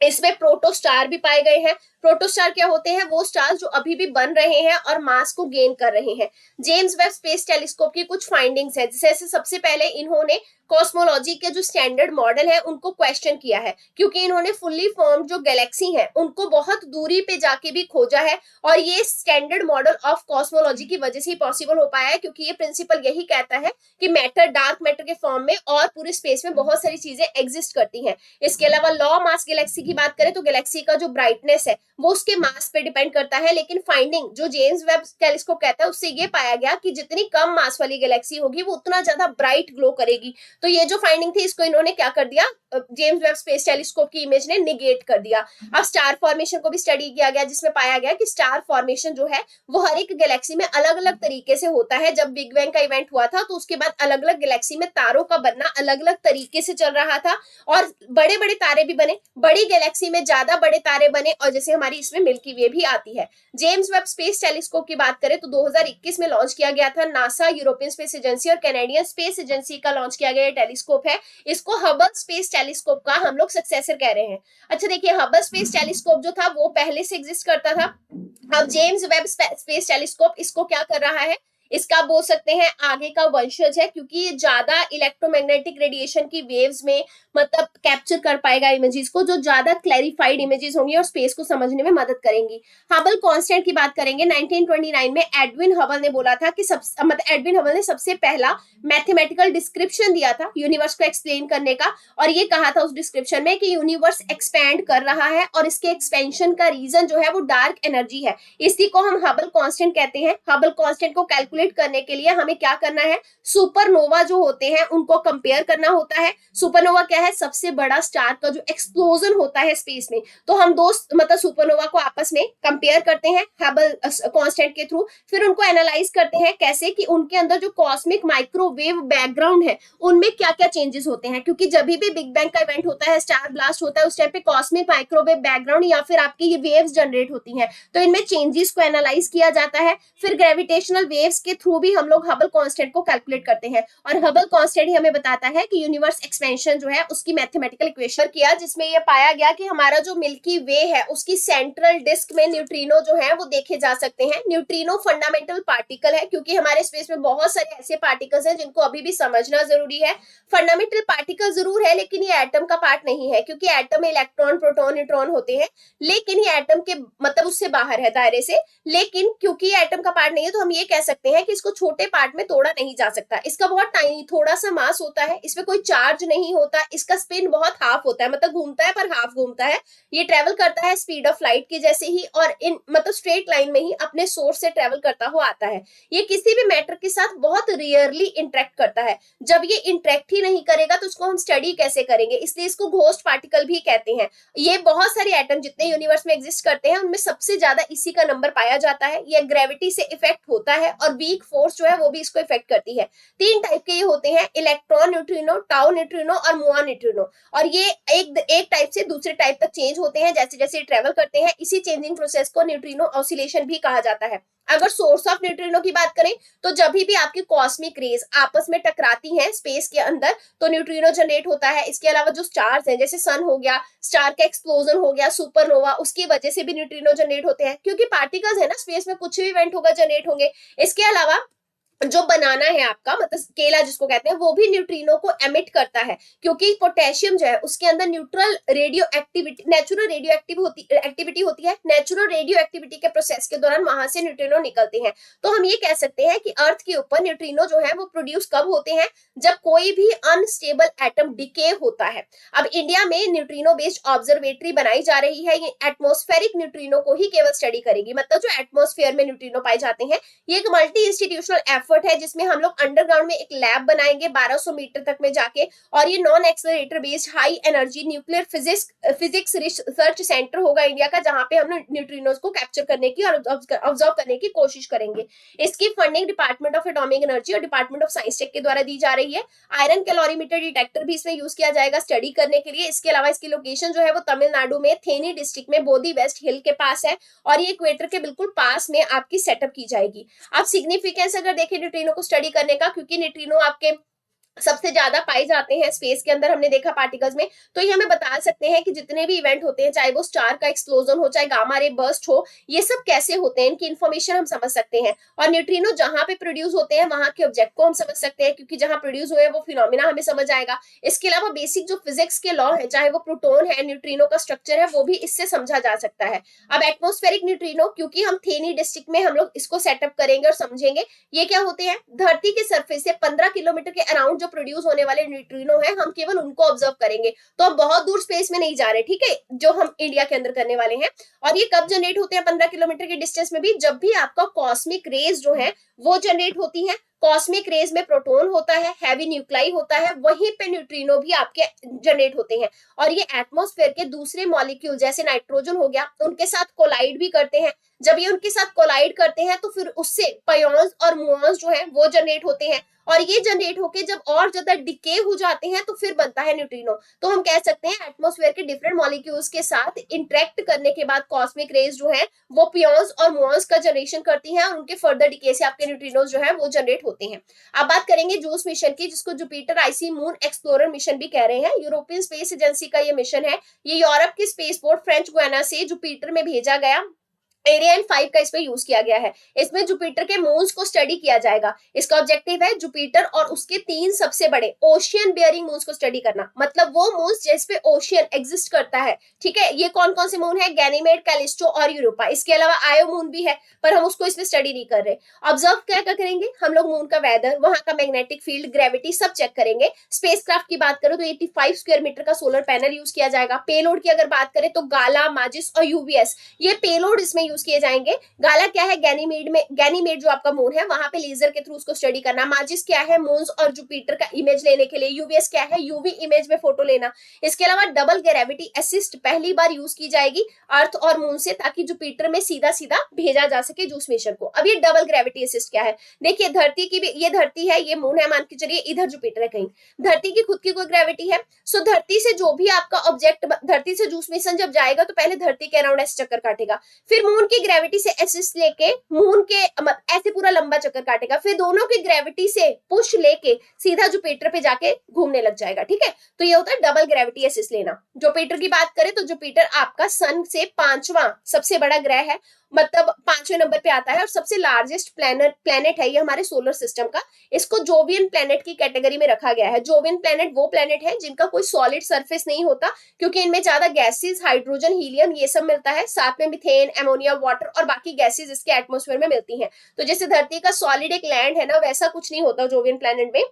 इसमें प्रोटोस्टार भी पाए गए हैं। प्रोटोस्टार क्या होते हैं? वो स्टार जो अभी भी बन रहे हैं और मास को गेन कर रहे हैं। जेम्स वेब स्पेस टेलीस्कोप की कुछ फाइंडिंग्स है, जैसे सबसे पहले इन्होंने कॉस्मोलॉजी के जो स्टैंडर्ड मॉडल है उनको क्वेश्चन किया है, क्योंकि इन्होंने फुल्ली फॉर्म्ड जो गैलेक्सी है उनको बहुत दूरी पे जाके भी खोजा है, और ये स्टैंडर्ड मॉडल ऑफ कॉस्मोलॉजी की वजह से ही पॉसिबल हो पाया है, क्योंकि ये प्रिंसिपल यही कहता है कि मैटर डार्क मैटर के फॉर्म में और पूरे स्पेस में बहुत सारी चीजें एग्जिस्ट करती हैं। इसके अलावा लॉ मास गैलेक्सी की बात करें तो गैलेक्सी का जो ब्राइटनेस है वो उसके मास पे डिपेंड करता है, लेकिन फाइंडिंग जो जेम्स वेब टेलीस्कोप कहता है उससे ये पाया गया कि जितनी कम मास वाली गैलेक्सी होगी वो उतना ज्यादा ब्राइट ग्लो करेगी। तो ये जो फाइंडिंग थी इसको इन्होंने क्या कर दिया, जेम्स वेब स्पेस टेलीस्कोप की इमेज ने निगेट कर दिया। अब स्टार फॉर्मेशन को भी स्टडी किया गया, जिसमें पाया गया कि स्टार फॉर्मेशन जो है वो हर एक गैलेक्सी में अलग अलग तरीके से होता है। जब बिग बैंग का इवेंट हुआ था तो उसके बाद अलग अलग गैलेक्सी में तारों का बनना अलग अलग तरीके से चल रहा था, और बड़े बड़े तारे भी बने, बड़ी गैलेक्सी में ज्यादा बड़े तारे बने, और जैसे हमारी इसमें मिल्की वे भी आती है। जेम्स वेब स्पेस टेलीस्कोप की बात करें तो 2021 में लॉन्च किया गया था। नासा, यूरोपियन स्पेस एजेंसी और कैनेडियन स्पेस एजेंसी का लॉन्च किया गया टेलीस्कोप है। इसको हबल स्पेस टेलीस्कोप का हम लोग सक्सेसर कह रहे हैं। अच्छा देखिए, हबल स्पेस टेलीस्कोप जो था वो पहले से एग्जिस्ट करता था। अब जेम्स वेब स्पेस टेलीस्कोप इसको क्या कर रहा है, इसका बोल सकते हैं आगे का वंशज है, क्योंकि ये ज्यादा इलेक्ट्रोमैग्नेटिक रेडिएशन की वेव्स में मतलब कैप्चर कर पाएगा इमेजेस को, जो ज्यादा क्लैरिफाइड इमेजेस होंगी और स्पेस को समझने में मदद करेंगी। हबल कांस्टेंट की बात करेंगे, 1929 में एडविन हबल ने बोला था कि एडविन हबल ने सबसे पहला मैथमेटिकल डिस्क्रिप्शन दिया था यूनिवर्स को एक्सप्लेन करने का, और ये कहा था उस डिस्क्रिप्शन में कि यूनिवर्स एक्सपैंड कर रहा है और इसके एक्सपेंशन का रीजन जो है वो डार्क एनर्जी है। इसी को हम हबल कांस्टेंट कहते हैं। हबल कांस्टेंट को कैलकुलेट करने के लिए हमें क्या करना है, सुपरनोवा जो होते हैं उनको कंपेयर करना होता है। सुपरनोवा क्या है? सबसे बड़ा स्टार का जो एक्सप्लोजन होता है स्पेस में। तो हम दो मतलब सुपरनोवा को आपस में कंपेयर करते हैं हबल कांस्टेंट के थ्रू, फिर उनको एनालाइज करते हैं कैसे कि उनके अंदर जो कॉस्मिक माइक्रोवेव बैकग्राउंड है उनमें क्या क्या चेंजेस होते हैं, क्योंकि जब भी बिग बैंग का इवेंट होता है, स्टार ब्लास्ट होता है, उस टाइम पे कॉस्मिक माइक्रोवेव बैकग्राउंड या फिर आपकी ये वेव्स जनरेट होती हैं, तो इनमें चेंजेस को एनालाइज किया जाता है। फिर ग्रेविटेशनल वेव्स के थ्रू भी हम लोग हबल कांस्टेंट को कैलकुलेट करते हैं, और हबल कांस्टेंट ही हमें बताता है कि यूनिवर्स एक्सपेंशन जो है उसकी मैथमेटिकल इक्वेशन किया, जिसमें ये पाया गया कि हमारा जो मिल्की वे है उसकी सेंट्रल डिस्क में न्यूट्रिनो जो है वो देखे जा सकते हैं। न्यूट्रिनो फंडामेंटल पार्टिकल है, क्योंकि हमारे स्पेस में बहुत सारे ऐसे पार्टिकल्स हैं जिनको अभी भी समझना जरूरी है। फंडामेंटल पार्टिकल जरूर है, लेकिन ये एटम का पार्ट नहीं है, क्योंकि एटम में इलेक्ट्रॉन, प्रोटॉन, न्यूट्रॉन होते हैं, लेकिन ये एटम के मतलब उससे बाहर है दायरे से। लेकिन क्योंकि ये एटम का पार्ट नहीं है, तो हम ये कह सकते हैं कि इसको छोटे पार्ट में तोड़ा नहीं जा सकता। इसका बहुत टाइनी थोड़ा सा मास होता है, इसमें कोई चार्ज नहीं होता, इसका स्पिन बहुत हाफ होता है, मतलब घूमता है पर हाफ घूमता है। ये ट्रेवल करता है स्पीड ऑफ लाइट के जैसे ही, और इन मतलब स्ट्रेट लाइन में ही अपने सोर्स से ट्रेवल करता हुआ आता है। ये किसी भी मैटर के साथ बहुत रेयरली इंटरेक्ट करता है। जब ये इंटरेक्ट ही नहीं करेगा तो उसको हम स्टडी कैसे करेंगे, इसलिए इसको घोस्ट पार्टिकल भी कहते हैं। ये बहुत सारे एटम जितने यूनिवर्स में एग्जिस्ट करते हैं उनमें सबसे ज्यादा इसी का नंबर पाया जाता है। ये ग्रेविटी से इफेक्ट होता है, और वीक फोर्स जो है वो भी इसको इफेक्ट करती है। 3 टाइप के ये होते हैं, इलेक्ट्रॉन न्यूट्रिनो, टाउ न्यूट्रिनो और मुआ न्यूट्रिनो। और ये एक टाइप से दूसरे टाइप तक चेंज होते हैं जैसे जैसे ये ट्रेवल करते हैं। इसी चेंजिंग प्रोसेस को न्यूट्रिनो ऑसिलेशन भी कहा जाता है। अगर सोर्स ऑफ न्यूट्रिनो की बात करें, तो जब भी आपकी कॉस्मिक रेज आपस में टकराती हैं स्पेस के अंदर, तो न्यूट्रिनो जनरेट होता है। इसके अलावा जो स्टार्स हैं, जैसे सन हो गया, स्टार का एक्सप्लोजन हो गया, सुपरनोवा, उसकी वजह से भी न्यूट्रिनो जनरेट होते हैं, क्योंकि पार्टिकल्स है ना स्पेस में, कुछ भी इवेंट होगा जनरेट होंगे। इसके अलावा जो बनाना है आपका, मतलब केला जिसको कहते हैं, वो भी न्यूट्रिनो को एमिट करता है, क्योंकि पोटेशियम जो है उसके अंदर neutral radio activity, natural radio activity होती है। नेचुरल रेडियो एक्टिविटी के प्रोसेस के दौरान वहां से न्यूट्रिनो निकलते हैं। तो हम ये कह सकते हैं कि अर्थ के ऊपर न्यूट्रिनो जो है वो प्रोड्यूस कब होते हैं, जब कोई भी अनस्टेबल एटम डिके होता है। अब इंडिया में न्यूट्रिनो बेस्ड ऑब्जर्वेटरी बनाई जा रही है। ये एटमॉस्फेरिक न्यूट्रिनो को ही केवल स्टडी करेगी, मतलब जो एटमॉस्फेयर में न्यूट्रिनो पाए जाते हैं। ये एक मल्टी इंस्टीट्यूशनल एफर्ट है, जिसमें हम लोग अंडरग्राउंड में एक लैब बनाएंगे 1200 मीटर तक में जाके, और ये non accelerator based high energy nuclear physics research centre होगा इंडिया का, जहां पे हम न्यूट्रिनोज को कैप्चर करने की और ऑब्जर्व करने की कोशिश करेंगे। इसकी funding department of atomic energy और डिपार्टमेंट ऑफ साइंस टेक के द्वारा दी जा रही है। आयरन कैलोरीमीटर डिटेक्टर भी इसमें यूज किया जाएगा स्टडी करने के लिए। इसके अलावा इसकी लोकेशन जो है वो तमिलनाडु में थेनी डिस्ट्रिक्ट में बोधी वेस्ट हिल के पास है, और ये इक्वेटर के बिल्कुल पास में आपकी सेटअप की जाएगी। अब सिग्निफिकेंस अगर देखें न्यूट्रिनो को स्टडी करने का, क्योंकि न्यूट्रिनो आपके सबसे ज्यादा पाए जाते हैं स्पेस के अंदर, हमने देखा पार्टिकल्स में, तो ये हमें बता सकते हैं कि जितने भी इवेंट होते हैं, चाहे वो स्टार का एक्सप्लोजन हो, चाहे गामा रे बर्स्ट हो, ये सब कैसे होते हैं, इनकी इन्फॉर्मेशन हम समझ सकते हैं। और न्यूट्रिनो जहां पे प्रोड्यूस होते हैं वहां के ऑब्जेक्ट को हम समझ सकते हैं, क्योंकि जहां प्रोड्यूस हुए वो फिनोमिना हमें समझ आएगा। इसके अलावा बेसिक जो फिजिक्स के लॉ है, चाहे वो प्रोटोन है, न्यूट्रिनो का स्ट्रक्चर है, वो भी इससे समझा जा सकता है। अब एटमोस्फेरिक न्यूट्रिनो, क्योंकि हम थेनी डिस्ट्रिक्ट में हम लोग इसको सेटअप करेंगे और समझेंगे। ये क्या होते हैं, धरती के सरफेस से 15 किलोमीटर के अराउंड जो प्रोड्यूस होने वाले न्यूट्रिनो है, हम केवल उनको ऑब्जर्व करेंगे। तो हम बहुत दूर स्पेस में नहीं जा रहे, ठीक है, जो हम इंडिया के अंदर करने वाले हैं। और ये कब जनरेट होते हैं 15 किलोमीटर की डिस्टेंस में भी, जब भी आपका कॉस्मिक रेज जो है वो जनरेट होती है। कॉस्मिक रेज में प्रोटॉन होता है, हैवी न्यूक्लाई होता है, वहीं पे न्यूट्रिनो भी आपके जनरेट होते हैं। और ये एटमॉस्फेयर के दूसरे मॉलिक्यूल जैसे नाइट्रोजन हो गया, उनके साथ कोलाइड भी करते हैं। जब ये उनके साथ कोलाइड करते हैं तो फिर उससे पायोन्स और मुऑन्स जो है वो जनरेट होते हैं, और ये जनरेट होके जब और ज्यादा डिके हो जाते हैं तो फिर बनता है न्यूट्रिनो। तो हम कह सकते हैं एटमॉस्फेयर के डिफरेंट मॉलिक्यूल्स के साथ इंटरेक्ट करने के बाद कॉस्मिक रेज जो है वो पियोन्स और मुऑन्स का जनरेशन करती हैं, और उनके फर्दर डिके से आपके न्यूट्रिनोज जो है वो जनरेट होते हैं। अब बात करेंगे जूस मिशन की, जिसको Jupiter IC moon explorer mission भी कह रहे हैं। यूरोपियन स्पेस एजेंसी का ये मिशन है। ये यूरोप के स्पेसपोर्ट फ्रेंच गुयाना से जुपिटर में भेजा गया। एरियन 5 का इसमें यूज किया गया है। इसमें जुपिटर के मून्स को स्टडी किया जाएगा। इसका ऑब्जेक्टिव है जुपिटर और उसके 3 सबसे बड़े ओशियन बेयरिंग मून्स को स्टडी करना, मतलब वो मून्स जिसपे ओशियन एग्जिस्ट करता है। ठीक है, ये कौन कौन से मून है, गैनीमेड, कैलिस्टो और यूरोपा। इसके अलावा आयो मून भी है, पर हम उसको इसमें स्टडी नहीं कर रहे। ऑब्जर्व क्या क्या करेंगे हम लोग, मून का वेदर, वहां का मैग्नेटिक फील्ड, ग्रेविटी सब चेक करेंगे। स्पेसक्राफ्ट की बात करें तो 85 स्क्वायर मीटर का सोलर पैनल यूज किया जाएगा। पेलोड की अगर बात करें तो गाला, माजिस और यूवीएस, ये पेलोड इसमें यूज किए जाएंगे। गाला क्या है, गैनीमेड जो आपका मून है वहां पे लेजर के थ्रू उसको स्टडी करना। माजिस क्या है, मून्स और जुपिटर का इमेज लेने के लिए। यूवीएस क्या है, यूवी इमेज में फोटो लेना। इसके अलावा डबल ग्रेविटी असिस्ट पहली बार यूज की जाएगी अर्थ और मून से, ताकि जुपिटर में सीधा सीधा भेजा जा सके जूस मिशन को। अब ये डबल ग्रेविटी असिस्ट क्या है, देखिए धरती की भी, ये धरती है, ये मून है, मान के चलिए इधर जुपिटर है कहीं। धरती की खुद की कोई ग्रेविटी है, सो धरती से जो भी आपका ऑब्जेक्ट, धरती से जूस मिशन जब जाएगा तो पहले धरती के अराउंड ऐसे चक्कर काटेगा, फिर मून मून की ग्रेविटी से असिस्ट लेके मून के ऐसे पूरा लंबा चक्कर काटेगा, फिर दोनों की ग्रेविटी से पुश लेके सीधा जुपिटर पे जाके घूमने लग जाएगा, ठीक है। तो ये होता है डबल ग्रेविटी असिस्ट लेना। जुपिटर की बात करें तो जुपिटर आपका सन से 5वां सबसे बड़ा ग्रह है, मतलब 5वें नंबर पे आता है और सबसे लार्जेस्ट प्लेनेट है ये हमारे सोलर सिस्टम का। इसको जोवियन प्लेनेट की कैटेगरी में रखा गया है। जोवियन प्लेनेट वो प्लेनेट है जिनका कोई सॉलिड सरफेस नहीं होता, क्योंकि इनमें ज्यादा गैसेस, हाइड्रोजन, हीलियम ये सब मिलता है, साथ में मिथेन, एमोनिया, वाटर और बाकी गैसेस इसके एटमॉस्फेयर में मिलती हैं। तो जैसे धरती का सॉलिड एक लैंड है ना, वैसा कुछ नहीं होता जोवियन प्लेनेट में।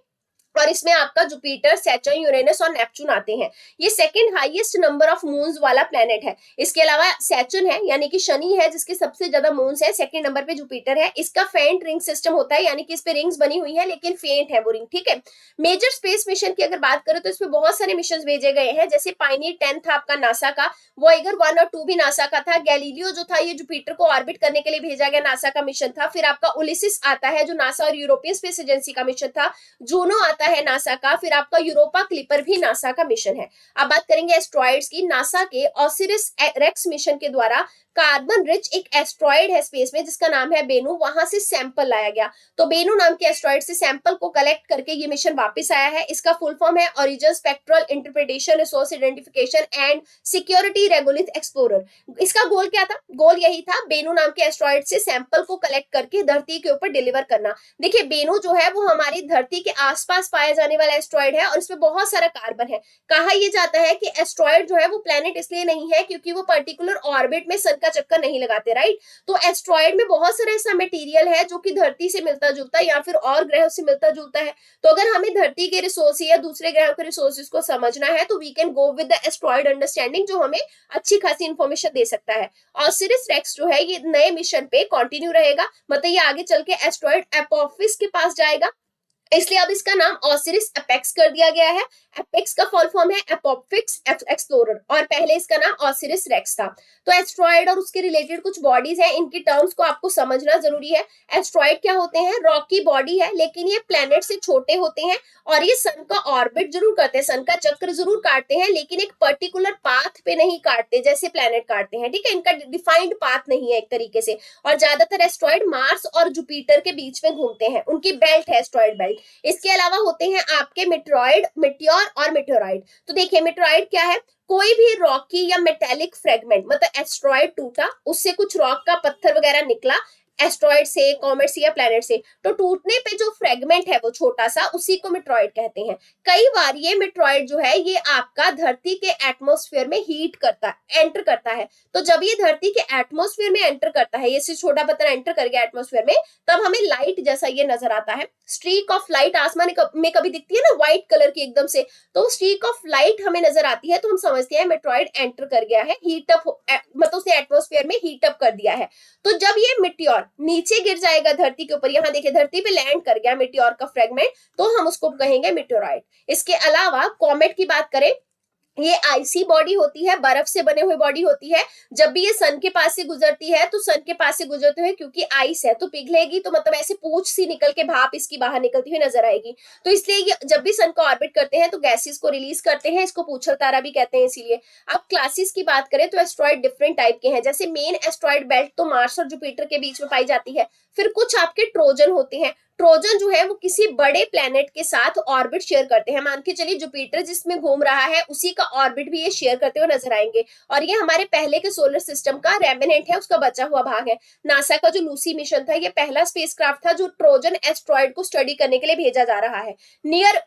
और इसमें आपका जुपिटर, सैटर्न, यूरेनस और नेपच्यून आते हैं। ये second highest number of moons वाला प्लेनेट है। इसके अलावा सैटर्न है यानी कि शनि है जिसके सबसे ज्यादा मून्स है, सेकंड नंबर पे जुपिटर है। इसका फेंट रिंग सिस्टम होता है, यानी कि इस पे रिंग्स बनी हुई है लेकिन फेंट है वो रिंग, ठीक है। मेजर स्पेस मिशन की अगर बात करें तो इसमें बहुत सारे मिशन भेजे गए हैं, जैसे पायनियर 10 था आपका नासा का, वॉयगर 1 और 2 भी नासा का था। गैलीलियो जो था ये जुपिटर को ऑर्बिट करने के लिए भेजा गया नासा का मिशन था। फिर आपका उलिसिस आता है जो नासा और यूरोपियन स्पेस एजेंसी का मिशन था। जूनो आता है नासा का। फिर आपका यूरोपा क्लिपर भी नासा का मिशन है। अब बात करेंगे एस्ट्रॉइड्स की। नासा के ऑसिरिस रेक्स मिशन के द्वारा कार्बन रिच एक एस्ट्रॉइड है स्पेस में जिसका नाम है बेनू, वहां से सैंपल लाया गया। तो बेनू नाम के एस्ट्रॉइड से सैंपल को कलेक्ट करके ये मिशन वापस आया है। इसका फुल फॉर्म है origin spectral interpretation resource identification and security regolith explorer. इसका गोल क्या था? गोल यही था बेनू नाम के एस्ट्रॉइड से सैंपल को कलेक्ट करके धरती के ऊपर डिलीवर करना। देखिए बेनू जो है वो हमारी धरती के आसपास पाया जाने वाला एस्ट्रॉइड है और इसमें बहुत सारा कार्बन है। कहा यह जाता है कि एस्ट्रॉइड जो है वो प्लेनेट इसलिए नहीं है क्योंकि वो पर्टिकुलर ऑर्बिट में सन का चक्कर नहीं लगाते, राइट। तो एस्ट्रॉइड में बहुत सारा ऐसा मटेरियल है जो कि धरती से मिलता जुलता है या फिर और ग्रहों से मिलता जुलता है। तो अगर हमें धरती के रिसोर्स या दूसरे ग्रहों के रिसोर्सेज को समझना है तो we can go with the asteroid understanding, जो हमें अच्छी खासी इंफॉर्मेशन दे सकता है। ऑसिरिस रेक्स जो है ये नए मिशन पे कंटिन्यू रहेगा, मतलब ये आगे चल के एस्ट्रॉइड एपोफिस के पास जाएगा, इसलिए अब इसका नाम ऑसिरिस एपेक्स कर दिया गया है। एपेक्स का फुल फॉर्म है एपोफिक्स एक्सप्लोरर और पहले इसका नाम ऑसिरिस रेक्स था। तो एस्ट्रॉइड और उसके रिलेटेड कुछ बॉडीज हैं, इनकी टर्म्स को आपको समझना जरूरी है। एस्ट्रॉइड क्या होते हैं? रॉकी बॉडी है लेकिन ये प्लेनेट से छोटे होते हैं और ये सन का ऑर्बिट जरूर करते हैं, सन का चक्र जरूर काटते हैं लेकिन एक पर्टिकुलर पाथ पे नहीं काटते जैसे प्लेनेट काटते हैं, ठीक है। इनका डिफाइंड पाथ नहीं है एक तरीके से। और ज्यादातर एस्ट्रॉइड मार्स और जुपिटर के बीच में घूमते हैं, उनकी बेल्ट है एस्ट्रॉइड बेल्ट। इसके अलावा होते हैं आपके मेट्रॉइड, मेटियोर और मेटेओराइड। तो देखिए मेट्रॉइड क्या है? कोई भी रॉकी या मेटेलिक फ्रेगमेंट, मतलब एस्ट्रॉइड टूटा, उससे कुछ रॉक का पत्थर वगैरह निकला एस्ट्रॉइड से, कॉमेट से या प्लैनेट से, तो टूटने पे जो फ्रेगमेंट है वो छोटा सा, उसी को मेट्रॉइड कहते हैं। कई बार ये मेट्रॉइड जो है ये आपका धरती के एटमॉस्फेयर में हीट करता है, एंटर करता है। तो जब ये धरती के एटमॉस्फेयर में एंटर करता है, ये से छोटा पत्थर एंटर कर गया एटमॉस्फेयर में, तब हमें लाइट जैसा ये नजर आता है। स्ट्रीक ऑफ लाइट आसमान में कभी दिखती है ना व्हाइट कलर की एकदम से, तो स्ट्रीक ऑफ लाइट हमें नजर आती है तो हम समझते हैं मेट्रॉइड एंटर कर गया है, हीट अप, मतलब उसने एटमॉस्फेयर में हीट अप कर दिया है। तो जब ये मिट्योर नीचे गिर जाएगा धरती के ऊपर, यहाँ देखिए धरती पे लैंड कर गया मिट्योर का फ्रेगमेंट, तो हम उसको कहेंगे मेटेओराइड। इसके अलावा कॉमेट की बात करें, ये आइसी बॉडी होती है, बर्फ से बने हुए बॉडी होती है। जब भी ये सन के पास से गुजरती है तो सन के पास से गुजरते हुए क्योंकि आइस है तो पिघलेगी, तो मतलब ऐसे पूंछ सी निकल के भाप इसकी बाहर निकलती हुई नजर आएगी। तो इसलिए ये जब भी सन को ऑर्बिट करते हैं तो गैसेस को रिलीज करते हैं, इसको पूछल तारा भी कहते हैं इसीलिए। अब क्लासेस की बात करें तो एस्ट्रॉइड डिफरेंट टाइप के हैं, जैसे मेन एस्ट्रॉइड बेल्ट तो मार्स और जुपिटर के बीच में पाई जाती है। फिर कुछ आपके ट्रोजन होते हैं। ट्रोजन जो है वो किसी बड़े प्लेनेट के साथ ऑर्बिट शेयर करते हैं। मान के चलिए जुपिटर जिसमें घूम रहा है उसी का ऑर्बिट भी ये शेयर करते हुए नजर आएंगे, और ये हमारे पहले के सोलर सिस्टम का रेमिनेंट है, उसका बचा हुआ भाग है। नासा का जो लूसी मिशन था ये पहला स्पेसक्राफ्ट था जो ट्रोजन एस्ट्रॉइड को स्टडी करने के लिए भेजा जा रहा है। नियर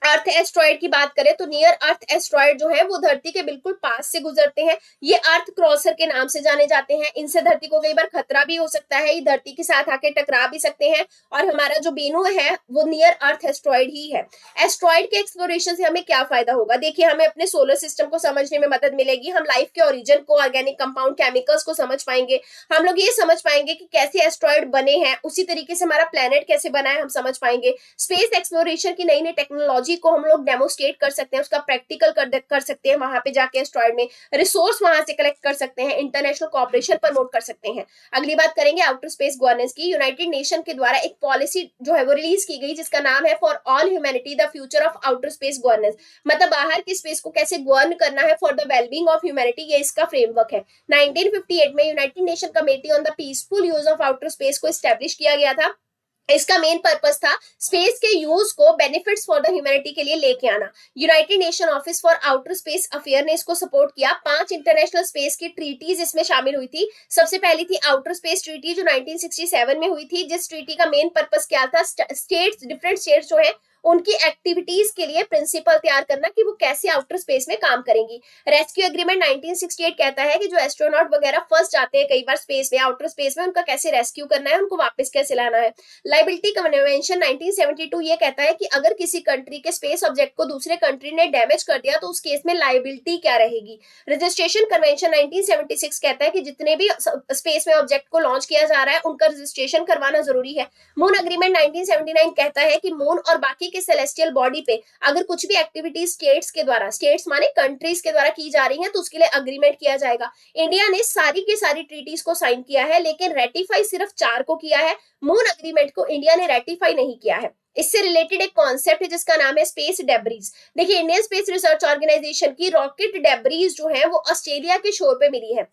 अर्थ एस्ट्रॉइड की बात करें तो नियर अर्थ एस्ट्रॉइड जो है वो धरती के बिल्कुल पास से गुजरते हैं। ये अर्थ क्रॉसर के नाम से जाने जाते हैं। इनसे धरती को कई बार खतरा भी हो सकता है, ये धरती के साथ आके टकरा भी सकते हैं। और हमारा जो बेनू है वो नियर अर्थ एस्ट्रॉइड ही है। एस्ट्रॉइड के एक्सप्लोरेशन से हमें क्या फायदा होगा? देखिए हमें अपने सोलर सिस्टम को समझने में मदद मिलेगी, हम लाइफ के ओरिजिन को, ऑर्गेनिक कंपाउंड, केमिकल्स को समझ पाएंगे। हम लोग ये समझ पाएंगे कि कैसे एस्ट्रॉइड बने हैं, उसी तरीके से हमारा प्लेनेट कैसे बना है हम समझ पाएंगे। स्पेस एक्सप्लोरेशन की नई नई टेक्नोलॉजी टेक्नोलॉजी को हम लोग डेमोस्ट्रेट कर सकते हैं, उसका प्रैक्टिकल कर सकते हैं वहां पे जाके एस्ट्रॉयड में, रिसोर्स वहां से कलेक्ट कर सकते हैं, इंटरनेशनल कोऑपरेशन प्रमोट कर सकते हैं। अगली बात करेंगे आउटर स्पेस गवर्नेंस की। यूनाइटेड नेशन के द्वारा एक पॉलिसी जो है वो रिलीज की गई जिसका नाम है for all humanity the future of outer space governance, मतलब बाहर की स्पेस को कैसे गवर्न करना है for the wellbeing of humanity, ये इसका फ्रेमवर्क है। 1958 में United nation committee on the peaceful use of outer space को एस्टेब्लिश किया गया था। इसका मेन पर्पस था स्पेस के यूज को बेनिफिट्स फॉर द ह्यूमैनिटी के लिए लेके आना। United nation office for outer space affair ने इसको सपोर्ट किया। 5 इंटरनेशनल स्पेस की ट्रीटीज इसमें शामिल हुई थी। सबसे पहली थी आउटर स्पेस ट्रीटी जो 1967 में हुई थी, जिस ट्रीटी का मेन पर्पस क्या था, स्टेट्स, डिफरेंट स्टेट्स जो है उनकी एक्टिविटीज के लिए प्रिंसिपल तैयार करना कि वो कैसे आउटर स्पेस में काम करेंगी। रेस्क्यू एग्रीमेंट 1968 कहता है कि जो एस्ट्रोनॉट वगैरह फंस जाते हैं कई बार स्पेस में, आउटर स्पेस में, उनका कैसे रेस्क्यू करना है, उनको वापस कैसे लाना है। लाइबिलिटी कन्वेंशन 1972 ये कहता है कि अगर किसी कंट्री के स्पेस ऑब्जेक्ट को दूसरे कंट्री ने डैमेज कर दिया तो उस केस में लाइबिलिटी क्या रहेगी। रजिस्ट्रेशन कन्वेंशन 1976 कहता है कि जितने भी स्पेस में ऑब्जेक्ट को लॉन्च किया जा रहा है उनका रजिस्ट्रेशन करवाना जरूरी है। मून अग्रीमेंट 1979 कहता है कि मून और बाकी के सेलेस्टियल बॉडी पे अगर कुछ भी एक्टिविटी स्टेट्स के द्वारा, स्टेट्स माने कंट्रीज के द्वारा की जा रही है तो उसके लिए अग्रीमेंट किया जाएगा। इंडिया ने सारी की सारी ट्रीटीज को साइन किया है लेकिन रेटिफाई सिर्फ 4 को किया है। मून अग्रीमेंट को इंडिया ने रेटिफाई नहीं किया है। इससे रिलेटेड एक कॉन्सेप्ट है जिसका नाम है स्पेस डेब्रीज। देखिए इंडियन स्पेस रिसर्च ऑर्गेनाइजेशन की रॉकेट डेब्रीज जो है वो ऑस्ट्रेलिया के शोर पे मिली है।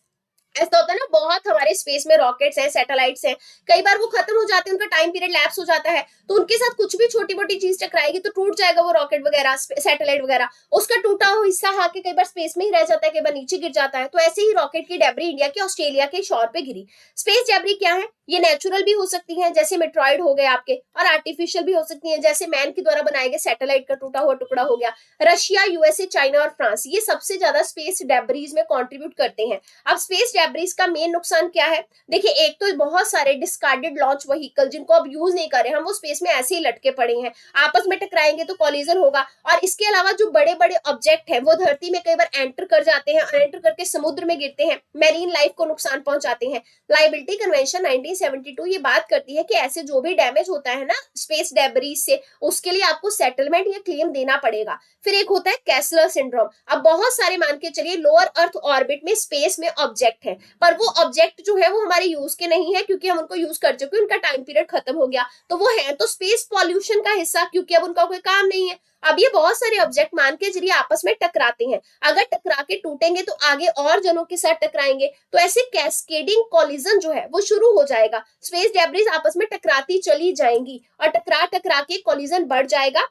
ऐसा होता है ना, बहुत हमारे स्पेस में रॉकेट्स हैं, सैटेलाइट्स हैं, कई बार वो खत्म हो जाते हैं, उनका टाइम पीरियड लैप्स हो जाता है, तो उनके साथ कुछ भी छोटी मोटी चीज टकराएगी तो टूट जाएगा वो रॉकेट वगैरह, सैटेलाइट वगैरह, उसका टूटा हुआ हिस्सा आके कई बार स्पेस में ही रह जाता है, कई बार नीचे गिर जाता है। तो ऐसे ही रॉकेट की डेब्री इंडिया के ऑस्ट्रेलिया के शोर पे गिरी। स्पेस डेब्री क्या है, ये नेचुरल भी हो सकती है जैसे मेट्रॉइड हो गए आपके, और आर्टिफिशियल भी हो सकती है जैसे मैन के द्वारा बनाए गए सैटेलाइट का टूटा हुआ टुकड़ा हो गया। रशिया, यूएसए, चाइना और फ्रांस ये सबसे ज्यादा स्पेस डेब्रीज में कंट्रीब्यूट करते हैं। अब स्पेस डेब्रीज का मेन नुकसान क्या है, देखिए एक तो बहुत सारे डिस्कार्डेड लॉन्च व्हीकल जिनको अब यूज नहीं कर रहे हम, वो स्पेस में ऐसे ही लटके पड़े हैं, आपस में टकराएंगे तो कॉलिजन होगा। और इसके अलावा जो बड़े बड़े ऑब्जेक्ट हैं वो धरती में कई बार एंटर कर जाते हैं और एंटर करके समुद्र में गिरते हैं, मैरीन लाइफ को नुकसान पहुंचाते हैं। लाइबिलिटी कन्वेंशन 1972 ये बात करती है कि ऐसे जो भी डैमेज होता है ना स्पेस डेब्रीज से, उसके लिए आपको सेटलमेंट या क्लेम देना पड़ेगा। फिर एक होता है कैसलर सिंड्रोम। अब बहुत सारे मान के चलिए लोअर अर्थ ऑर्बिट में स्पेस में ऑब्जेक्ट है, पर वो ऑब्जेक्ट जो है वो हमारे यूज के नहीं है क्योंकि हम उनको यूज कर चुके हैं, उनका टाइम पीरियड खत्म हो गया, तो वो है तो स्पेस पॉल्यूशन का हिस्सा क्योंकि अब उनका कोई काम नहीं है। अब ये बहुत सारे ऑब्जेक्ट मान के जरिए आपस में टकराते हैं, अगर टकरा के टूटेंगे तो आगे और जनों के साथ टकराएंगे, तो ऐसे कैस्केडिंग कॉलिजन जो है वो शुरू हो जाएगा। स्पेस डेब्रीज आपस में टकराती चली जाएंगी और टकरा टकरा के कॉलिजन बढ़ जाएगा,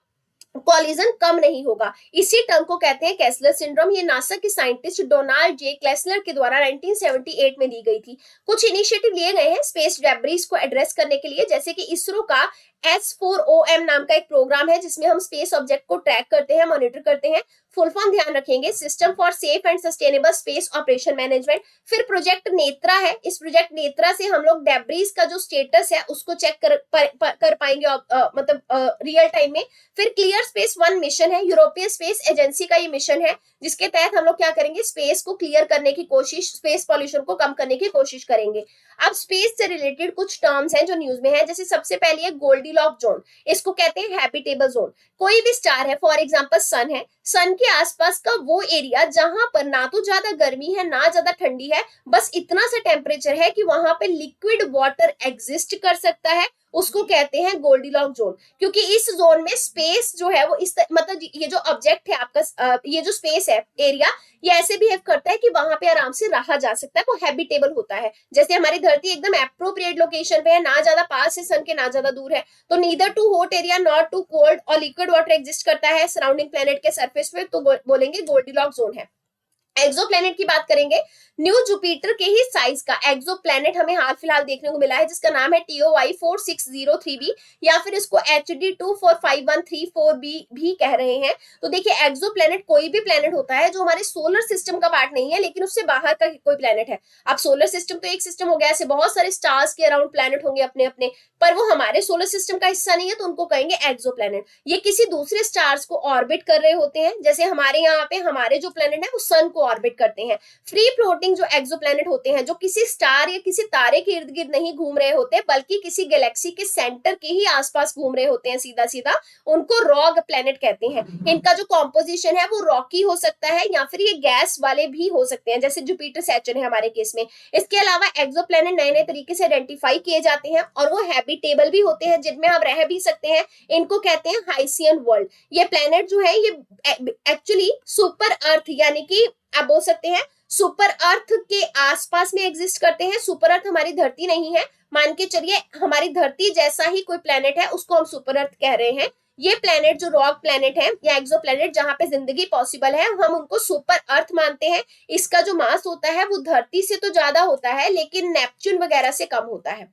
कॉलिजन कम नहीं होगा। इसी टर्म को कहते हैं कैसलर सिंड्रोम। ये नासा के साइंटिस्ट डोनाल्ड जे क्लेसलर के द्वारा 1978 में दी गई थी। कुछ इनिशिएटिव लिए गए हैं स्पेस डेब्रीज को एड्रेस करने के लिए, जैसे कि इसरो का S4OM नाम का एक प्रोग्राम है जिसमें हम स्पेस ऑब्जेक्ट को ट्रैक करते हैं, मॉनिटर करते हैं। फुल फॉर्म ध्यान रखेंगे, system for safe and sustainable space operation management. फिर प्रोजेक्ट नेत्रा है, इस प्रोजेक्ट नेत्रा से हम लोग डेब्रीज का जो स्टेटस है उसको चेक कर पाएंगे मतलब रियल टाइम में। फिर क्लियर स्पेस 1 मिशन है, यूरोपियन स्पेस एजेंसी का ये मिशन है जिसके तहत हम लोग क्या करेंगे, स्पेस को क्लियर करने की कोशिश, स्पेस पॉल्यूशन को कम करने की कोशिश करेंगे। अब स्पेस से रिलेटेड कुछ टर्म्स हैं जो न्यूज में है, जैसे सबसे पहले है गोल्डीलॉक जोन, इसको कहते हैं हैबिटेबल जोन। कोई भी स्टार है, फॉर एग्जांपल सन है, सन के आसपास का वो एरिया जहां पर ना तो ज्यादा गर्मी है ना ज्यादा ठंडी है, बस इतना सा टेम्परेचर है कि वहां पे लिक्विड वाटर एग्जिस्ट कर सकता है, उसको कहते हैं गोल्डीलॉक जोन। क्योंकि इस जोन में स्पेस जो है वो इस मतलब ये जो ऑब्जेक्ट है आपका, ये जो स्पेस है एरिया, ये ऐसे बिहेव करता है कि वहां पे आराम से रहा जा सकता है, वो हैबिटेबल होता है। जैसे हमारी धरती एकदम एप्रोप्रिएट लोकेशन पे है, ना ज्यादा पास है सन के ना ज्यादा दूर है, तो neither too hot area not too cold, और लिक्विड वाटर एग्जिस्ट करता है सराउंडिंग प्लेनेट के सरफेस पे, तो बोलेंगे गोल्डीलॉक जोन है। एक्सोप्लैनेट की बात करेंगे, न्यू जुपिटर के ही साइज का एक्सोप्लैनेट हमें हाल फिलहाल देखने को मिला है जिसका नाम है TOI 4603b, या फिर इसको HD 245134b भी कह रहे हैं। तो देखिए एक्सोप्लैनेट कोई भी प्लैनेट होता है जो हमारे सोलर सिस्टम का पार्ट नहीं है लेकिन उससे बाहर का कोई प्लैनेट है। अब सोलर सिस्टम तो एक सिस्टम हो गया, ऐसे बहुत सारे स्टार्स के अराउंड प्लैनेट होंगे अपने अपने, पर वो हमारे सोलर सिस्टम का हिस्सा नहीं है तो उनको कहेंगे एक्सोप्लैनेट। ये किसी दूसरे स्टार्स को ऑर्बिट कर रहे होते हैं, जैसे हमारे यहाँ पे हमारे जो प्लैनेट है वो सन को ऑर्बिट करते हैं। फ्री फ्लोटिंग जो एक्सोप्लैनेट होते हैं, जो किसी स्टार या किसी तारे के इर्द गिर्द नहीं घूम रहे होते बल्कि किसी गैलेक्सी के सेंटर के ही आसपास घूम रहे होते हैं सीधा सीधा, उनको रॉग प्लैनेट कहते हैं। इनका जो कॉम्पोजिशन है वो रॉकी हो सकता है या फिर ये गैस वाले भी हो सकते हैं, जैसे जुपिटर सैटर्न है हमारे केस में। इसके अलावा एक्सोप्लैनेट नए नए तरीके से आइडेंटिफाई किए जाते हैं और वो हैबिटेबल भी होते हैं, जिनमें हम रह भी सकते हैं। इनको कहते हैं हाइसियन वर्ल्ड। ये प्लैनेट जो है ये एक्चुअली सुपर अर्थ यानी कि आप बोल सकते हैं सुपर अर्थ के आसपास में एग्जिस्ट करते हैं। सुपर अर्थ हमारी धरती नहीं है, मान के चलिए हमारी धरती जैसा ही कोई प्लेनेट है उसको हम सुपर अर्थ कह रहे हैं। ये प्लेनेट जो रॉक प्लेनेट है या एक्सो प्लेनेट जहां पे जिंदगी पॉसिबल है, हम उनको सुपर अर्थ मानते हैं। इसका जो मास होता है वो धरती से तो ज्यादा होता है लेकिन नेपच्यून वगैरह से कम होता है।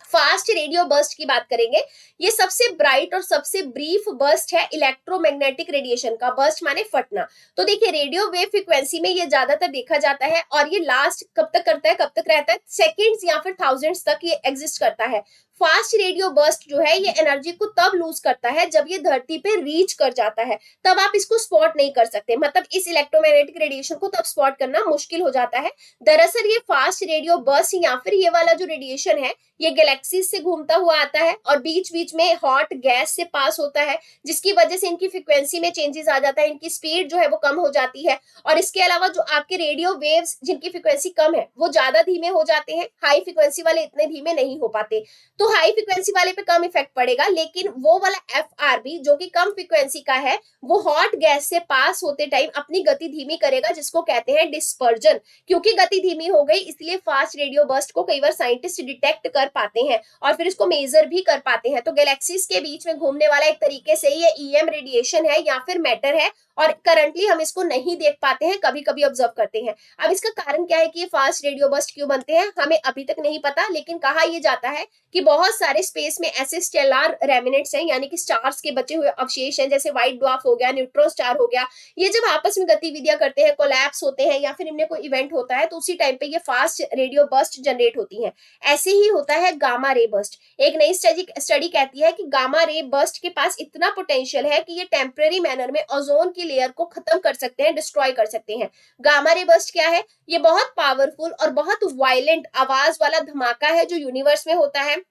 फास्ट रेडियो बर्स्ट की बात करेंगे, ये सबसे ब्राइट और सबसे ब्रीफ बर्स्ट है इलेक्ट्रोमैग्नेटिक रेडिएशन का। बर्स्ट माने फटना। तो देखिए रेडियो वेव फ्रीक्वेंसी में ये ज्यादातर देखा जाता है और ये लास्ट कब तक करता है, कब तक रहता है, सेकेंड्स या फिर थाउजेंड्स तक ये एग्जिस्ट करता है। फास्ट रेडियो बर्स्ट जो है ये एनर्जी को तब लूज करता है जब ये धरती पे रीच कर जाता है, तब आप इसको स्पॉट नहीं कर सकते। मतलब इस इलेक्ट्रोमैग्नेटिक रेडिएशन को तब स्पॉट करना मुश्किल हो जाता है। दरअसल ये फास्ट रेडियो बर्स्ट या फिर ये वाला जो रेडिएशन है ये गैलेक्सीज से घूमता हुआ आता है और बीच बीच में हॉट गैस से पास होता है, जिसकी वजह से इनकी फ्रीक्वेंसी में चेंजेस आ जाता है, इनकी स्पीड जो है वो कम हो जाती है। और इसके अलावा जो आपके रेडियो वेव्स जिनकी फ्रीक्वेंसी कम है वो ज्यादा धीमे हो जाते हैं, हाई फ्रीक्वेंसी वाले इतने धीमे नहीं हो पाते। तो हाई फ्रीक्वेंसी वाले पे कम इफेक्ट पड़ेगा, लेकिन वो वाला एफआरबी जो कि कम फ्रीक्वेंसी का है वो हॉट गैस से पास होते टाइम अपनी गति धीमी करेगा, जिसको कहते हैं डिस्पर्जन। क्योंकि गति धीमी हो गई इसलिए फास्ट रेडियो बर्स्ट को कई बार साइंटिस्ट डिटेक्ट कर पाते हैं और फिर इसको मेजर भी कर पाते हैं। तो गैलेक्सीज के बीच में घूमने वाला एक तरीके से ये ईएम रेडिएशन है या फिर मैटर है और करंटली हम इसको नहीं देख पाते हैं, कभी कभी ऑब्जर्व करते हैं। अब इसका कारण क्या है कि ये फास्ट रेडियो बर्स्ट क्यों बनते हैं हमें अभी तक नहीं पता, लेकिन कहा यह जाता है कि बहुत सारे स्पेस में ऐसे स्टेलर रेमिनेंट्स हैं यानी कि स्टार्स के बचे हुए अवशेष हैं, जैसे व्हाइट ड्वार्फ हो गया, न्यूट्रॉन स्टार हो गया। ये जब आपस में गतिविधियां करते हैं, कोलैप्स होते हैं या फिर इनमें कोई इवेंट होता है तो उसी टाइम पे ये फास्ट रेडियो बर्स्ट जनरेट होती है। ऐसे ही होता है गामा रे बर्स्ट। एक नई स्टडी कहती है कि गामा रे बर्स्ट के पास इतना पोटेंशियल है कि ये टेम्परेरी मैनर में ओजोन की लेयर को खत्म कर सकते हैं, डिस्ट्रॉय कर सकते हैं। गामा रे बर्स्ट क्या है? ये बहुत पावरफुल और बहुत वायलेंट आवाज वाला धमाका है जो यूनिवर्स में होता है।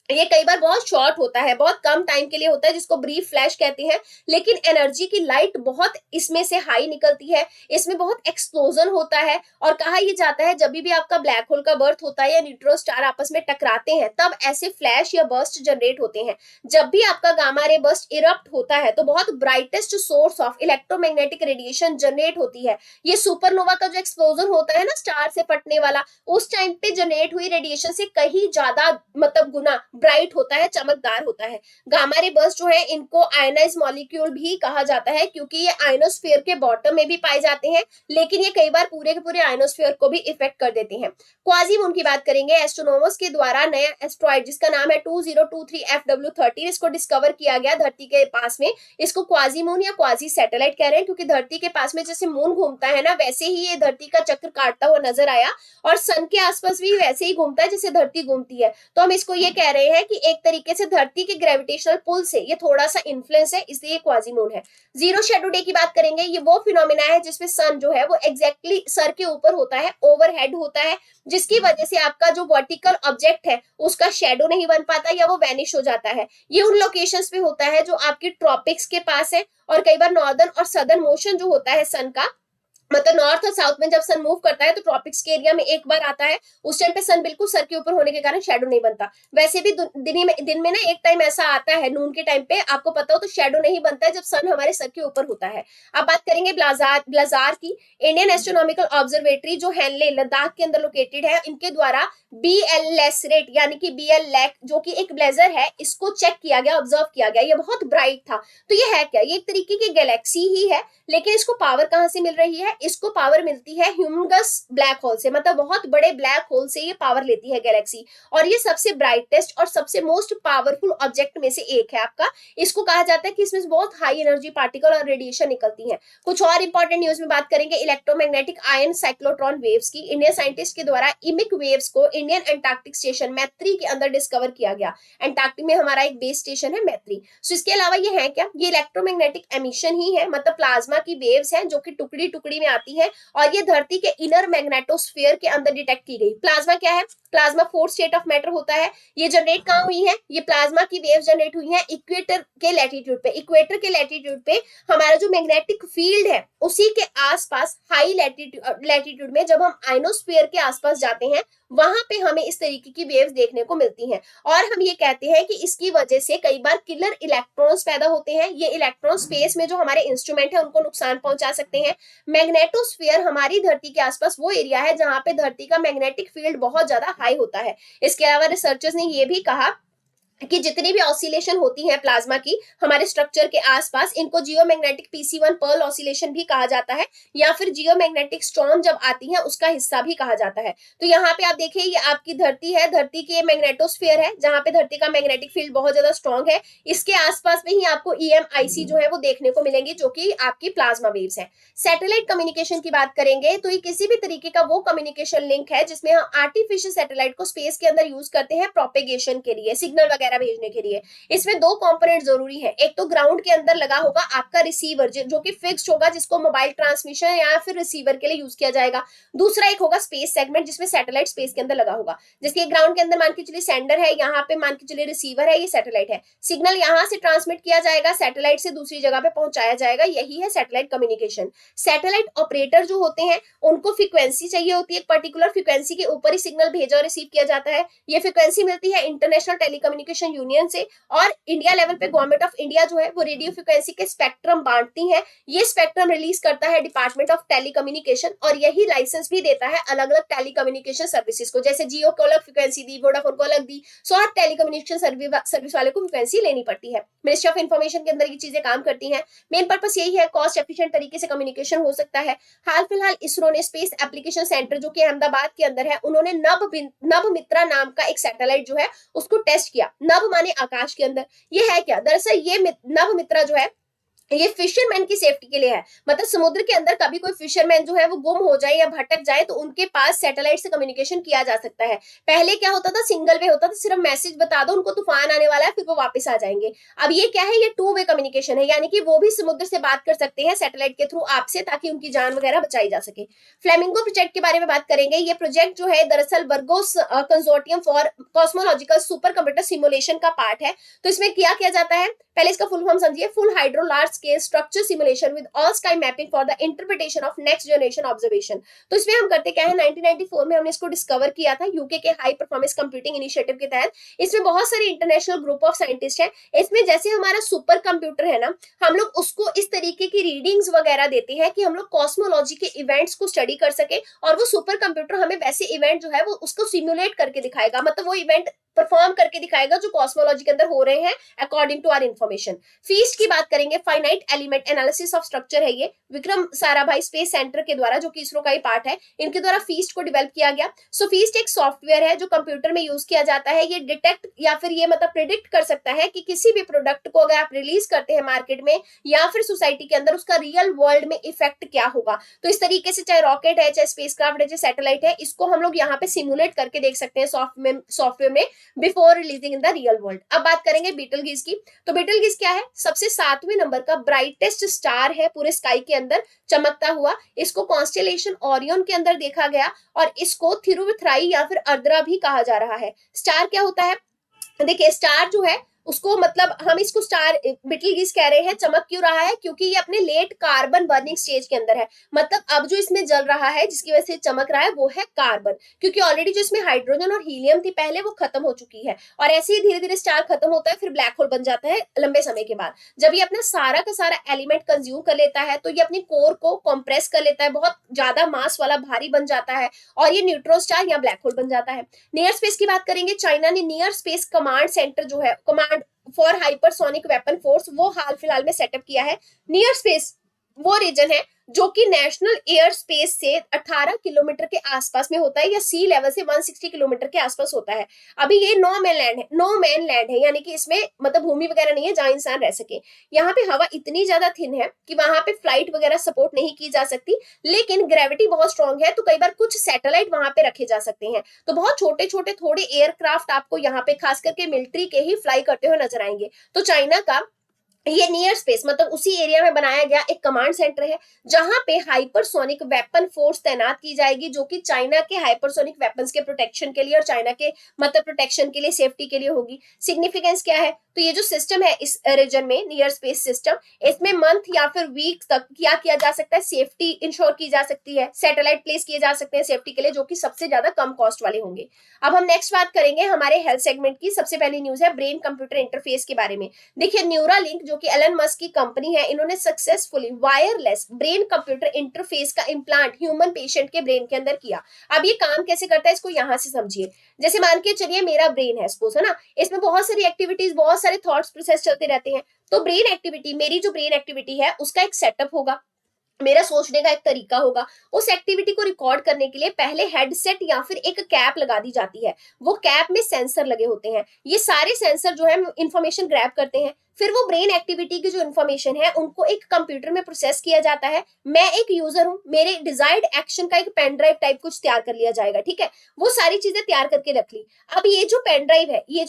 ये कई बार बहुत शॉर्ट होता है, बहुत कम टाइम के लिए होता है, जिसको ब्रीफ फ्लैश कहते हैं, लेकिन एनर्जी की लाइट बहुत इसमें से हाई निकलती है, इसमें बहुत एक्सप्लोजन होता है। और कहा यह जाता है जब भी आपका ब्लैक होल का बर्थ होता है या न्यूट्रॉन स्टार आपस में टकराते हैं तब ऐसे फ्लैश या बर्स्ट जनरेट होते हैं। जब भी आपका गामा रे बर्स्ट इरप्ट होता है तो बहुत brightest source of electromagnetic radiation generate होती है। ये सुपरनोवा का जो एक्सप्लोजन होता है ना स्टार से फटने वाला, उस टाइम पे जनरेट हुई रेडिएशन से कहीं ज्यादा मतलब गुना ब्राइट होता है, चमकदार होता है। गामा रे बर्स्ट जो है इनको आयनाइज मॉलिक्यूल भी कहा जाता है क्योंकि ये आयनोस्फीयर के बॉटम में भी पाए जाते हैं, लेकिन ये कई बार पूरे के पूरे आयनोस्फीयर को भी इफेक्ट कर देते हैं। क्वाजीमून की बात करेंगे। एस्ट्रोनॉमर्स के द्वारा नया एस्ट्रॉइड जिसका नाम है 2023 FW13 इसको डिस्कवर किया गया धरती के पास में। इसको क्वाजीमून या क्वाजी सैटेलाइट कह रहे हैं क्योंकि धरती के पास में जैसे मून घूमता है ना, वैसे ही ये धरती का चक्र काटता हुआ नजर आया और सन के आसपास भी वैसे ही घूमता है जैसे धरती घूमती है। तो हम इसको ये कह रहे हैं कि एक तरीके से धरती के ग्रेविटेशनल पुल से ये थोड़ा सा इन्फ्लुएंस है, इसलिए क्वाजीमून है। जीरो शेडो डे की बात करेंगे। ये वो फिनोमिना है जिसमें सन जो है वो एग्जैक्टली सर के ऊपर होता है, ओवरहेड होता है, जिसकी वजह से आपका जो वर्टिकल ऑब्जेक्ट है उसका शेडो नहीं बन पाता या वो वैनिश हो जाता है। ये उन लोकेशंस पे होता है जो आपकी ट्रॉपिक्स के पास है और कई बार नॉर्दर्न और सदर्न मोशन जो होता है सन का, मतलब नॉर्थ और साउथ में जब सन मूव करता है तो ट्रॉपिक्स के एरिया में एक बार आता है, उस टाइम पे सन बिल्कुल सर के ऊपर होने के कारण शेडो नहीं बनता। वैसे भी दिन में ना एक टाइम ऐसा आता है नून के टाइम पे, आपको पता हो, तो शेडो नहीं बनता है जब सन हमारे सर के ऊपर होता है। अब बात करेंगे ब्लाजार की। इंडियन एस्ट्रोनॉमिकल ऑब्जर्वेटरी जो हेनले लद्दाख के अंदर लोकेटेड है, इनके द्वारा BLS रेट यानी कि BL लैक जो कि एक ब्लेजर है, इसको चेक किया गया, ऑब्जर्व किया गया। ये बहुत ब्राइट था। तो ये है क्या? ये एक तरीके की गैलेक्सी ही है, लेकिन इसको पावर कहां से मिल रही है? इसको पावर मिलती है ह्यूमंगस ब्लैक होल से, मतलब बहुत बड़े ब्लैक होल से ये पावर लेती है गैलेक्सी। और ये सबसे ब्राइटेस्ट और सबसे मोस्ट पावरफुल ऑब्जेक्ट में से एक है आपका। इसको कहा जाता है कि इसमें बहुत हाई एनर्जी पार्टिकल और रेडिएशन निकलती है। कुछ और इंपॉर्टेंट न्यूज में बात करेंगे इलेक्ट्रोमैग्नेटिक आयन साइक्लोट्रॉन वेव्स की। इंडियन साइंटिस्ट के द्वारा इमिक वेव्स को इंडियन एंटार्क्टिक स्टेशन मैत्री के अंदर डिस्कवर किया गया। एंटार्क्टिक में हमारा एक बेस स्टेशन है मैत्री। सो इसके अलावा ये है क्या? ये इलेक्ट्रोमैग्नेटिक एमिशन ही है, मतलब प्लाज्मा की वेव्स हैं जो कि टुकड़ी टुकड़ी में आती है और ये धरती के इनर मैग्नेटोस्फीयर के अंदर डिटेक्ट की गई। प्लाज्मा क्या है? Plasma fourth state of matter होता है। ये जनरेट कहाँ हुई है? ये प्लाज्मा की वेव जनरेट हुई है इक्वेटर के लैटिट्यूड पे। इक्वेटर के लैटिट्यूड पे हमारा जो मैग्नेटिक फील्ड है उसी के आसपास हाई लैटिट्यूड में जब हम आइनोस्फीयर के आसपास जाते हैं वहां पे हमें इस तरीके की वेव्स देखने को मिलती हैं और हम ये कहते हैं कि इसकी वजह से कई बार किलर इलेक्ट्रॉन्स पैदा होते हैं। ये इलेक्ट्रॉन स्पेस में जो हमारे इंस्ट्रूमेंट है उनको नुकसान पहुंचा सकते हैं। मैग्नेटोस्फीयर हमारी धरती के आसपास वो एरिया है जहां पे धरती का मैग्नेटिक फील्ड बहुत ज्यादा हाई होता है। इसके अलावा रिसर्चर्स ने ये भी कहा कि जितनी भी ऑसिलेशन होती है प्लाज्मा की हमारे स्ट्रक्चर के आसपास, इनको जियोमैग्नेटिक पीसी1 पर्ल ऑसिलेशन भी कहा जाता है या फिर जियोमैग्नेटिक स्टॉर्म जब आती है उसका हिस्सा भी कहा जाता है। तो यहाँ पे आप देखिए ये आपकी धरती है, धरती की मैग्नेटोस्फीयर है जहां पे धरती का मैग्नेटिक फील्ड बहुत ज्यादा स्ट्रॉन्ग है। इसके आसपास में ही आपको EMIC जो है वो देखने को मिलेंगी जो कि आपकी प्लाज्मा वेव्स है। सैटेलाइट कम्युनिकेशन की बात करेंगे तो ये किसी भी तरीके का वो कम्युनिकेशन लिंक है जिसमें हम आर्टिफिशियल सैटेलाइट को स्पेस के अंदर यूज करते हैं प्रोपेगेशन के लिए, सिग्नल वगैरह भेजने के लिए। इसमें दो कंपोनेंट जरूरी है। एक तो ग्राउंड के अंदर लगा होगा आपका रिसीवर जो कि फिक्स्ड होगा, जिसको मोबाइल ट्रांसमिशन या फिर रिसीवर के लिए यूज किया जाएगा। दूसरा एक होगा स्पेस सेगमेंट जिसमें सैटेलाइट स्पेस के अंदर लगा होगा। जैसे ग्राउंड के अंदर मान के चलिए सेंडर है, यहाँ पे मान के चलिए रिसीवर है, ये सैटेलाइट है। सिग्नल यहाँ से ट्रांसमिट किया जाएगा, सैटेलाइट से दूसरी जगह पे पहुंचाया जाएगा, यही है सैटेलाइट कम्युनिकेशन। सैटेलाइट ऑपरेटर जो होते हैं उनको फ्रीक्वेंसी चाहिए होती है, एक पर्टिकुलर फ्रीक्वेंसी के ऊपर ही सिग्नल भेजा और रिसीव किया जाता है। ये फ्रीक्वेंसी मिलती है इंटरनेशनल टेलीकम्युनिकेशन यूनियन से और इंडिया लेवल पे गवर्नमेंट ऑफ इंडिया जो है वो रेडियो फ्रीक्वेंसी के स्पेक्ट्रम बांटती है। ये स्पेक्ट्रम रिलीज करता है डिपार्टमेंट ऑफ टेलीकम्युनिकेशन और यही लाइसेंस भी देता है अलग अलग टेलीकम्युनिकेशन सर्विसेज को। जैसे जियो को अलग फ्रीक्वेंसी दी, वोडाफोन को अलग दी, सो हर टेलीकम्युनिकेशन सर्विस वाले को फ्रीक्वेंसी लेनी पड़ती है। मिनिस्ट्री ऑफ इन्फॉर्मेशन के अंदर ये चीजें काम करती हैं। मेन पर्पस यही है, कॉस्ट एफिशिएंट तरीके से कम्युनिकेशन हो सकता है। हाल फिलहाल इसरो ने स्पेस एप्लीकेशन सेंटर जो कि अहमदाबाद के अंदर है, उन्होंने नभ मित्रा नाम का एक सैटेलाइट जो है उसको टेस्ट किया। नभ माने आकाश के अंदर। ये है क्या? दरअसल ये नभ मित्रा जो है ये फिशरमैन की सेफ्टी के लिए है। मतलब समुद्र के अंदर कभी कोई फिशरमैन जो है वो गुम हो जाए या भटक जाए तो उनके पास सैटेलाइट से कम्युनिकेशन किया जा सकता है। पहले क्या होता था, सिंगल वे होता था, सिर्फ मैसेज बता दो उनको तूफान आने वाला है फिर वो वापस आ जाएंगे। अब ये क्या है, ये 2 वे कम्युनिकेशन है, यानी कि वो भी समुद्र से बात कर सकते हैं सैटेलाइट के थ्रू आपसे, ताकि उनकी जान वगैरह बचाई जा सके। फ्लेमिंगो प्रोजेक्ट के बारे में बात करेंगे। ये प्रोजेक्ट जो है दरअसल Virgo's consortium for cosmological super computer simulation का पार्ट है। तो इसमें क्या जाता है, पहले इसका फुल फॉर्म समझिए, full hydro large scale structure simulation with all sky mapping for the interpretation of next generation observation. तो इसमें हम करते क्या है, 1994 में हमने इसको डिस्कवर किया था यूके के हाई परफॉर्मेंस कंप्यूटिंग इनिशिएटिव के तहत। इसमें बहुत सारे इंटरनेशनल ग्रुप ऑफ साइंटिस्ट हैं। इसमें जैसे हमारा सुपर कंप्यूटर है ना, हम लोग उसको इस तरीके की रीडिंग्स वगैरह देते हैं कि हम लोग कॉस्मोलॉजी के इवेंट्स को स्टडी कर सके और वो सुपर कंप्यूटर हमें वैसे इवेंट जो है वो उसको सिमुलेट करके दिखाएगा, मतलब वो इवेंट परफॉर्म करके दिखाएगा जो कॉस्मोलॉजी के अंदर हो रहे हैं according to our information. FEAST की बात करेंगे, finite element analysis of structure है ये, विक्रम साराभाई स्पेस सेंटर के द्वारा, जो कि इसरो का ही पार्ट है, इनके द्वारा फीस्ट को डेवलप किया गया। सो फीस्ट एक सॉफ्टवेयर है जो कंप्यूटर में यूज किया जाता है। ये डिटेक्ट या फिर ये मतलब प्रिडिक्ट कर सकता है कि किसी भी प्रोडक्ट को अगर आप रिलीज करते हैं मार्केट में या फिर सोसाइटी के अंदर, उसका रियल वर्ल्ड में इफेक्ट क्या होगा। तो इस तरीके से चाहे रॉकेट है, चाहे स्पेसक्राफ्ट है, चाहे सैटेलाइट है, इसको हम लोग यहाँ पे सिमुलेट करके देख सकते हैं सॉफ्टवेयर में before releasing in the real world. अब बात करेंगे बीटलगीज की। तो बीटलगीज क्या है, सबसे 7वें नंबर का ब्राइटेस्ट स्टार है पूरे स्काई के अंदर चमकता हुआ। इसको कॉन्स्टेलेशन ओरियन के अंदर देखा गया और इसको थिरुवथराई या फिर अर्द्रा भी कहा जा रहा है। स्टार क्या होता है, देखिए स्टार जो है उसको मतलब हम इसको स्टार बीटलगीज कह रहे हैं, चमक क्यों रहा है, क्योंकि ये अपने लेट कार्बन बर्निंग स्टेज के अंदर है। मतलब अब जो इसमें जल रहा है जिसकी वजह से चमक रहा है वो है कार्बन, क्योंकि ऑलरेडी जो इसमें हाइड्रोजन और हीलियम थी पहले वो खत्म हो चुकी है और ऐसे ही धीरे धीरे स्टार खत्म होता है, फिर ब्लैक होल बन जाता है लंबे समय के बाद। जब ये अपना सारा का सारा एलिमेंट कंज्यूम कर लेता है तो ये अपनी कोर को कॉम्प्रेस कर लेता है, बहुत ज्यादा मास वाला भारी बन जाता है और ये न्यूट्रॉन स्टार या ब्लैक होल बन जाता है। नियर स्पेस की बात करेंगे, चाइना ने नियर स्पेस कमांड सेंटर जो है, command for hypersonic weapon force, वो हाल फिलहाल में सेटअप किया है। नियर स्पेस वो रीजन है जो कि नेशनल एयर स्पेस से 18 किलोमीटर के आसपास में होता है या सी लेवल से 160 किलोमीटर के आसपास होता है। अभी ये नो मैन लैंड है, यानी कि इसमें मतलब भूमि वगैरह नहीं है जहां इंसान रह सके। यहाँ पे हवा इतनी ज्यादा थिन है कि वहां पे फ्लाइट वगैरह सपोर्ट नहीं की जा सकती, लेकिन ग्रेविटी बहुत स्ट्रांग है तो कई बार कुछ सैटेलाइट वहां पे रखे जा सकते हैं। तो बहुत छोटे छोटे थोड़े एयरक्राफ्ट आपको यहाँ पे खास करके मिलिट्री के ही फ्लाई करते हुए नजर आएंगे। तो चाइना का ये नियर स्पेस मतलब उसी एरिया में बनाया गया एक कमांड सेंटर है जहां पे हाइपरसोनिक वेपन फोर्स तैनात की जाएगी, जो कि चाइना के हाइपरसोनिक वेपन्स के प्रोटेक्शन के लिए और चाइना के मतलब प्रोटेक्शन के लिए, सेफ्टी के लिए होगी। सिग्निफिकेंस क्या है, तो ये जो सिस्टम है इस रीजन में नियर स्पेस सिस्टम, इसमें मंथ या फिर वीक तक क्या किया जा सकता है, सेफ्टी इंश्योर की जा सकती है, सैटेलाइट प्लेस किए जा सकते हैं सेफ्टी के लिए, जो कि सबसे ज्यादा कम कॉस्ट वाले होंगे। अब हम नेक्स्ट बात करेंगे हमारे हेल्थ सेगमेंट की। सबसे पहली न्यूज है ब्रेन कंप्यूटर इंटरफेस के बारे में। देखिए न्यूरालिंक जो कि एलन मस्क की कंपनी है, इन्होंने successfully wireless brain computer interface का इम्प्लांट ह्यूमन पेशेंट के ब्रेन के अंदर किया। अब ये काम कैसे करता है इसको यहां से समझिए। जैसे मान के चलिए मेरा ब्रेन है सपोज, है ना, इसमें बहुत सारी एक्टिविटीज, बहुत सारे थॉट्स प्रोसेस चलते रहते हैं। तो ब्रेन एक्टिविटी, मेरी जो ब्रेन एक्टिविटी है उसका एक सेटअप होगा, मेरा सोचने का एक तरीका होगा। उस एक्टिविटी को रिकॉर्ड करने के लिए पहले हेडसेट या फिर एक कैप लगा दी जाती है। वो कैप में सेंसर लगे होते हैं, ये सारे सेंसर जो है इंफॉर्मेशन ग्रैब करते हैं, फिर वो ब्रेन एक्टिविटी की जो इन्फॉर्मेशन है उनको एक कंप्यूटर में प्रोसेस किया जाता है। मैं एक यूजर हूं, मेरे डिजायर्ड एक्शन का एक पेन ड्राइव टाइप कुछ तैयार कर लिया जाएगा, ठीक है, वो सारी चीजें तैयार करके रख ली। अब ये जो पेन ड्राइव है, ये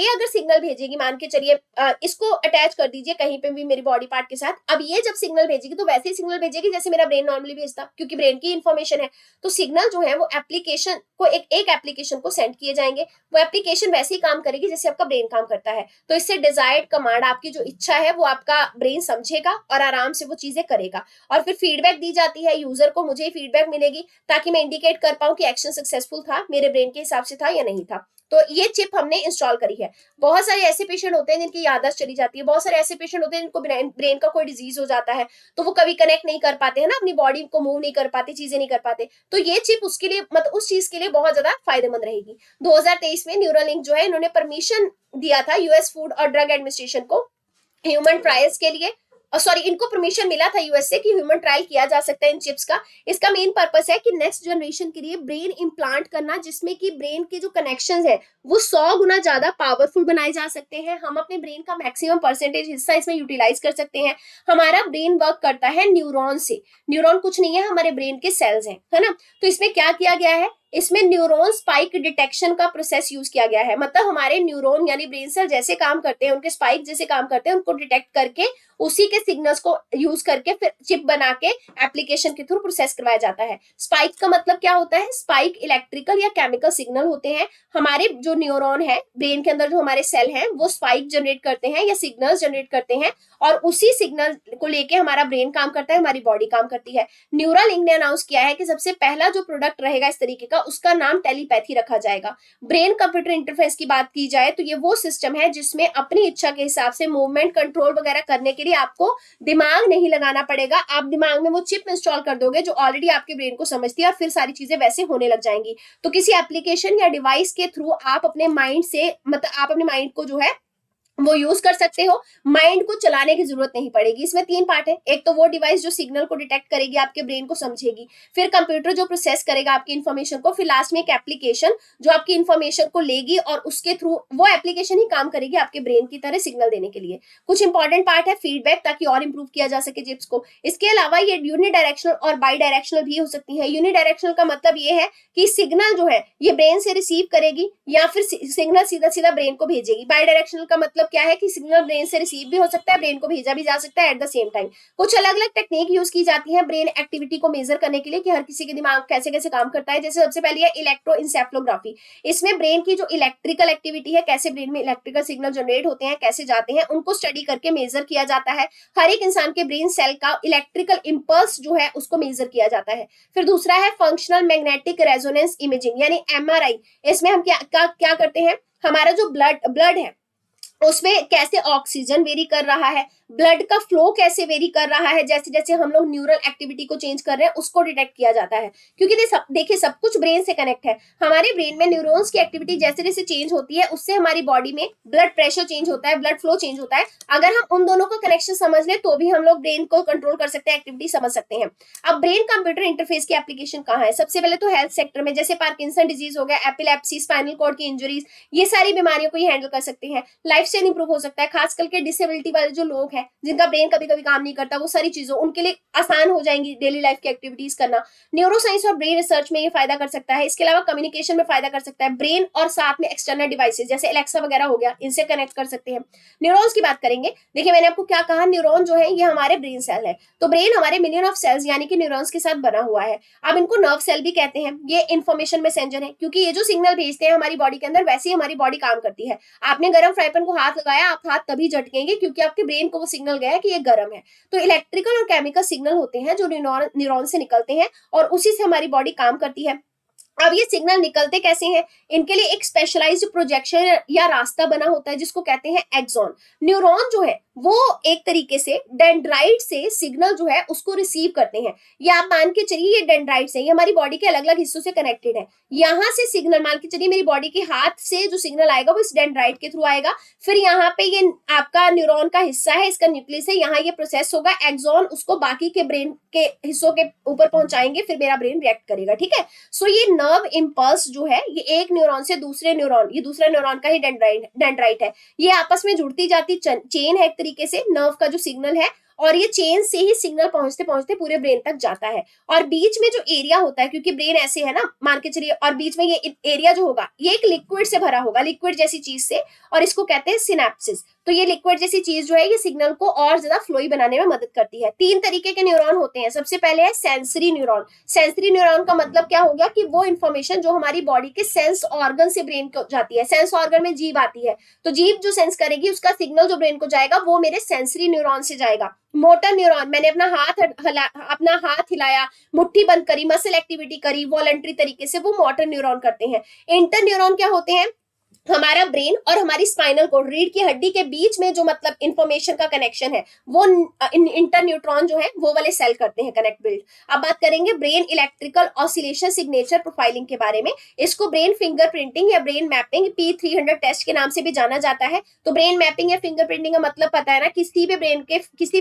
अगर सिग्नल भेजेगी, मान के चलिए इसको अटैच कर दीजिए कहीं पे भी मेरी बॉडी पार्ट के साथ। अब ये जब सिग्नल भेजेगी तो वैसे ही सिग्नल भेजेगी जैसे मेरा ब्रेन नॉर्मली भेजता, क्योंकि ब्रेन की इन्फॉर्मेशन है। तो सिग्नल जो है वो एप्लीकेशन को एक एप्लीकेशन को सेंड किए जाएंगे, वो एप्लीकेशन वैसे ही काम करेगी जैसे आपका ब्रेन काम करता है। तो इससे डिजायर्ड कमांड, आपकी जो इच्छा है वो आपका ब्रेन समझेगा और आराम से वो चीजें करेगा। और फिर फीडबैक दी जाती है यूजर को, मुझे फीडबैक मिलेगी ताकि मैं इंडिकेट कर पाऊं कि एक्शन सक्सेसफुल था, मेरे ब्रेन के हिसाब से था या नहीं था। तो ये चिप हमने इंस्टॉल करी है। बहुत सारे ऐसे पेशेंट होते हैं जिनकी याददाश्त चली जाती है, बहुत सारे ऐसे पेशेंट होते हैं जिनको ब्रेन का कोई डिजीज हो जाता है, तो वो कभी कनेक्ट नहीं कर पाते हैं ना, अपनी बॉडी को मूव नहीं कर पाते, चीजें नहीं कर पाते। तो ये चिप उसके लिए मतलब उस चीज के लिए बहुत ज्यादा फायदेमंद रहेगी। 2023 में न्यूरालिंक जो है इन्होंने परमिशन दिया था यूएस फूड और ड्रग एडमिनिस्ट्रेशन को ह्यूमन ट्रायल्स के लिए, सॉरी इनको परमिशन मिला था यूएस से कि ह्यूमन ट्रायल किया जा सकता है इन चिप्स का। इसका मेन पर्पस है कि नेक्स्ट जनरेशन के लिए ब्रेन इम्प्लांट करना, जिसमें कि ब्रेन के जो कनेक्शंस है वो 100 गुना ज्यादा पावरफुल बनाए जा सकते हैं। हम अपने ब्रेन का मैक्सिमम परसेंटेज हिस्सा इसमें यूटिलाइज कर सकते हैं। हमारा ब्रेन वर्क करता है न्यूरॉन से, न्यूरॉन कुछ नहीं है, हमारे ब्रेन के सेल्स हैं, है ना। तो इसमें क्या किया गया है, इसमें न्यूरॉन स्पाइक डिटेक्शन का प्रोसेस यूज किया गया है। मतलब हमारे न्यूरॉन यानी ब्रेन सेल जैसे काम करते हैं, उनके स्पाइक जैसे काम करते हैं, उनको डिटेक्ट करके उसी के सिग्नल्स को यूज करके फिर चिप बना के एप्लीकेशन के थ्रू प्रोसेस करवाया जाता है। स्पाइक का मतलब क्या होता है, स्पाइक इलेक्ट्रिकल या केमिकल सिग्नल होते हैं। हमारे जो न्यूरॉन है ब्रेन के अंदर, जो हमारे सेल हैं वो स्पाइक जनरेट करते हैं या सिग्नल्स जनरेट करते हैं, और उसी सिग्नल को लेके हमारा ब्रेन काम करता है, हमारी बॉडी काम करती है। न्यूरालिंक ने अनाउंस किया है कि सबसे पहला जो प्रोडक्ट रहेगा इस तरीके का, उसका नाम टेलीपैथी रखा जाएगा। ब्रेन कंप्यूटर इंटरफेस की बात की जाए तो ये वो सिस्टम है जिसमें अपनी इच्छा के हिसाब से मूवमेंट कंट्रोल वगैरह करने के लिए आपको दिमाग नहीं लगाना पड़ेगा। आप दिमाग में वो चिप इंस्टॉल कर दोगे जो ऑलरेडी आपके ब्रेन को समझती है, और फिर सारी चीजें वैसे होने लग जाएंगी। तो किसी एप्लीकेशन या डिवाइस के थ्रू आप अपने माइंड से, मतलब आप अपने माइंड को जो है वो यूज कर सकते हो, माइंड को चलाने की जरूरत नहीं पड़ेगी। इसमें 3 पार्ट है, एक तो वो डिवाइस जो सिग्नल को डिटेक्ट करेगी, आपके ब्रेन को समझेगी, फिर कंप्यूटर जो प्रोसेस करेगा आपकी इन्फॉर्मेशन को, फिर लास्ट में एक एप्लीकेशन जो आपकी इन्फॉर्मेशन को लेगी और उसके थ्रू वो एप्लीकेशन ही काम करेगी आपके ब्रेन की तरह सिग्नल देने के लिए। कुछ इंपॉर्टेंट पार्ट है फीडबैक, ताकि और इंप्रूव किया जा सके चिप्स को। इसके अलावा ये यूनिडायरेक्शनल और बाई डायरेक्शनल भी हो सकती है। यूनिडायरेक्शनल का मतलब ये है कि सिग्नल जो है ये ब्रेन से रिसीव करेगी या फिर सिग्नल सीधा सीधा ब्रेन को भेजेगी। बाई डायरेक्शनल का मतलब क्या है कि सिग्नल ब्रेन से रिसीव भी हो सकता है, ब्रेन को भेजा भी जा सकता है एट द सेम टाइम। कुछ अलग अलग टेक्निक यूज की जाती है ब्रेन एक्टिविटी को मेजर करने के लिए कि हर किसी के दिमाग कैसे कैसे काम करता है। जैसे सबसे पहले है इलेक्ट्रोइंसेफलोग्राफी। इसमें ब्रेन की जो इलेक्ट्रिकल एक्टिविटी है, कैसे ब्रेन में इलेक्ट्रिकल सिग्नल जनरेट होते हैं, कैसे जाते हैं, उनको स्टडी करके मेजर किया जाता है। हर एक इंसान के ब्रेन सेल का इलेक्ट्रिकल इंपल्स जो है उसको मेजर किया जाता है। फिर दूसरा है फंक्शनल मैग्नेटिक रेजोनेंस इमेजिंग यानी एमआरआई। इसमें हम क्या करते हैं, हमारा जो ब्लड है उसमें कैसे ऑक्सीजन वेरी कर रहा है, ब्लड का फ्लो कैसे वेरी कर रहा है, जैसे जैसे हम लोग न्यूरल एक्टिविटी को चेंज कर रहे हैं उसको डिटेक्ट किया जाता है। क्योंकि देखिए सब कुछ ब्रेन से कनेक्ट है। हमारे ब्रेन में न्यूरॉन्स की एक्टिविटी जैसे जैसे चेंज होती है उससे हमारी बॉडी में ब्लड प्रेशर चेंज होता है, ब्लड फ्लो चेंज होता है। अगर हम उन दोनों का कनेक्शन समझ ले तो भी हम लोग ब्रेन को कंट्रोल कर सकते हैं, एक्टिविटी समझ सकते हैं। अब ब्रेन कंप्यूटर इंटरफेस की एप्लीकेशन कहाँ है, सबसे पहले तो हेल्थ सेक्टर में, जैसे पार्किंसन डिजीज हो गया, एपिलेप्सी, स्पाइनल कॉर्ड की इंजरीज, ये सारी बीमारियों को ही हैंडल कर सकते हैं। लाइफ स्टाइल इंप्रूव हो सकता है, खास करके डिसेबिलिटी वाले जो लोग हैं है, जिनका ब्रेन कभी कभी काम नहीं करता, वो सारी चीजों उनके लिए आसान हो जाएंगी डेली लाइफ की एक्टिविटीज करना। न्यूरो साइंस और ब्रेन रिसर्च में ये फायदा कर सकता है। इसके अलावा कम्युनिकेशन में फायदा कर सकता है, ब्रेन और साथ में एक्सटर्नल डिवाइसेज जैसे एलेक्सा वगैरह हो गया, इनसे कनेक्ट कर सकते हैं। न्यूरॉन्स की बात करेंगे, देखिए मैंने आपको क्या कहा, न्यूरॉन जो है ये हमारे ब्रेन सेल है, तो ब्रेन हमारे मिलियन ऑफ सेल्स यानी कि न्यूरॉन्स के साथ बना हुआ है। अब इनको नर्व सेल भी कहते हैं। ये इन्फॉर्मेशन मैसेंजर है, क्योंकि ये जो सिग्नल भेजते हैं हमारी बॉडी के अंदर, वैसे ही हमारी बॉडी काम करती है। आपने गर्म फ्राई पैन को हाथ लगाया, आप हाथ तभी झटकेंगे क्योंकि आपके ब्रेन को वो सिग्नल गया है कि ये गर्म है। तो इलेक्ट्रिकल और केमिकल सिग्नल होते हैं जो न्यूरॉन से निकलते हैं और उसी से हमारी बॉडी काम करती है। अब ये सिग्नल निकलते कैसे हैं, इनके लिए एक स्पेशलाइज्ड प्रोजेक्शन या रास्ता बना होता है जिसको कहते हैं एक्सॉन। न्यूरॉन जो है वो एक तरीके से डेंड्राइट से सिग्नल जो है उसको रिसीव करते हैं। ये आप मान के चलिए, ये डेंड्राइट्स हैं, ये हमारी बॉडी के अलग अलग हिस्सों से कनेक्टेड है। यहाँ से सिग्नल मान के चलिए, मेरी बॉडी के हाथ से जो सिग्नल आएगा वो इस डेंड्राइट के थ्रू आएगा, फिर यहाँ पे ये आपका न्यूरॉन का हिस्सा है, इसका न्यूक्लियस है, यहाँ ये प्रोसेस होगा, एक्सॉन उसको बाकी के ब्रेन के हिस्सों के ऊपर पहुंचाएंगे, फिर मेरा ब्रेन रिएक्ट करेगा। ठीक है, सो ये नर्व इंपल्स जो है ये एक न्यूरॉन से दूसरे न्यूरॉन, ये दूसरा न्यूरॉन का ही डेंड्राइट है, ये आपस में जुड़ती जाती चेन है एक तरीके से नर्व का जो सिग्नल है, और ये चेन से ही सिग्नल पहुंचते पहुंचते पूरे ब्रेन तक जाता है। और बीच में जो एरिया होता है, क्योंकि ब्रेन ऐसे है ना, मान के चलिए, और बीच में ये एरिया जो होगा ये एक लिक्विड से भरा होगा, लिक्विड जैसी चीज से, और इसको कहते हैं सिनेप्सिस। तो ये लिक्विड जैसी चीज जो है ये सिग्नल को और ज्यादा फ्लोई बनाने में मदद करती है। तीन तरीके के न्यूरॉन होते हैं। सबसे पहले है सेंसरी न्यूरॉन। सेंसरी न्यूरॉन का मतलब क्या हो गया कि वो इन्फॉर्मेशन जो हमारी बॉडी के सेंस ऑर्गन से ब्रेन को जाती है। सेंस ऑर्गन में जीभ आती है, तो जीभ जो सेंस करेगी उसका सिग्नल जो ब्रेन को जाएगा वो मेरे सेंसरी न्यूरॉन से जाएगा। मोटर न्यूरॉन, मैंने अपना हाथ हिलाया, मुट्ठी बंद करी, मसल एक्टिविटी करी वॉलंटरी तरीके से, वो मोटर न्यूरॉन करते हैं। इंटर न्यूरॉन क्या होते हैं, हमारा ब्रेन और हमारी स्पाइनल कोड, रीढ़ की हड्डी के बीच में जो मतलब इंफॉर्मेशन का कनेक्शन है वो इंटर न्यूट्रॉन जो है वो वाले सेल करते हैं कनेक्ट बिल्ड। अब बात करेंगे brain electrical oscillation signature profiling के बारे में। इसको ब्रेन फिंगरप्रिंटिंग या ब्रेन मैपिंग P300 टेस्ट के नाम से भी जाना जाता है। तो ब्रेन मैपिंग या फिंगरप्रिंटिंग का मतलब पता है ना, किसी भी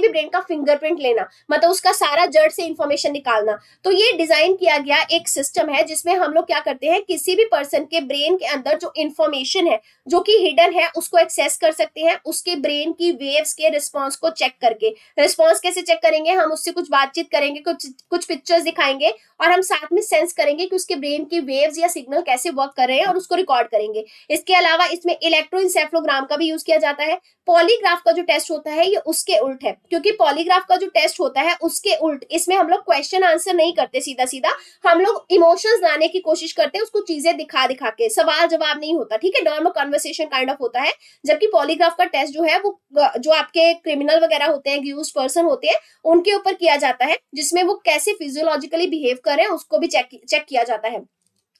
ब्रेन का फिंगरप्रिंट लेना, मतलब उसका सारा जड़ से इंफॉर्मेशन निकालना। तो ये डिजाइन किया गया एक सिस्टम है जिसमें हम लोग क्या करते हैं, किसी भी पर्सन के ब्रेन के अंदर जो इंफॉर्मेशन है जो कि हिडन है उसको एक्सेस कर सकते हैं, उसके ब्रेन की वेव्स के रिस्पांस को चेक करके। रिस्पांस कैसे चेक करेंगे, हम उससे कुछ बातचीत करेंगे, कुछ पिक्चर्स दिखाएंगे, और हम साथ में सेंस करेंगे कि उसके ब्रेन की वेव्स या सिग्नल कैसे वर्क कर रहे हैं और उसको रिकॉर्ड करेंगे। इसके अलावा इसमें इलेक्ट्रोइंसेफ्लोग्राम का भी यूज किया जाता है। पॉलीग्राफ का जो टेस्ट होता है ये उसके उल्ट है, क्योंकि पॉलीग्राफ का जो टेस्ट होता है उसके उल्ट, इसमें हम लोग क्वेश्चन आंसर नहीं करते सीधा सीधा, हम लोग इमोशंस लाने की कोशिश करते हैं, उसको चीजें दिखा दिखा के, सवाल जवाब नहीं होता। ठीक है, नॉर्मल कन्वर्सेशन काइंड ऑफ होता है। जबकि पॉलीग्राफ का टेस्ट जो है वो जो आपके क्रिमिनल वगैरह होते हैं, एक्यूज्ड पर्सन होते हैं, उनके ऊपर किया जाता है, जिसमें वो कैसे फिजियोलॉजिकली बिहेव कर रहे हैं उसको भी चेक किया जाता है।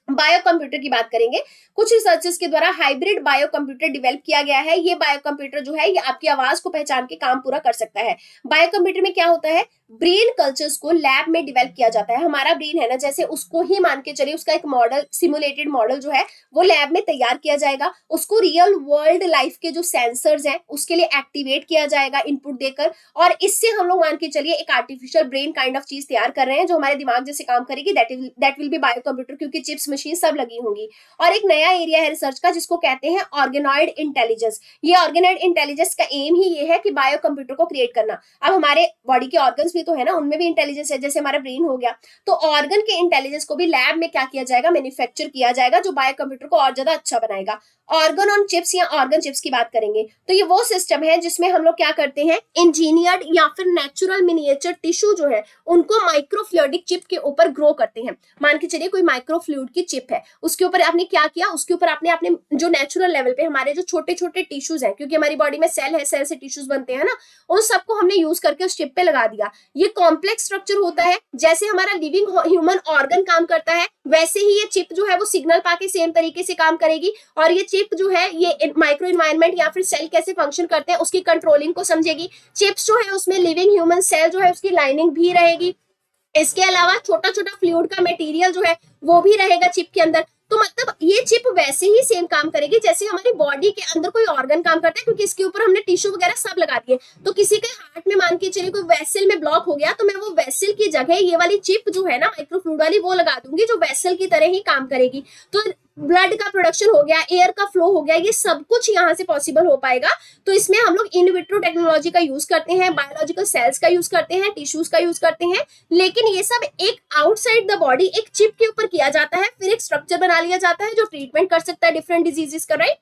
बायो कंप्यूटर की बात करेंगे, कुछ रिसर्चर्स के द्वारा हाइब्रिड बायो कंप्यूटर डेवलप किया गया है। ये बायो कंप्यूटर जो है ये आपकी आवाज को पहचान के काम पूरा कर सकता है। बायो कंप्यूटर में क्या होता है, ब्रेन कल्चर्स को लैब में डेवलप किया जाता है। हमारा ब्रेन है ना, जैसे उसको ही मान के चलिए, उसका एक मॉडल, सिमुलेटेड मॉडल जो है वो लैब में तैयार किया जाएगा, उसको रियल वर्ल्ड लाइफ के जो सेंसर्स हैं उसके लिए एक्टिवेट किया जाएगा इनपुट देकर, और इससे हम लोग मान के चलिए एक आर्टिफिशियल ब्रेन काइंड ऑफ चीज तैयार कर रहे हैं जो हमारे दिमाग जैसे काम करेगी। That will be bio computer, क्योंकि चिप्स मशीन सब लगी होंगी। और एक नया एरिया है रिसर्च का जिसको कहते हैं ऑर्गेनॉइड इंटेलिजेंस। ये ऑर्गेनॉइड इंटेलिजेंस का एम ही ये है कि बायो कंप्यूटर को क्रिएट करना। अब हमारे बॉडी के ऑर्गन्स भी तो है ना, उनमें भी इंटेलिजेंस है, जैसे हमारा ब्रेन हो गया, तो ऑर्गन के इंटेलिजेंस को भी लैब में क्या किया जाएगा, मैन्युफैक्चर किया जाएगा, जो बायो कंप्यूटर को और ज्यादा अच्छा बनाएगा। ऑर्गन ऑन चिप्स या ऑर्गन चिप्स की बात करेंगे तो ये वो सिस्टम है जिसमें हम लोग क्या करते हैं, इंजीनियर्ड या फिर नेचुरल मिनिएचर टिश्यू जो है उनको माइक्रोफ्लूइडिक चिप के ऊपर ग्रो करते हैं। मान के चलिए कोई माइक्रोफ्लूइड की चिप है, उसके ऊपर आपने क्या किया, उसके ऊपर आपने अपने जो नेचुरल लेवल पे हमारे जो छोटे छोटे टिश्यूज हैं, क्योंकि हमारी बॉडी में सेल है, सेल से टिश्यूज बनते हैं ना, उन सबको हमने यूज करके उस चिप पे लगा दिया। ये कॉम्प्लेक्स स्ट्रक्चर होता है, जैसे हमारा लिविंग ह्यूमन ऑर्गन काम करता है वैसे ही ये चिप जो है वो सिग्नल पाके सेम तरीके से काम करेगी, और ये चिप जो है ये माइक्रो इन्वायरमेंट या फिर सेल कैसे फंक्शन करते हैं उसकी कंट्रोलिंग को समझेगी। चिप्स जो है उसमें लिविंग ह्यूमन सेल जो है उसकी लाइनिंग भी रहेगी। इसके अलावा छोटा छोटा फ्लूइड का मटेरियल जो है वो भी रहेगा चिप के अंदर। तो मतलब ये चिप वैसे ही सेम काम करेगी जैसे हमारी बॉडी के अंदर कोई ऑर्गन काम करता है, क्योंकि इसके ऊपर हमने टिश्यू वगैरह सब लगा दिए। तो किसी के हार्ट में मान के चलिए कोई वेसल में ब्लॉक हो गया, तो मैं वो वेसल की जगह ये वाली चिप जो है ना माइक्रोफ्लूइड वाली वो लगा दूंगी, जो वेसल की तरह ही काम करेगी। तो ब्लड का प्रोडक्शन हो गया, एयर का फ्लो हो गया, ये सब कुछ यहाँ से पॉसिबल हो पाएगा। तो इसमें हम लोग इन विट्रो टेक्नोलॉजी का यूज करते हैं, बायोलॉजिकल सेल्स का यूज करते हैं, टिश्यूज का यूज करते हैं, लेकिन ये सब एक आउटसाइड द बॉडी एक चिप के ऊपर किया जाता है, फिर एक स्ट्रक्चर बना लिया जाता है जो ट्रीटमेंट कर सकता है डिफरेंट डिजीजेस का, राइट।